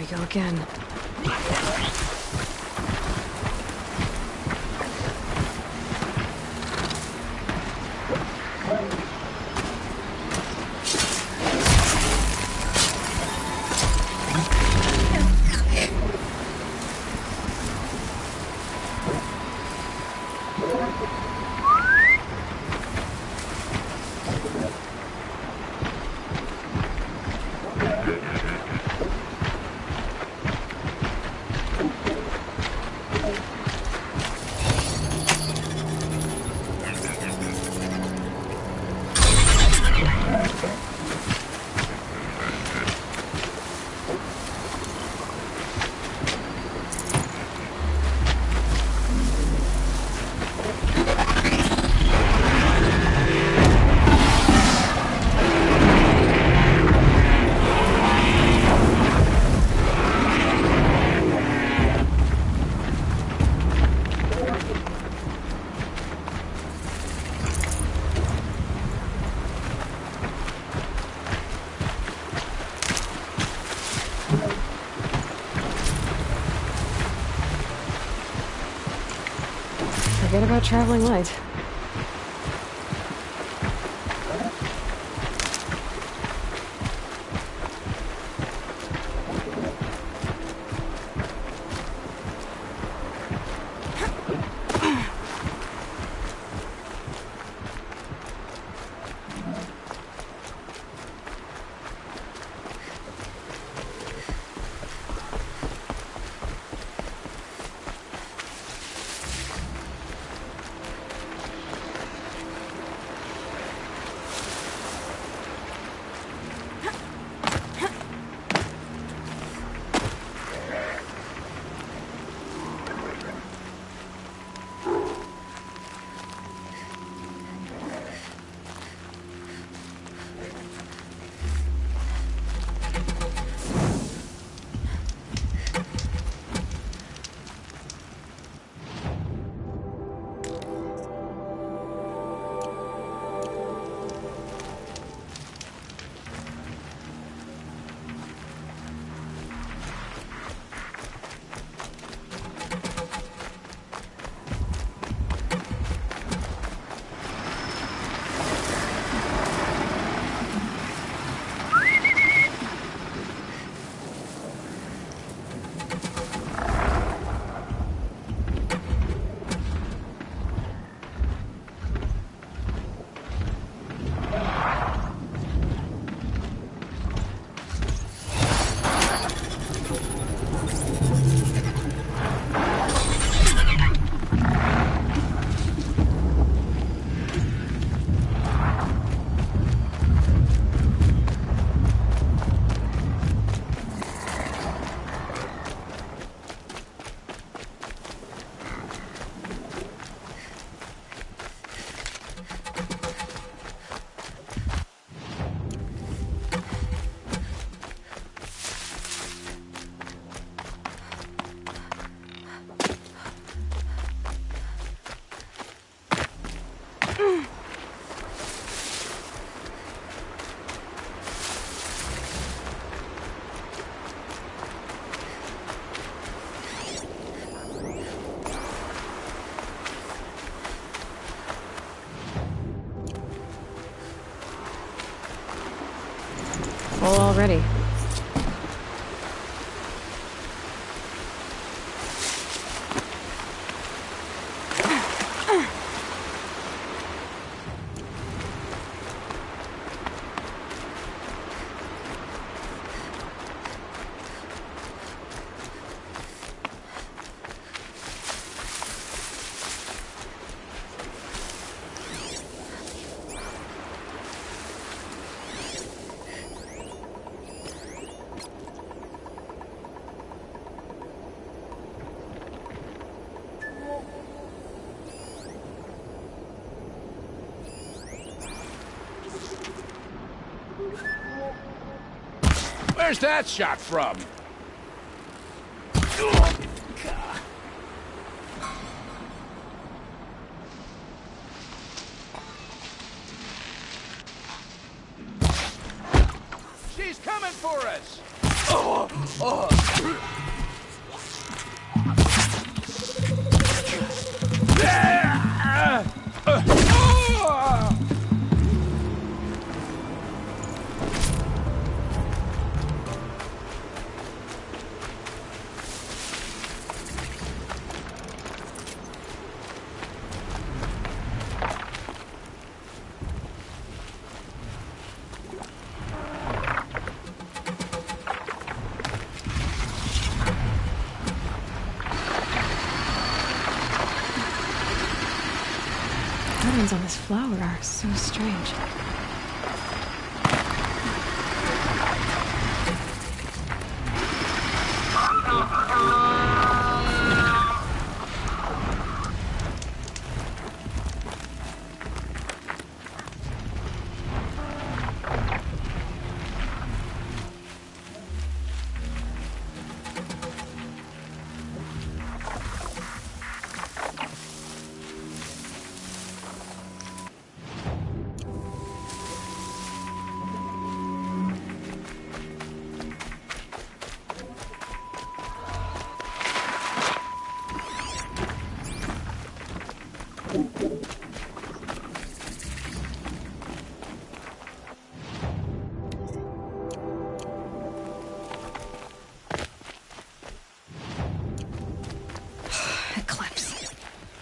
we go again. Forget about traveling light. Full already. Where's that shot from? She's coming for us! patterns on this flower are so strange.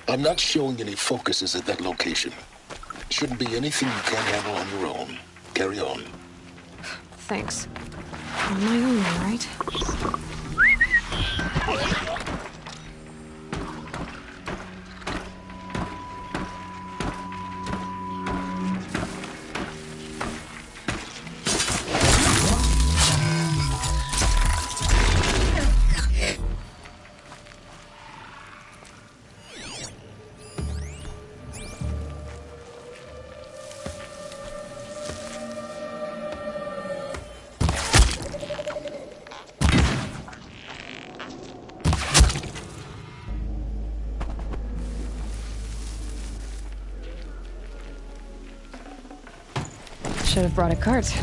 I'm not showing any focuses at that location. Shouldn't be anything you can't handle on your own. Carry on. Thanks. On my own, all right? Should have brought a cart.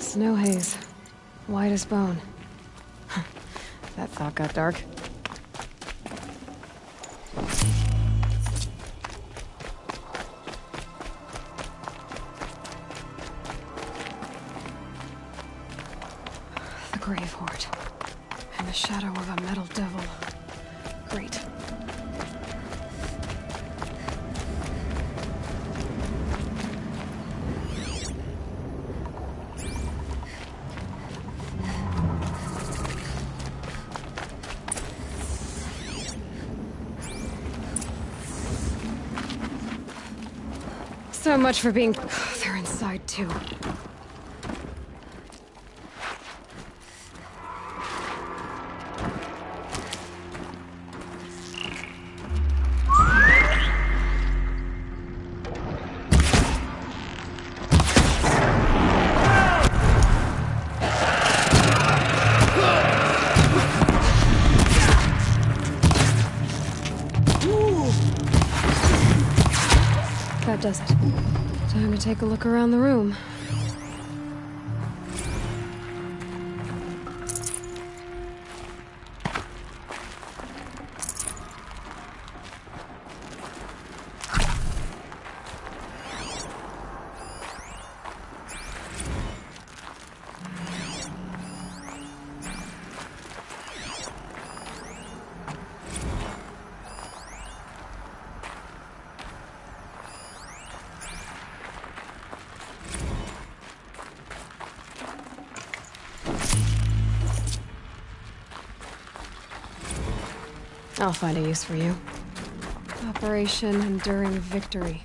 Snow haze. White as bone. That thought got dark. The Grave Horde. And the shadow of a metal devil. Great. So much for being... They're inside, too. That does it. Time to take a look around the room. I'll find a use for you. Operation Enduring Victory.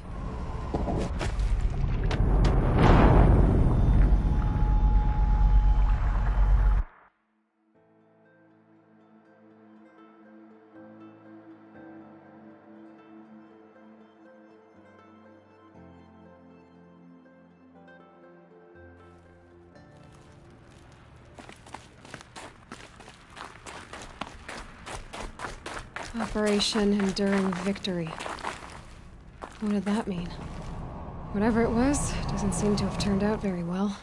Operation Enduring Victory. What did that mean? Whatever it was, doesn't seem to have turned out very well.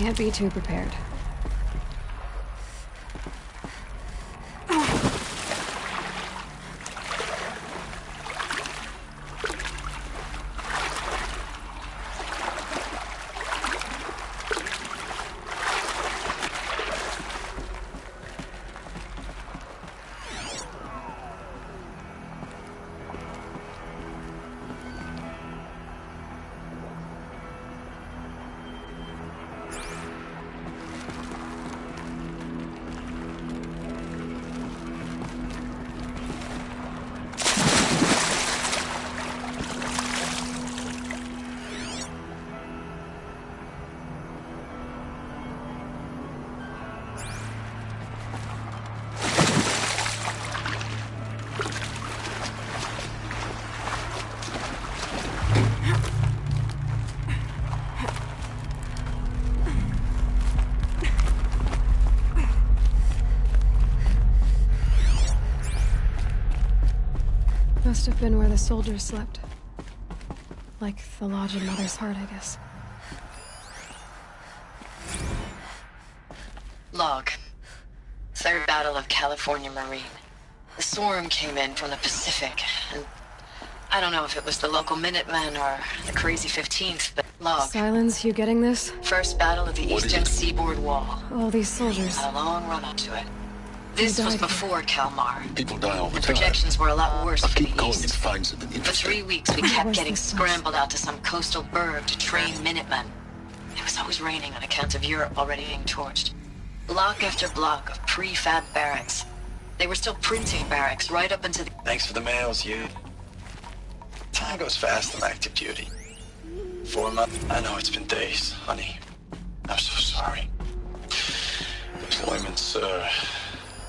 Can't be too prepared. Must have been where the soldiers slept. Like the lodge in Mother's Heart, I guess. Log. Third Battle of California Marine. The swarm came in from the Pacific, and I don't know if it was the local Minutemen or the crazy 15th, but log. Silence, you getting this? First battle of the Eastern Seaboard Wall. All these soldiers. Had a long run up to it. This was before Kalmar. People die all the The time. projections were a lot worse I'll for the keep going East. and find something For interesting. 3 weeks, we kept getting scrambled out to some coastal burg to train Minutemen. It was always raining on account of Europe already being torched. Block after block of prefab barracks. They were still printing barracks right up into the... Thanks for the mails, you. Time goes fast in active duty. 4 months. I know it's been days, honey. I'm so sorry. Deployments,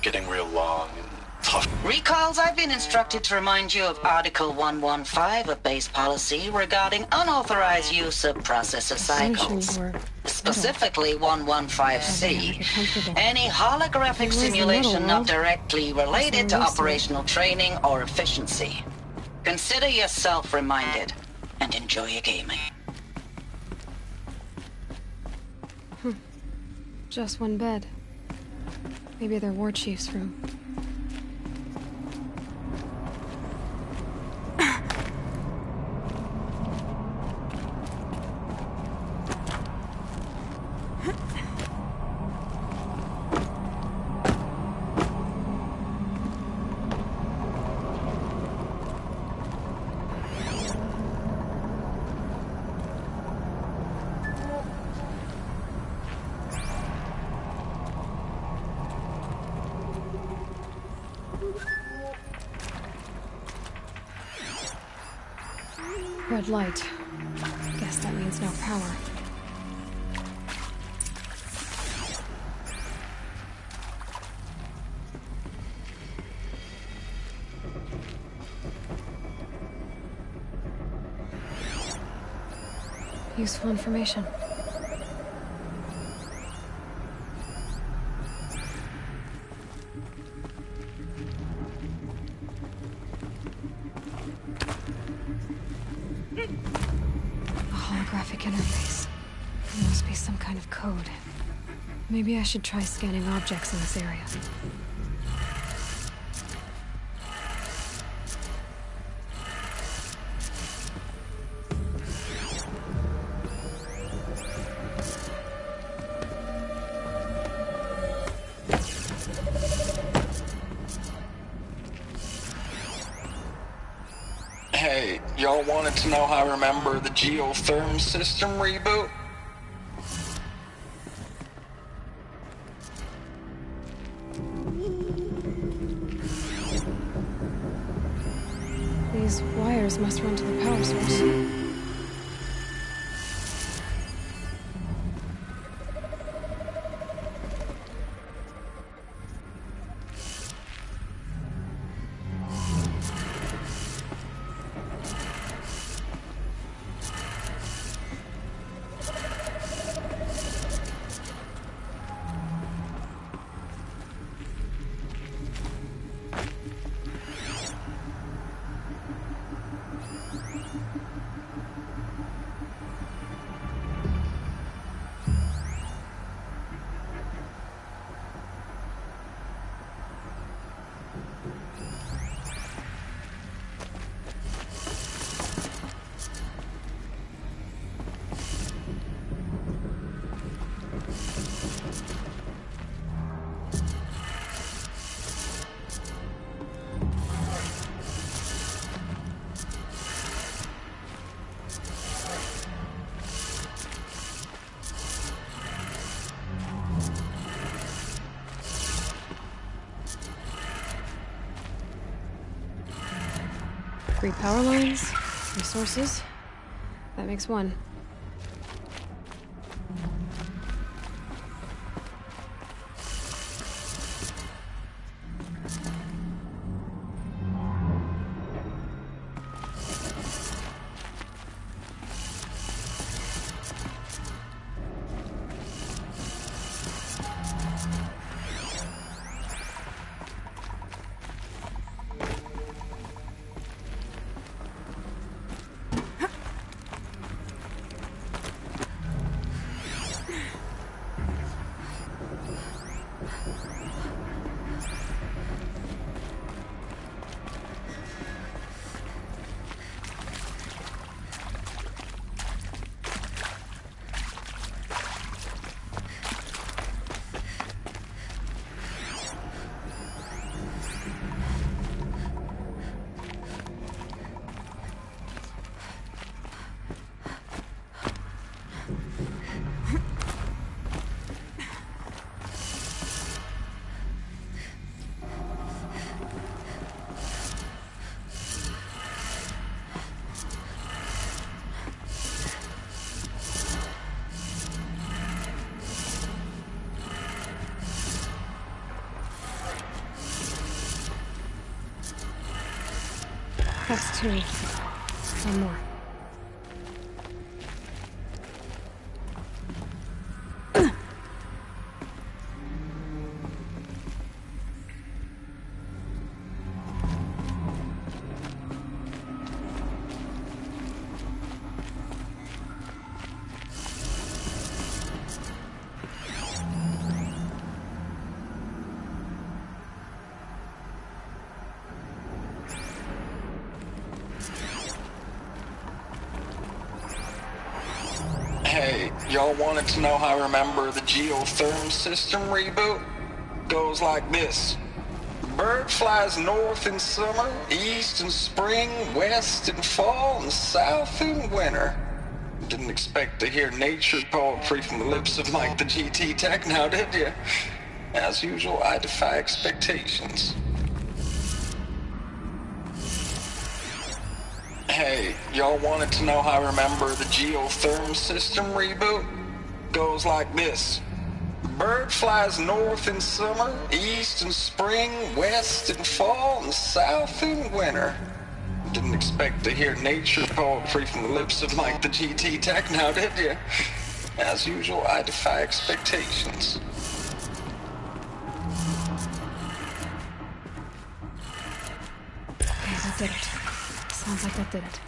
getting real long and tough. Recalls, I've been instructed to remind you of Article 115 of base policy regarding unauthorized use of processor cycles. Specifically 115C. Any holographic simulation not directly related to operational training or efficiency. Consider yourself reminded and enjoy your gaming. Just one bed. Maybe their war chief's room. Red light. Guess that means no power. Useful information. Holographic interface. There must be some kind of code. Maybe I should try scanning objects in this area. Hey, y'all wanted to know how I remember the geotherm system reboot? These wires must run to the power source. 3 power lines, resources. That makes 1. That's 2. 1 more. Hey, y'all wanted to know how I remember the geotherm system reboot? Goes like this. Bird flies north in summer, east in spring, west in fall, and south in winter. Didn't expect to hear nature poetry from the lips of Mike the GT Tech now, did you? As usual, I defy expectations. Hey, y'all wanted to know how I remember the geotherm system reboot? Goes like this. Bird flies north in summer, east in spring, west in fall, and south in winter. Didn't expect to hear nature poetry from the lips of Mike the GT Tech now, did you? As usual, I defy expectations. Okay, that did it. Sounds like that did it.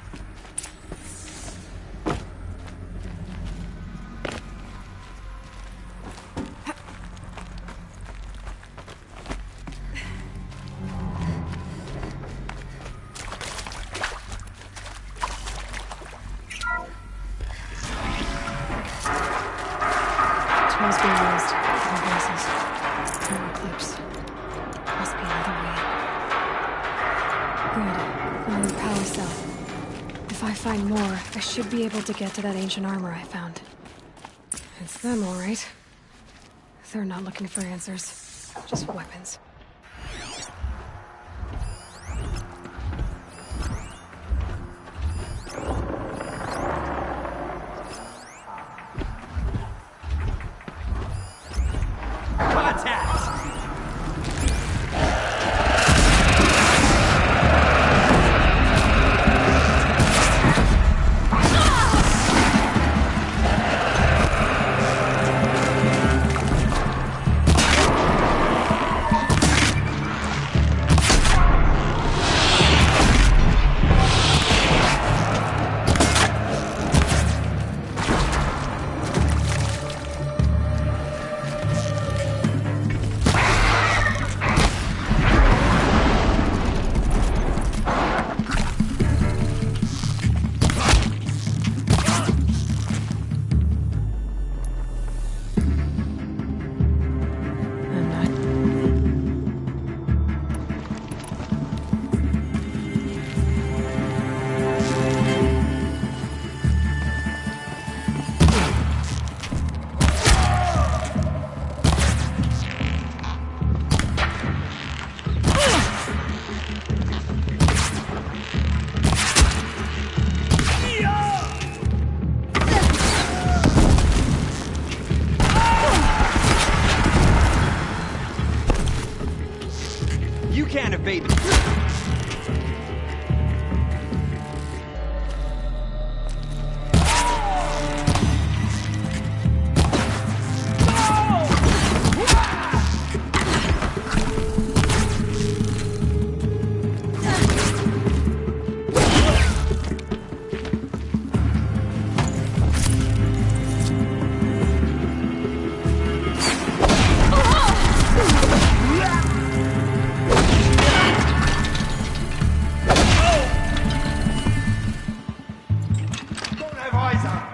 Tools being used. No voices. No eclipse. Must be another way. Good. Another power cell. If I find more, I should be able to get to that ancient armor I found. It's them, all right. They're not looking for answers. Just weapons. eyes up!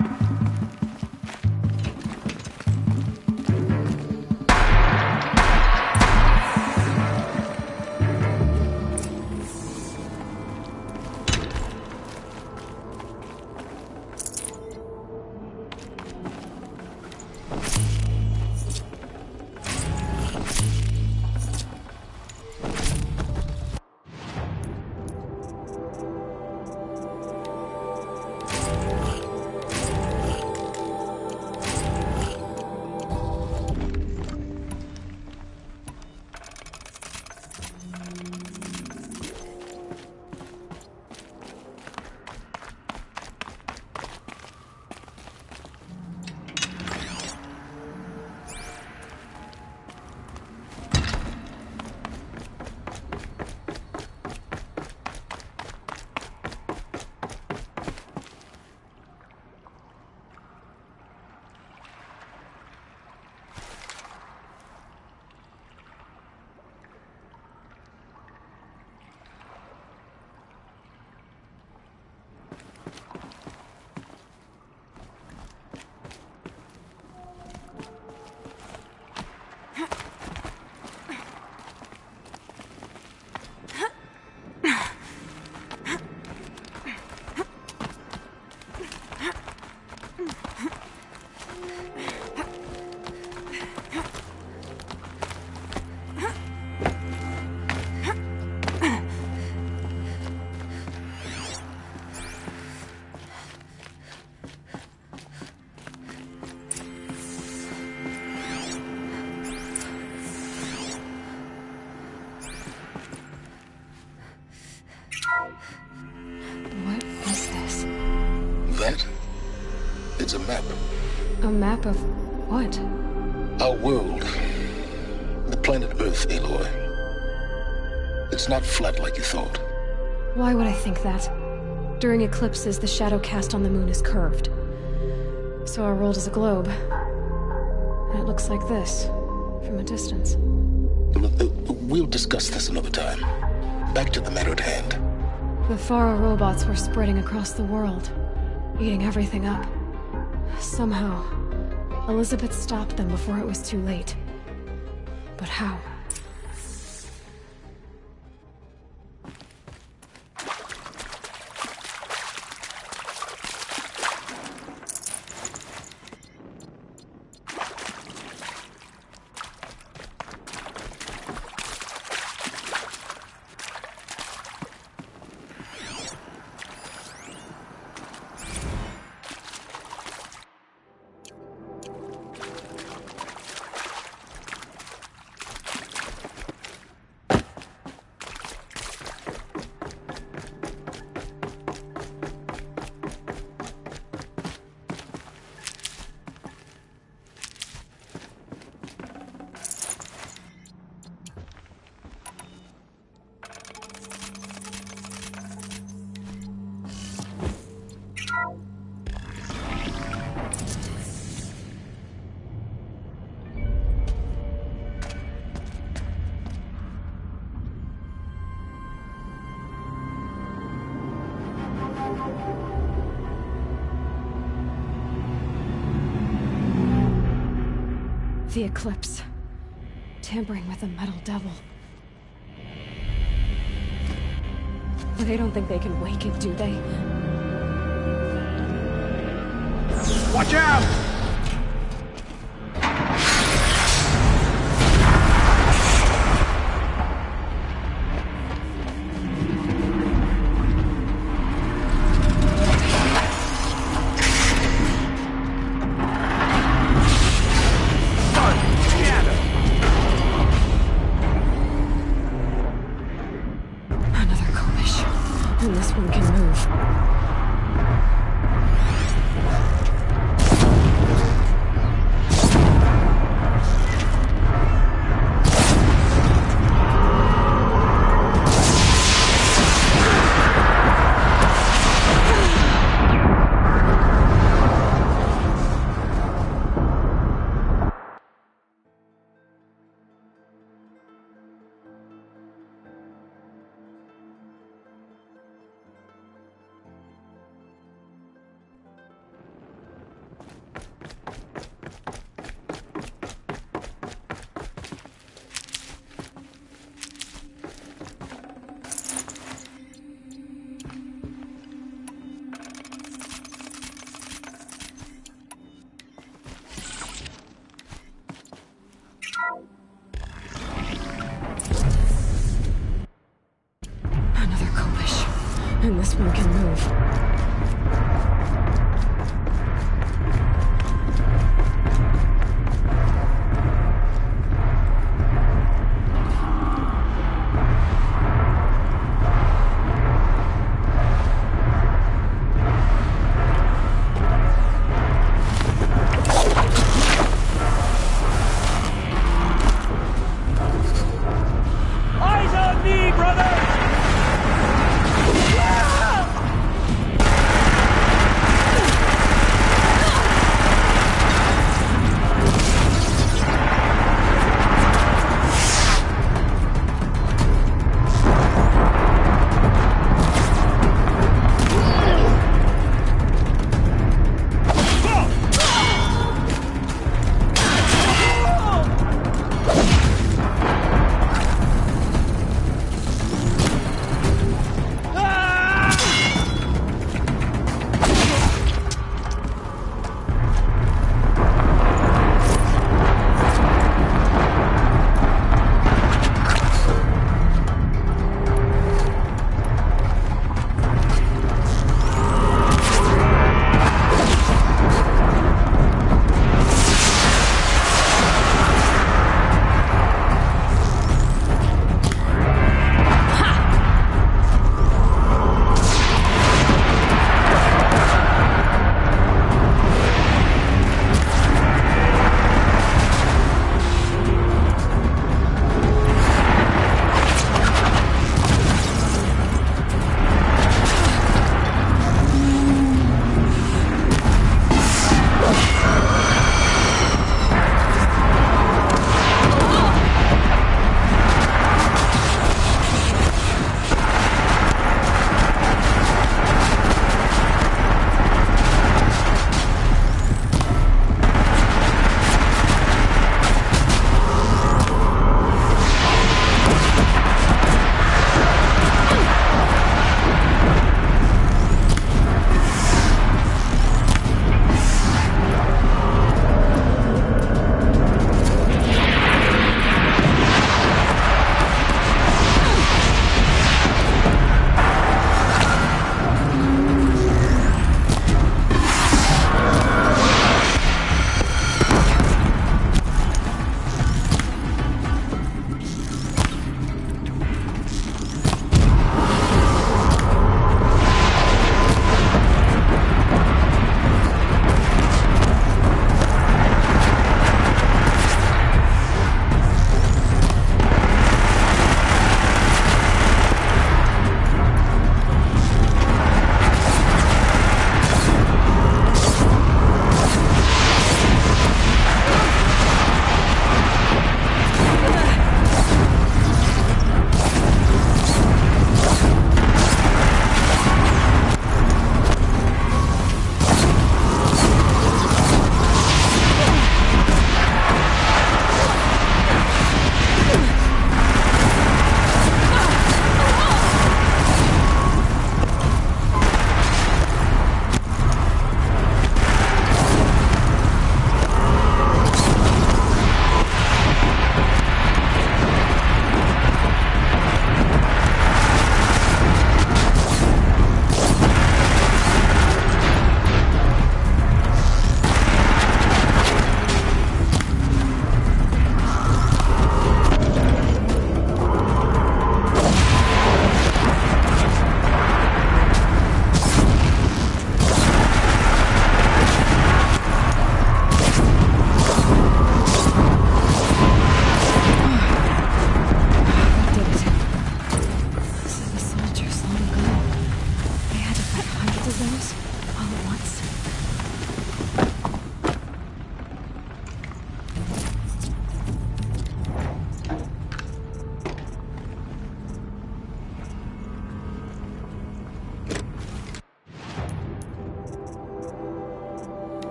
It's a map. A map of what? Our world. The planet Earth, Aloy. It's not flat like you thought. Why would I think that? During eclipses, the shadow cast on the moon is curved. So our world is a globe. And it looks like this, from a distance. We'll discuss this another time. Back to the matter at hand. The Faro robots were spreading across the world, eating everything up. Somehow, Elizabeth stopped them before it was too late. But how? The eclipse. Tampering with the metal devil. But they don't think they can wake it, do they? Watch out! And this one can move. You can move. Eyes on me, brother!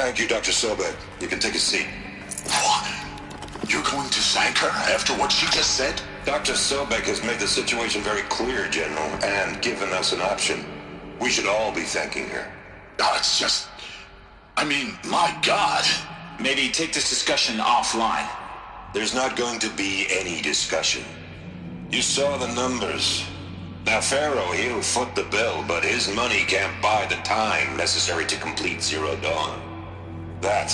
Thank you, Dr. Sobek. You can take a seat. What? You're going to thank her after what she just said? Dr. Sobek has made the situation very clear, General, and given us an option. We should all be thanking her. Oh, it's just... I mean, my God. Maybe take this discussion offline. There's not going to be any discussion. You saw the numbers. Now, Pharaoh, he'll foot the bill, but his money can't buy the time necessary to complete Zero Dawn. That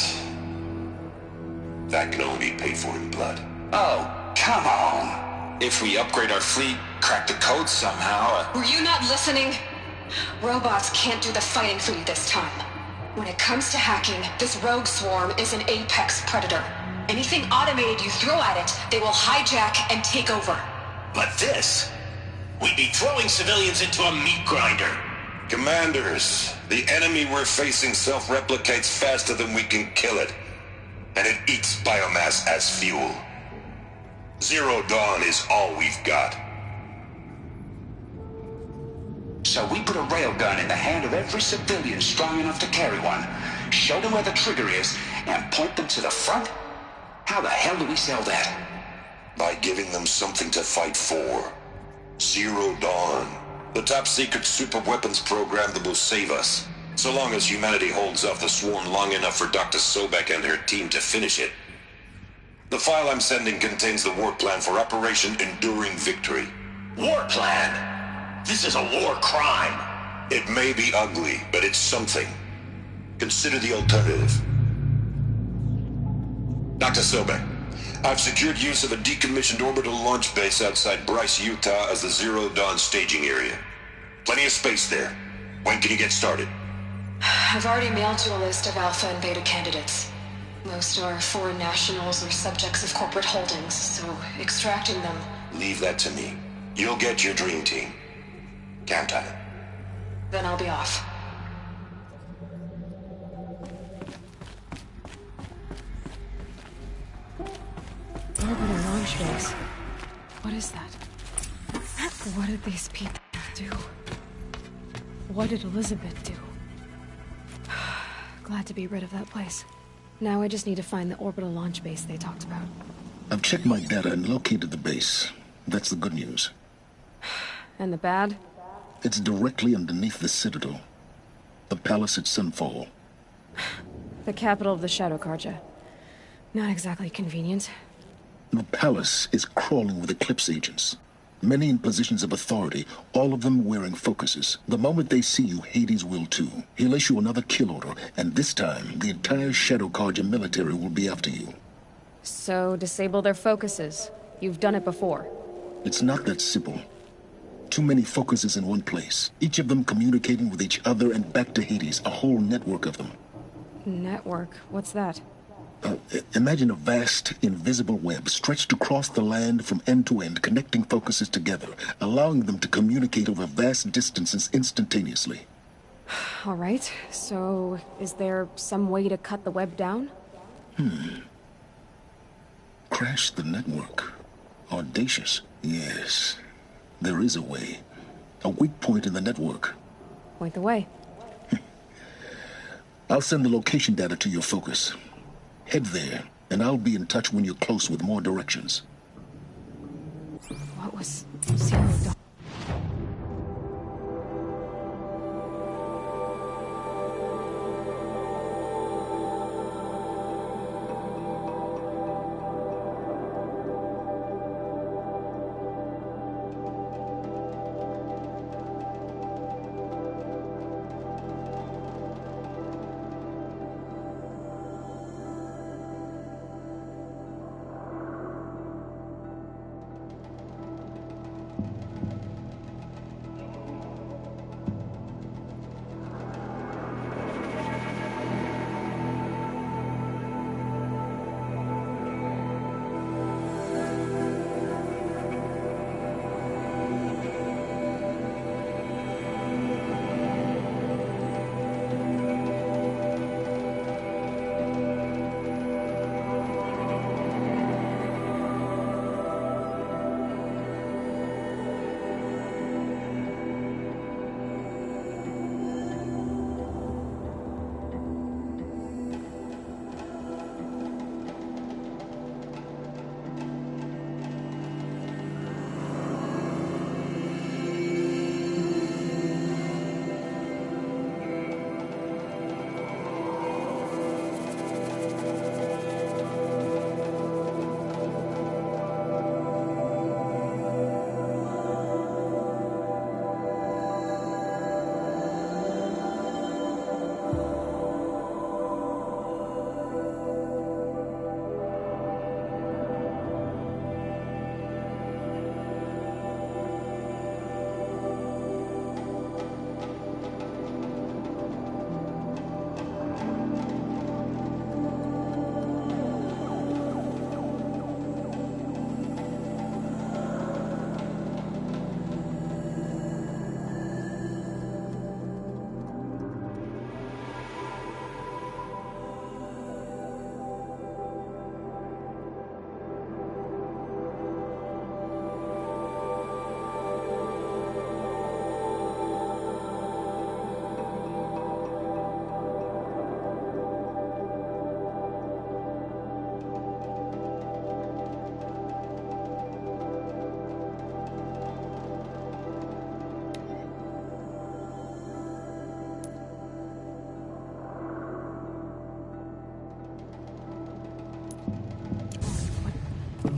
can only be paid for in blood. Oh, come on. If we upgrade our fleet, crack the code somehow... Were you not listening? Robots can't do the fighting for you this time. When it comes to hacking, this rogue swarm is an apex predator. Anything automated you throw at it, they will hijack and take over. But this... we'd be throwing civilians into a meat grinder. Commanders, the enemy we're facing self-replicates faster than we can kill it. And it eats biomass as fuel. Zero Dawn is all we've got. So we put a railgun in the hand of every civilian strong enough to carry one, show them where the trigger is, and point them to the front? How the hell do we sell that? By giving them something to fight for. Zero Dawn. The top-secret super-weapons program that will save us. So long as humanity holds off the swarm long enough for Dr. Sobek and her team to finish it. The file I'm sending contains the war plan for Operation Enduring Victory. War plan? This is a war crime. It may be ugly, but it's something. Consider the alternative. Dr. Sobek, I've secured use of a decommissioned orbital launch base outside Bryce, Utah as the Zero Dawn staging area. Plenty of space there. When can you get started? I've already mailed you a list of alpha and beta candidates. Most are foreign nationals or subjects of corporate holdings, so extracting them... Leave that to me. You'll get your dream team. Count on it. Then I'll be off. Orbital launch base. What is that? What did these people do? What did Elizabeth do? Glad to be rid of that place. Now I just need to find the orbital launch base they talked about. I've checked my data and located the base. That's the good news. And the bad? It's directly underneath the Citadel. The palace at Sunfall. The capital of the Shadow Carja. Not exactly convenient. The palace is crawling with Eclipse agents. Many in positions of authority, all of them wearing focuses. The moment they see you, Hades will too. He'll issue another kill order, and this time, the entire Shadow Carja military will be after you. So, disable their focuses. You've done it before. It's not that simple. Too many focuses in one place. Each of them communicating with each other and back to Hades, a whole network of them. Network? What's that? Imagine a vast, invisible web stretched across the land from end to end, connecting focuses together, allowing them to communicate over vast distances instantaneously. All right, so is there some way to cut the web down? Crash the network. Audacious. Yes, there is a way. A weak point in the network. Point the way. I'll send the location data to your focus. Head there, and I'll be in touch when you're close with more directions. What was Zero Dawn?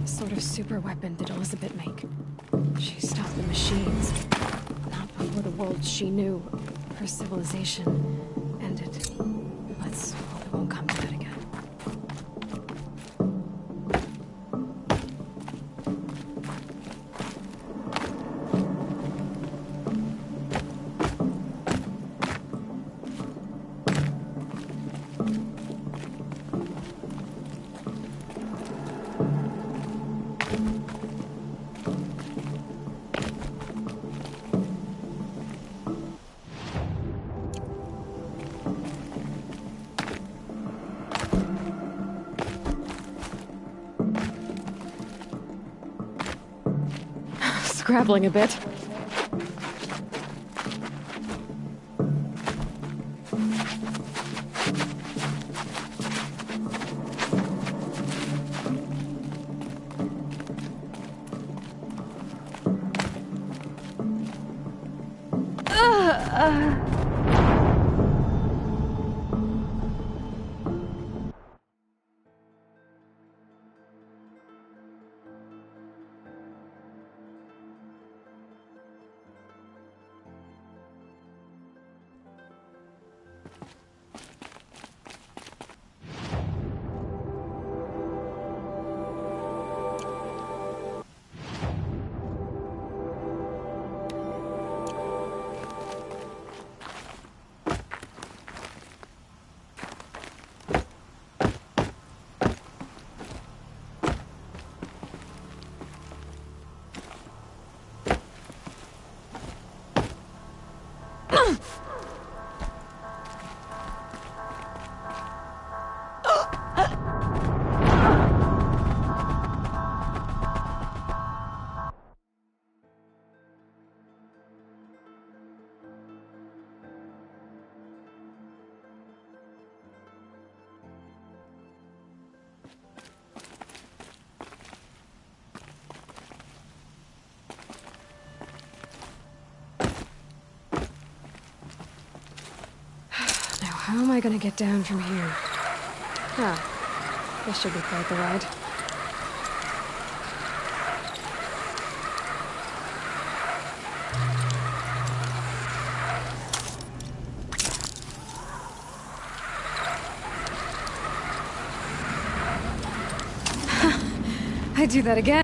sort of super weapon did Elizabeth make? She stopped the machines. Not before the world she knew, her civilization, ended. Let's hope it won't come to that again. Scrabbling a bit. How am I gonna get down from here? Ah, this should be quite the ride. I'd do that again.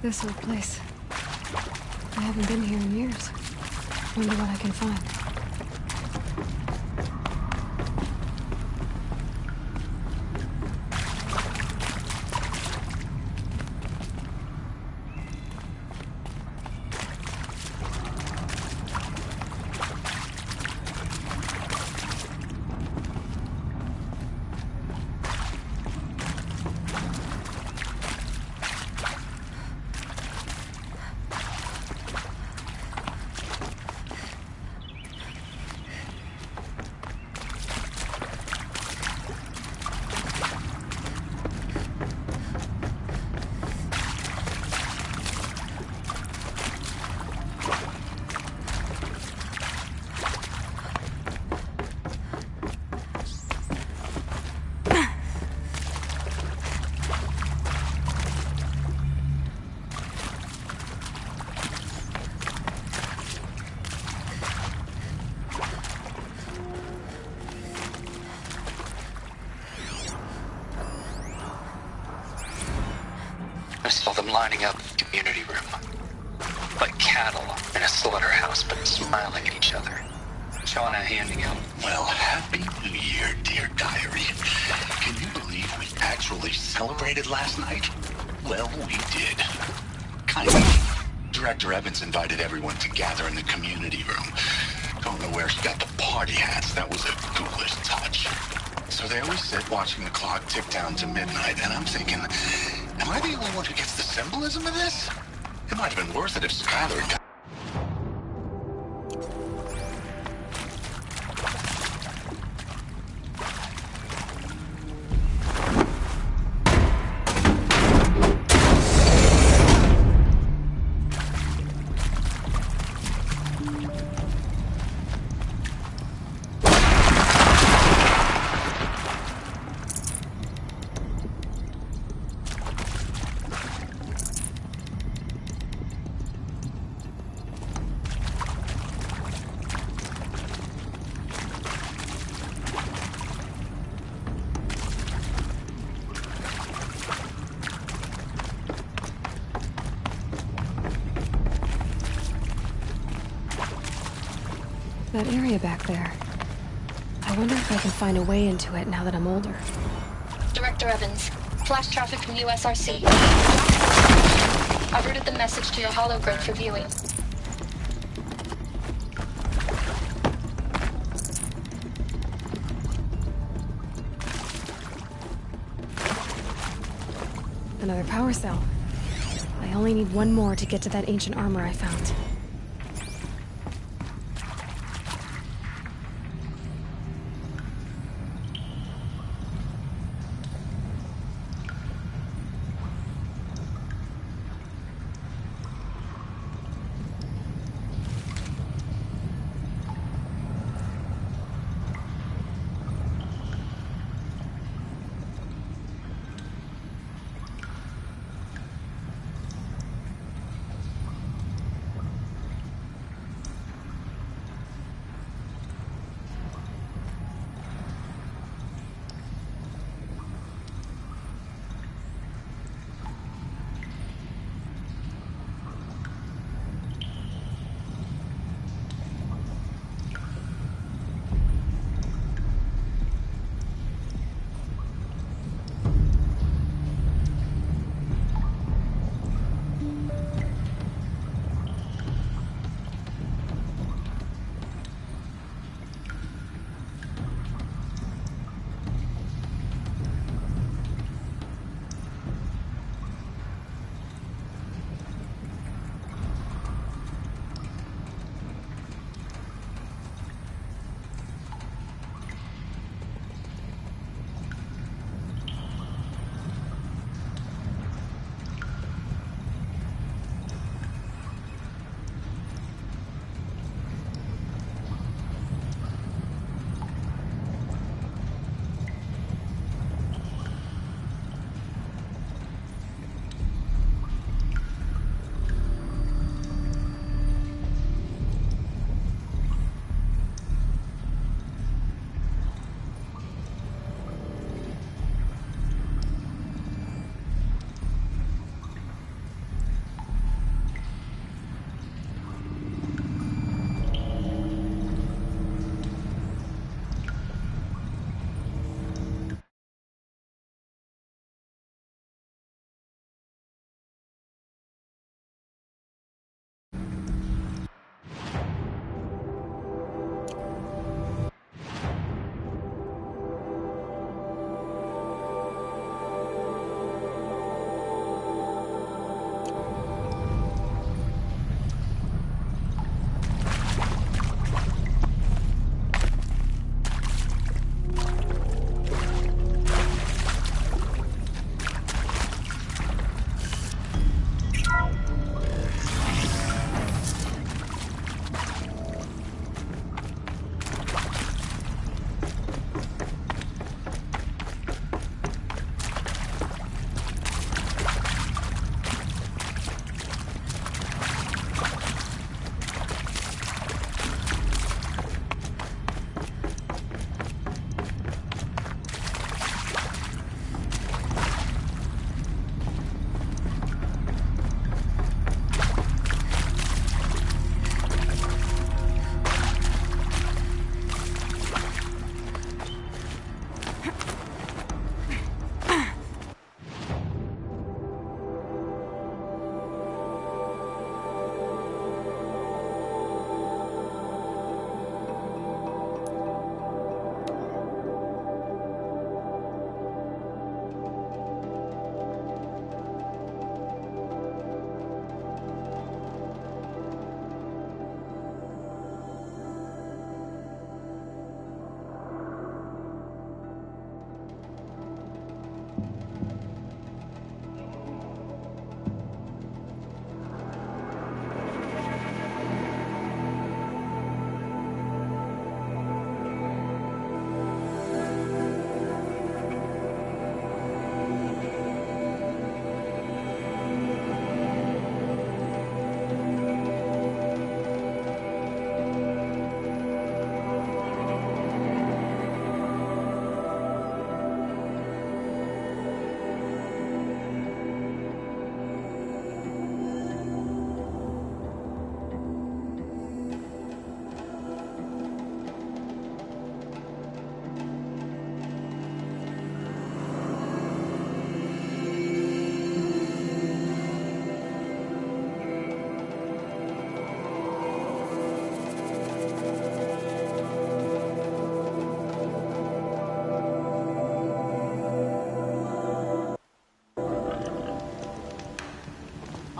This old place. I haven't been here in years. Wonder what I can find. I saw them lining up in the community room. Like cattle in a slaughterhouse, but smiling at each other. Shauna handing out. Well, Happy New Year, dear diary. Can you believe we actually celebrated last night? Well, we did. Kind of. Director Evans invited everyone to gather in the community room. Don't know where he got the party hats. That was a ghoulish touch. So they always sit watching the clock tick down to midnight, and I'm thinking, am I the only one who gets the symbolism of this? It might have been worth it if Skylar had got... That area back there. I wonder if I can find a way into it now that I'm older. Director Evans, flash traffic from USRC. I've routed the message to your hologrid for viewing. Another power cell. I only need one more to get to that ancient armor I found.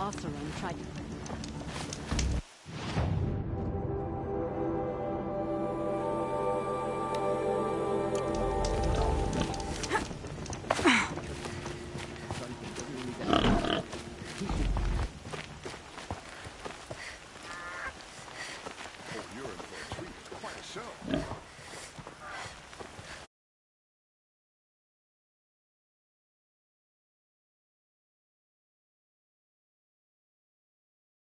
Oseram tried to...